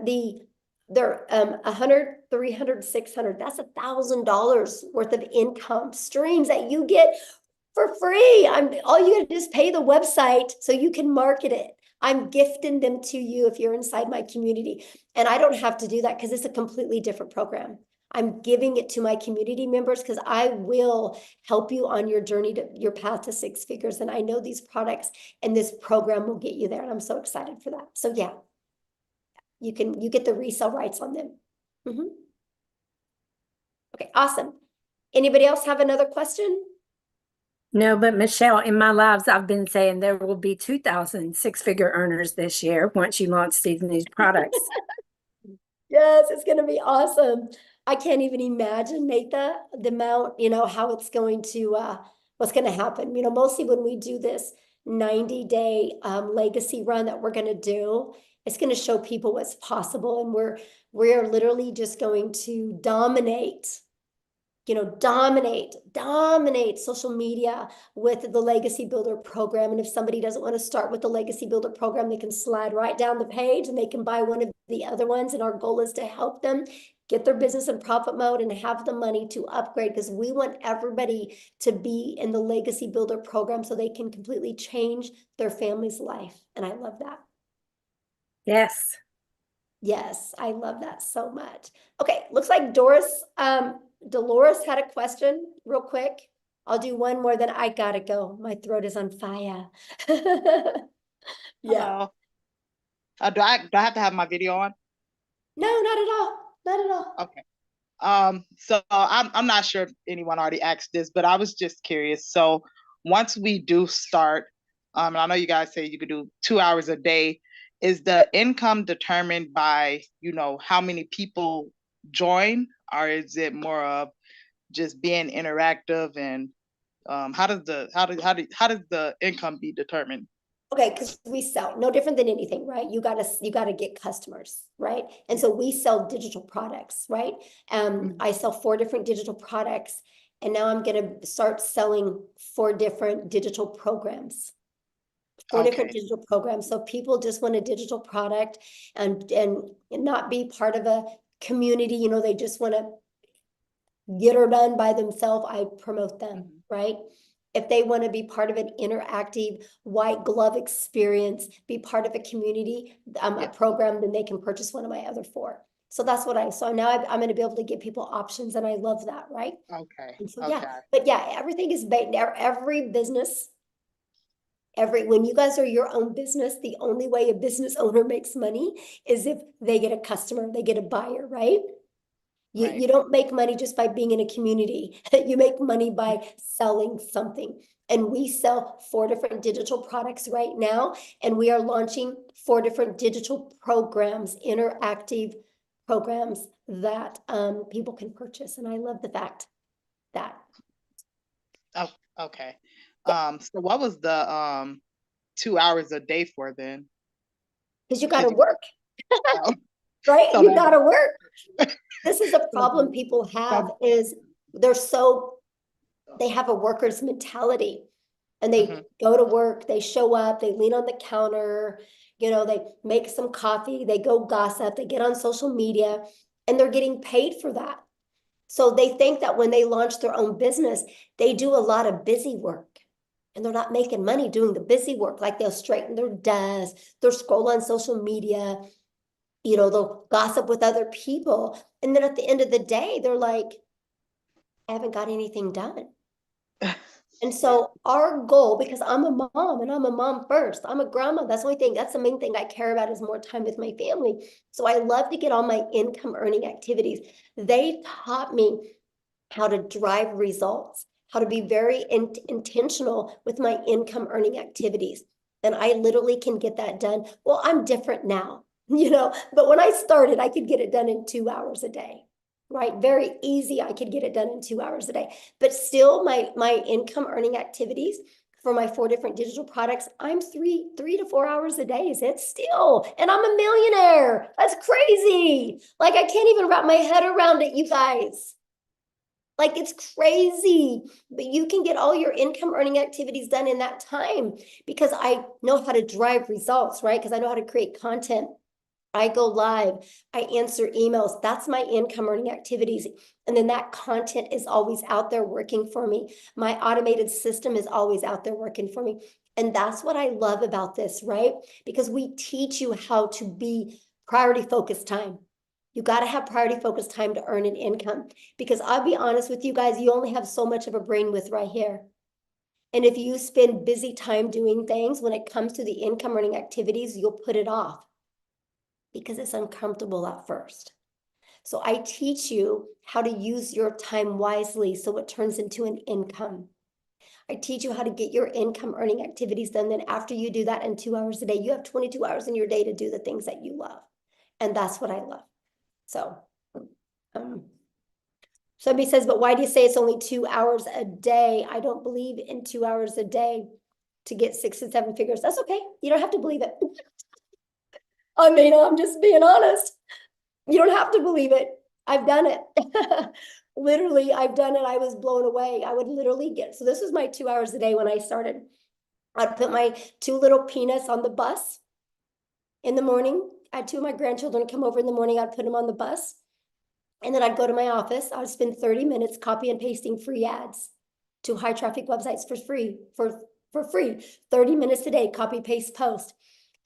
they're 100, 300, 600, that's $1,000 worth of income streams that you get for free. All you gotta do is pay the website so you can market it. I'm gifting them to you if you're inside my community. And I don't have to do that because it's a completely different program. I'm giving it to my community members because I will help you on your journey to your path to 6 figures. And I know these products and this program will get you there. And I'm so excited for that. So yeah, you get the resale rights on them. Okay, awesome. Anybody else have another question? No, but Michelle, in my lives, I've been saying there will be 2,000 six-figure earners this year once you launch these new products. Yes, it's going to be awesome. I can't even imagine, Natha, the amount, how it's going to, what's going to happen. Mostly when we do this 90-day legacy run that we're going to do, it's going to show people what's possible. And we're literally just going to dominate social media with the Legacy Builder program. And if somebody doesn't want to start with the Legacy Builder program, they can slide right down the page and they can buy one of the other ones. And our goal is to help them get their business in profit mode and have the money to upgrade, because we want everybody to be in the Legacy Builder program so they can completely change their family's life. And I love that. Yes. Yes, I love that so much. Okay, looks like Dolores had a question real quick. I'll do one more, then I gotta go. My throat is on fire. Yeah. Hello. Do I have to have my video on? No, not at all. Not at all. Okay. So I'm not sure if anyone already asked this, but I was just curious. So once we do start, and I know you guys say you could do 2 hours a day, is the income determined by, how many people join, or is it more of just being interactive? And how does the income be determined? Okay, because we sell no different than anything, right? You gotta get customers, right? And so we sell digital products, right? I sell 4 different digital products, and now I'm gonna start selling 4 different digital programs. 4 different digital programs. So people just want a digital product and not be part of a community, they just want to get her done by themselves. I promote them, right? If they want to be part of an interactive white glove experience, be part of a community, a program, then they can purchase one of my other 4. So that's what so now I'm going to be able to give people options, and I love that, right? Okay. And so but everything is based, every business, when you guys are your own business, the only way a business owner makes money is if they get a customer, they get a buyer, right? You don't make money just by being in a community. You make money by selling something. And we sell 4 different digital products right now, and we are launching 4 different digital programs, interactive programs that people can purchase. And I love the fact that. Oh, okay. So what was the 2 hours a day for then? Because you got to work, right? So You got to work. This is a problem people have, is they have a worker's mentality, and they go to work, they show up, they lean on the counter, they make some coffee, they go gossip, they get on social media, and they're getting paid for that. So they think that when they launch their own business, they do a lot of busy work, and they're not making money doing the busy work. Like they'll straighten their desk, they'll scroll on social media, they'll gossip with other people. And then at the end of the day, they're like, I haven't got anything done. And so our goal, because I'm a mom and I'm a mom first, I'm a grandma. That's the only thing, that's the main thing I care about, is more time with my family. So I love to get all my income earning activities. They taught me how to drive results, how to be very intentional with my income earning activities. And I literally can get that done. Well, I'm different now, but when I started, I could get it done in 2 hours a day, right? Very easy. I could get it done in 2 hours a day, but still my income earning activities for my 4 different digital products, I'm 3 to 4 hours a day. Is it still? And I'm a millionaire. That's crazy. Like, I can't even wrap my head around it, you guys. Like, it's crazy, but you can get all your income earning activities done in that time, because I know how to drive results, right? Because I know how to create content. I go live, I answer emails. That's my income earning activities. And then that content is always out there working for me. My automated system is always out there working for me. And that's what I love about this, right? Because we teach you how to be priority focused time. You got to have priority focused time to earn an income, because I'll be honest with you guys, you only have so much of a brain width right here. And if you spend busy time doing things, when it comes to the income earning activities, you'll put it off because it's uncomfortable at first. So I teach you how to use your time wisely so it turns into an income. I teach you how to get your income earning activities done. Then after you do that in 2 hours a day, you have 22 hours in your day to do the things that you love. And that's what I love. So, somebody says, but why do you say it's only 2 hours a day? I don't believe in 2 hours a day to get 6 and 7 figures. That's okay. You don't have to believe it. I mean, I'm just being honest. You don't have to believe it. I've done it. Literally, I've done it. I was blown away. I would literally get, so this was my 2 hours a day when I started. I'd put my 2 little peanuts on the bus in the morning. I had 2 of my grandchildren come over in the morning. I'd put them on the bus. And then I'd go to my office. I would spend 30 minutes copy and pasting free ads to high traffic websites for free, for free. 30 minutes a day, copy, paste, post.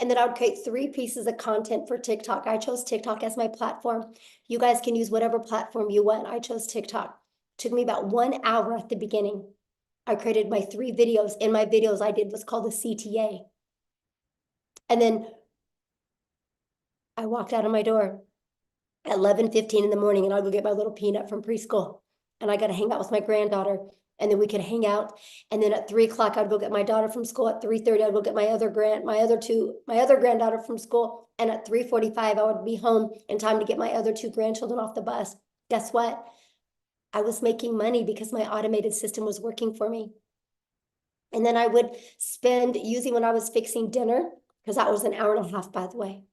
And then I would create 3 pieces of content for TikTok. I chose TikTok as my platform. You guys can use whatever platform you want. I chose TikTok. It took me about 1 hour at the beginning. I created my 3 videos. In my videos, I did what's called a CTA. And then I walked out of my door at 11:15 in the morning, and I'll go get my little peanut from preschool. And I got to hang out with my granddaughter. And then we could hang out. And then at 3 o'clock, I'd go get my daughter from school. At 3:30, I'd go get my other granddaughter from school. And at 3:45, I would be home in time to get my other 2 grandchildren off the bus. Guess what? I was making money because my automated system was working for me. And then I would spend, usually when I was fixing dinner, because that was an hour and a half, by the way.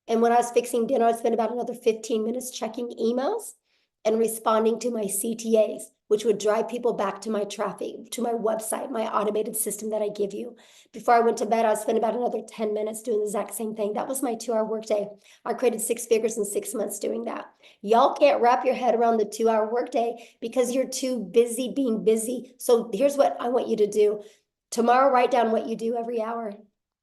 And when I was fixing dinner, I'd spend about another 15 minutes checking emails and responding to my CTAs, which would drive people back to my traffic, to my website, my automated system that I give you. Before I went to bed, I would spend about another 10 minutes doing the exact same thing. That was my 2-hour workday. I created 6 figures in 6 months doing that. Y'all can't wrap your head around the 2-hour workday because you're too busy being busy. So here's what I want you to do. Tomorrow, write down what you do every hour.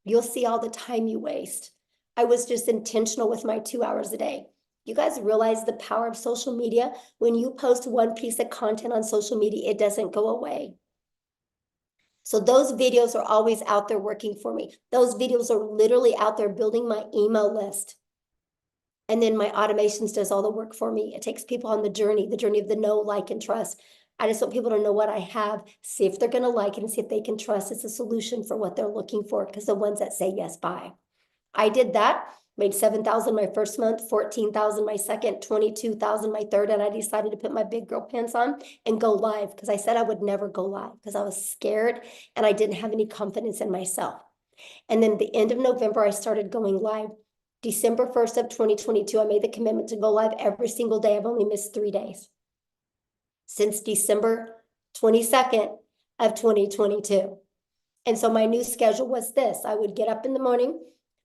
You'll see all the time you waste. I was just intentional with my 2 hours a day. You guys realize the power of social media? When you post 1 piece of content on social media, it doesn't go away. So those videos are always out there working for me. Those videos are literally out there building my email list. And then my automations does all the work for me. It takes people on the journey of the know, like, and trust. I just want people to know what I have, see if they're going to like it, and see if they can trust it's a solution for what they're looking for, because the ones that say yes, buy. I did that, made 7,000 my first month, 14,000 my second, 22,000 my third, and I decided to put my big girl pants on and go live, because I said I would never go live because I was scared and I didn't have any confidence in myself. And then the end of November, I started going live. December 1st of 2022, I made the commitment to go live every single day. I've only missed 3 days since December 22nd of 2022. And so my new schedule was this. I would get up in the morning,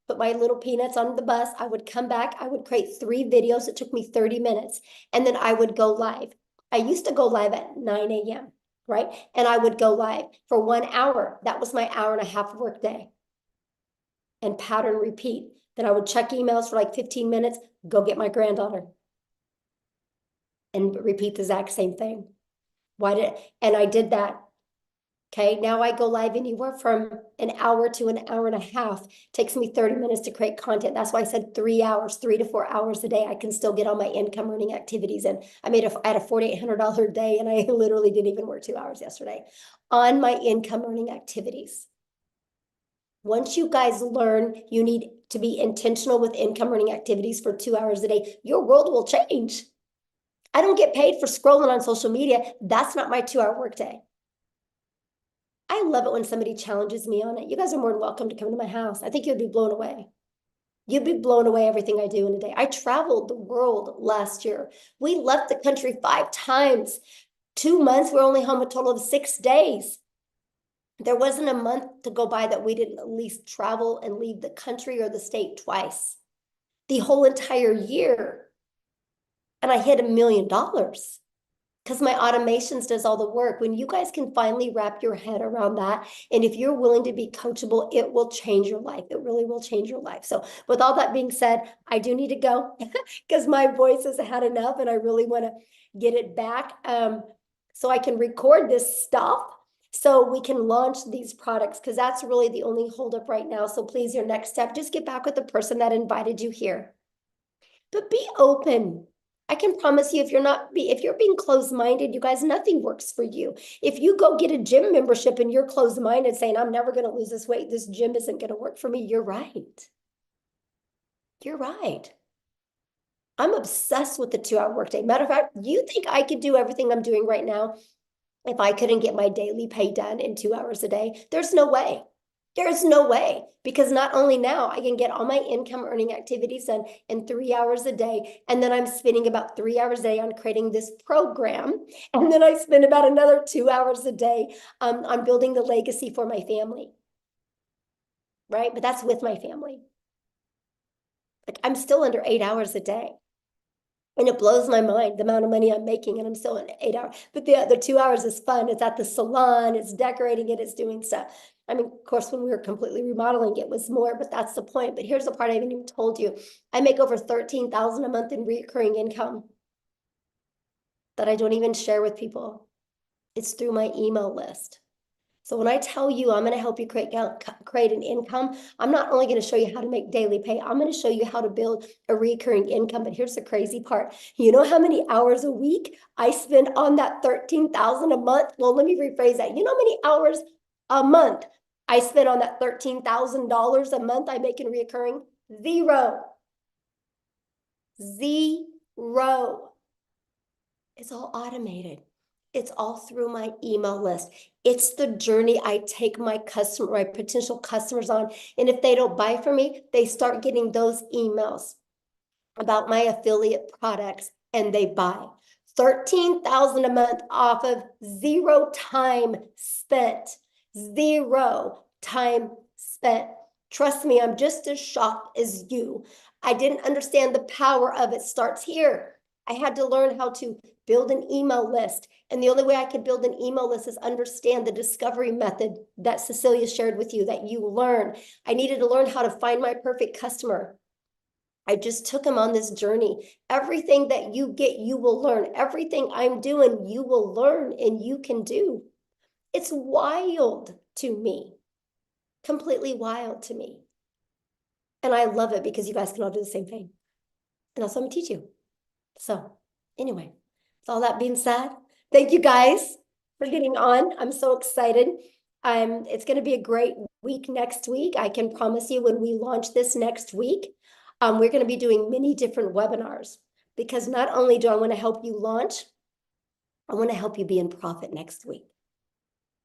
put my little peanuts on the bus. I would come back. I would create 3 videos. It took me 30 minutes. And then I would go live. I used to go live at 9 a.m., right? And I would go live for 1 hour. That was my hour and a half work day. And pattern repeat. Then I would check emails for like 15 minutes, go get my granddaughter. And repeat the exact same thing. And I did that. Okay, now I go live anywhere from an hour to an hour and a half. It takes me 30 minutes to create content. That's why I said 3 hours, 3 to 4 hours a day. I can still get all my income earning activities in. I had a $4,800 day, and I literally didn't even work 2 hours yesterday on my income earning activities. Once you guys learn you need to be intentional with income earning activities for 2 hours a day, your world will change. I don't get paid for scrolling on social media. That's not my 2-hour workday. I love it when somebody challenges me on it. You guys are more than welcome to come to my house. I think you'd be blown away. You'd be blown away everything I do in a day. I traveled the world last year. We left the country 5 times. 2 months, we're only home a total of 6 days. There wasn't a month to go by that we didn't at least travel and leave the country or the state twice. The whole entire year. And I hit $1 million. Because my automations does all the work. When you guys can finally wrap your head around that, and if you're willing to be coachable, it will change your life. It really will change your life. So with all that being said, I do need to go because my voice has had enough and I really want to get it back so I can record this stuff so we can launch these products, because that's really the only holdup right now. So please, your next step, just get back with the person that invited you here. But be open. I can promise you, if you're being closed-minded, you guys, nothing works for you. If you go get a gym membership and you're closed-minded saying, I'm never going to lose this weight, this gym isn't going to work for me, you're right. You're right. I'm obsessed with the 2-hour workday. Matter of fact, you think I could do everything I'm doing right now if I couldn't get my daily pay done in 2 hours a day? There's no way. There's no way, because not only now I can get all my income earning activities done in 3 hours a day, and then I'm spending about 3 hours a day on creating this program, and then I spend about another 2 hours a day on building the legacy for my family, right? But that's with my family. Like, I'm still under 8 hours a day. And it blows my mind the amount of money I'm making, and I'm still in 8 hours. But the other 2 hours is fun. It's at the salon, it's decorating it, it's doing stuff. I mean, of course, when we were completely remodeling, it was more, but that's the point. But here's the part I haven't even told you. I make over $13,000 a month in recurring income that I don't even share with people. It's through my email list. So when I tell you I'm going to help you create an income, I'm not only going to show you how to make daily pay, I'm going to show you how to build a recurring income. But here's the crazy part. You know how many hours a week I spend on that $13,000 a month? Well, let me rephrase that. You know how many hours a month I spend on that $13,000 a month I make in recurring? Zero. Zero. It's all automated. It's all through my email list. It's the journey I take my potential customers on. And if they don't buy from me, they start getting those emails about my affiliate products and they buy. $13,000 a month off of zero time spent. Zero time spent. Trust me, I'm just as shocked as you. I didn't understand the power of it starts here. I had to learn how to build an email list. And the only way I could build an email list is understand the discovery method that Cecilia shared with you, that you learn. I needed to learn how to find my perfect customer. I just took him on this journey. Everything that you get, you will learn. Everything I'm doing, you will learn and you can do. It's wild to me. Completely wild to me. And I love it because you guys can all do the same thing. And that's what I'm gonna teach you. So anyway, with all that being said, thank you guys for getting on. I'm so excited. It's going to be a great week next week. I can promise you when we launch this next week, we're going to be doing many different webinars, because not only do I want to help you launch, I want to help you be in profit next week.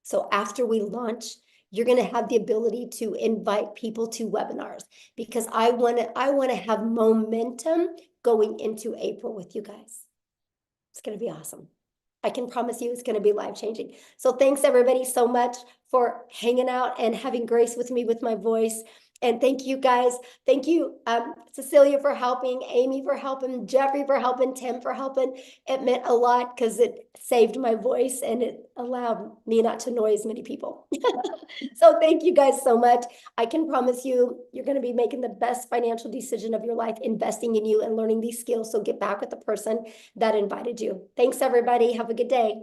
So after we launch, you're going to have the ability to invite people to webinars, because I want to have momentum going into April with you guys. It's going to be awesome. I can promise you it's going to be life-changing. So thanks everybody so much for hanging out and having grace with me with my voice. And thank you guys. Thank you, Cecilia, for helping, Amy for helping, Jeffrey for helping, Tim for helping. It meant a lot because it saved my voice and it allowed me not to annoy as many people. So thank you guys so much. I can promise you, you're going to be making the best financial decision of your life, investing in you and learning these skills. So get back with the person that invited you. Thanks, everybody. Have a good day.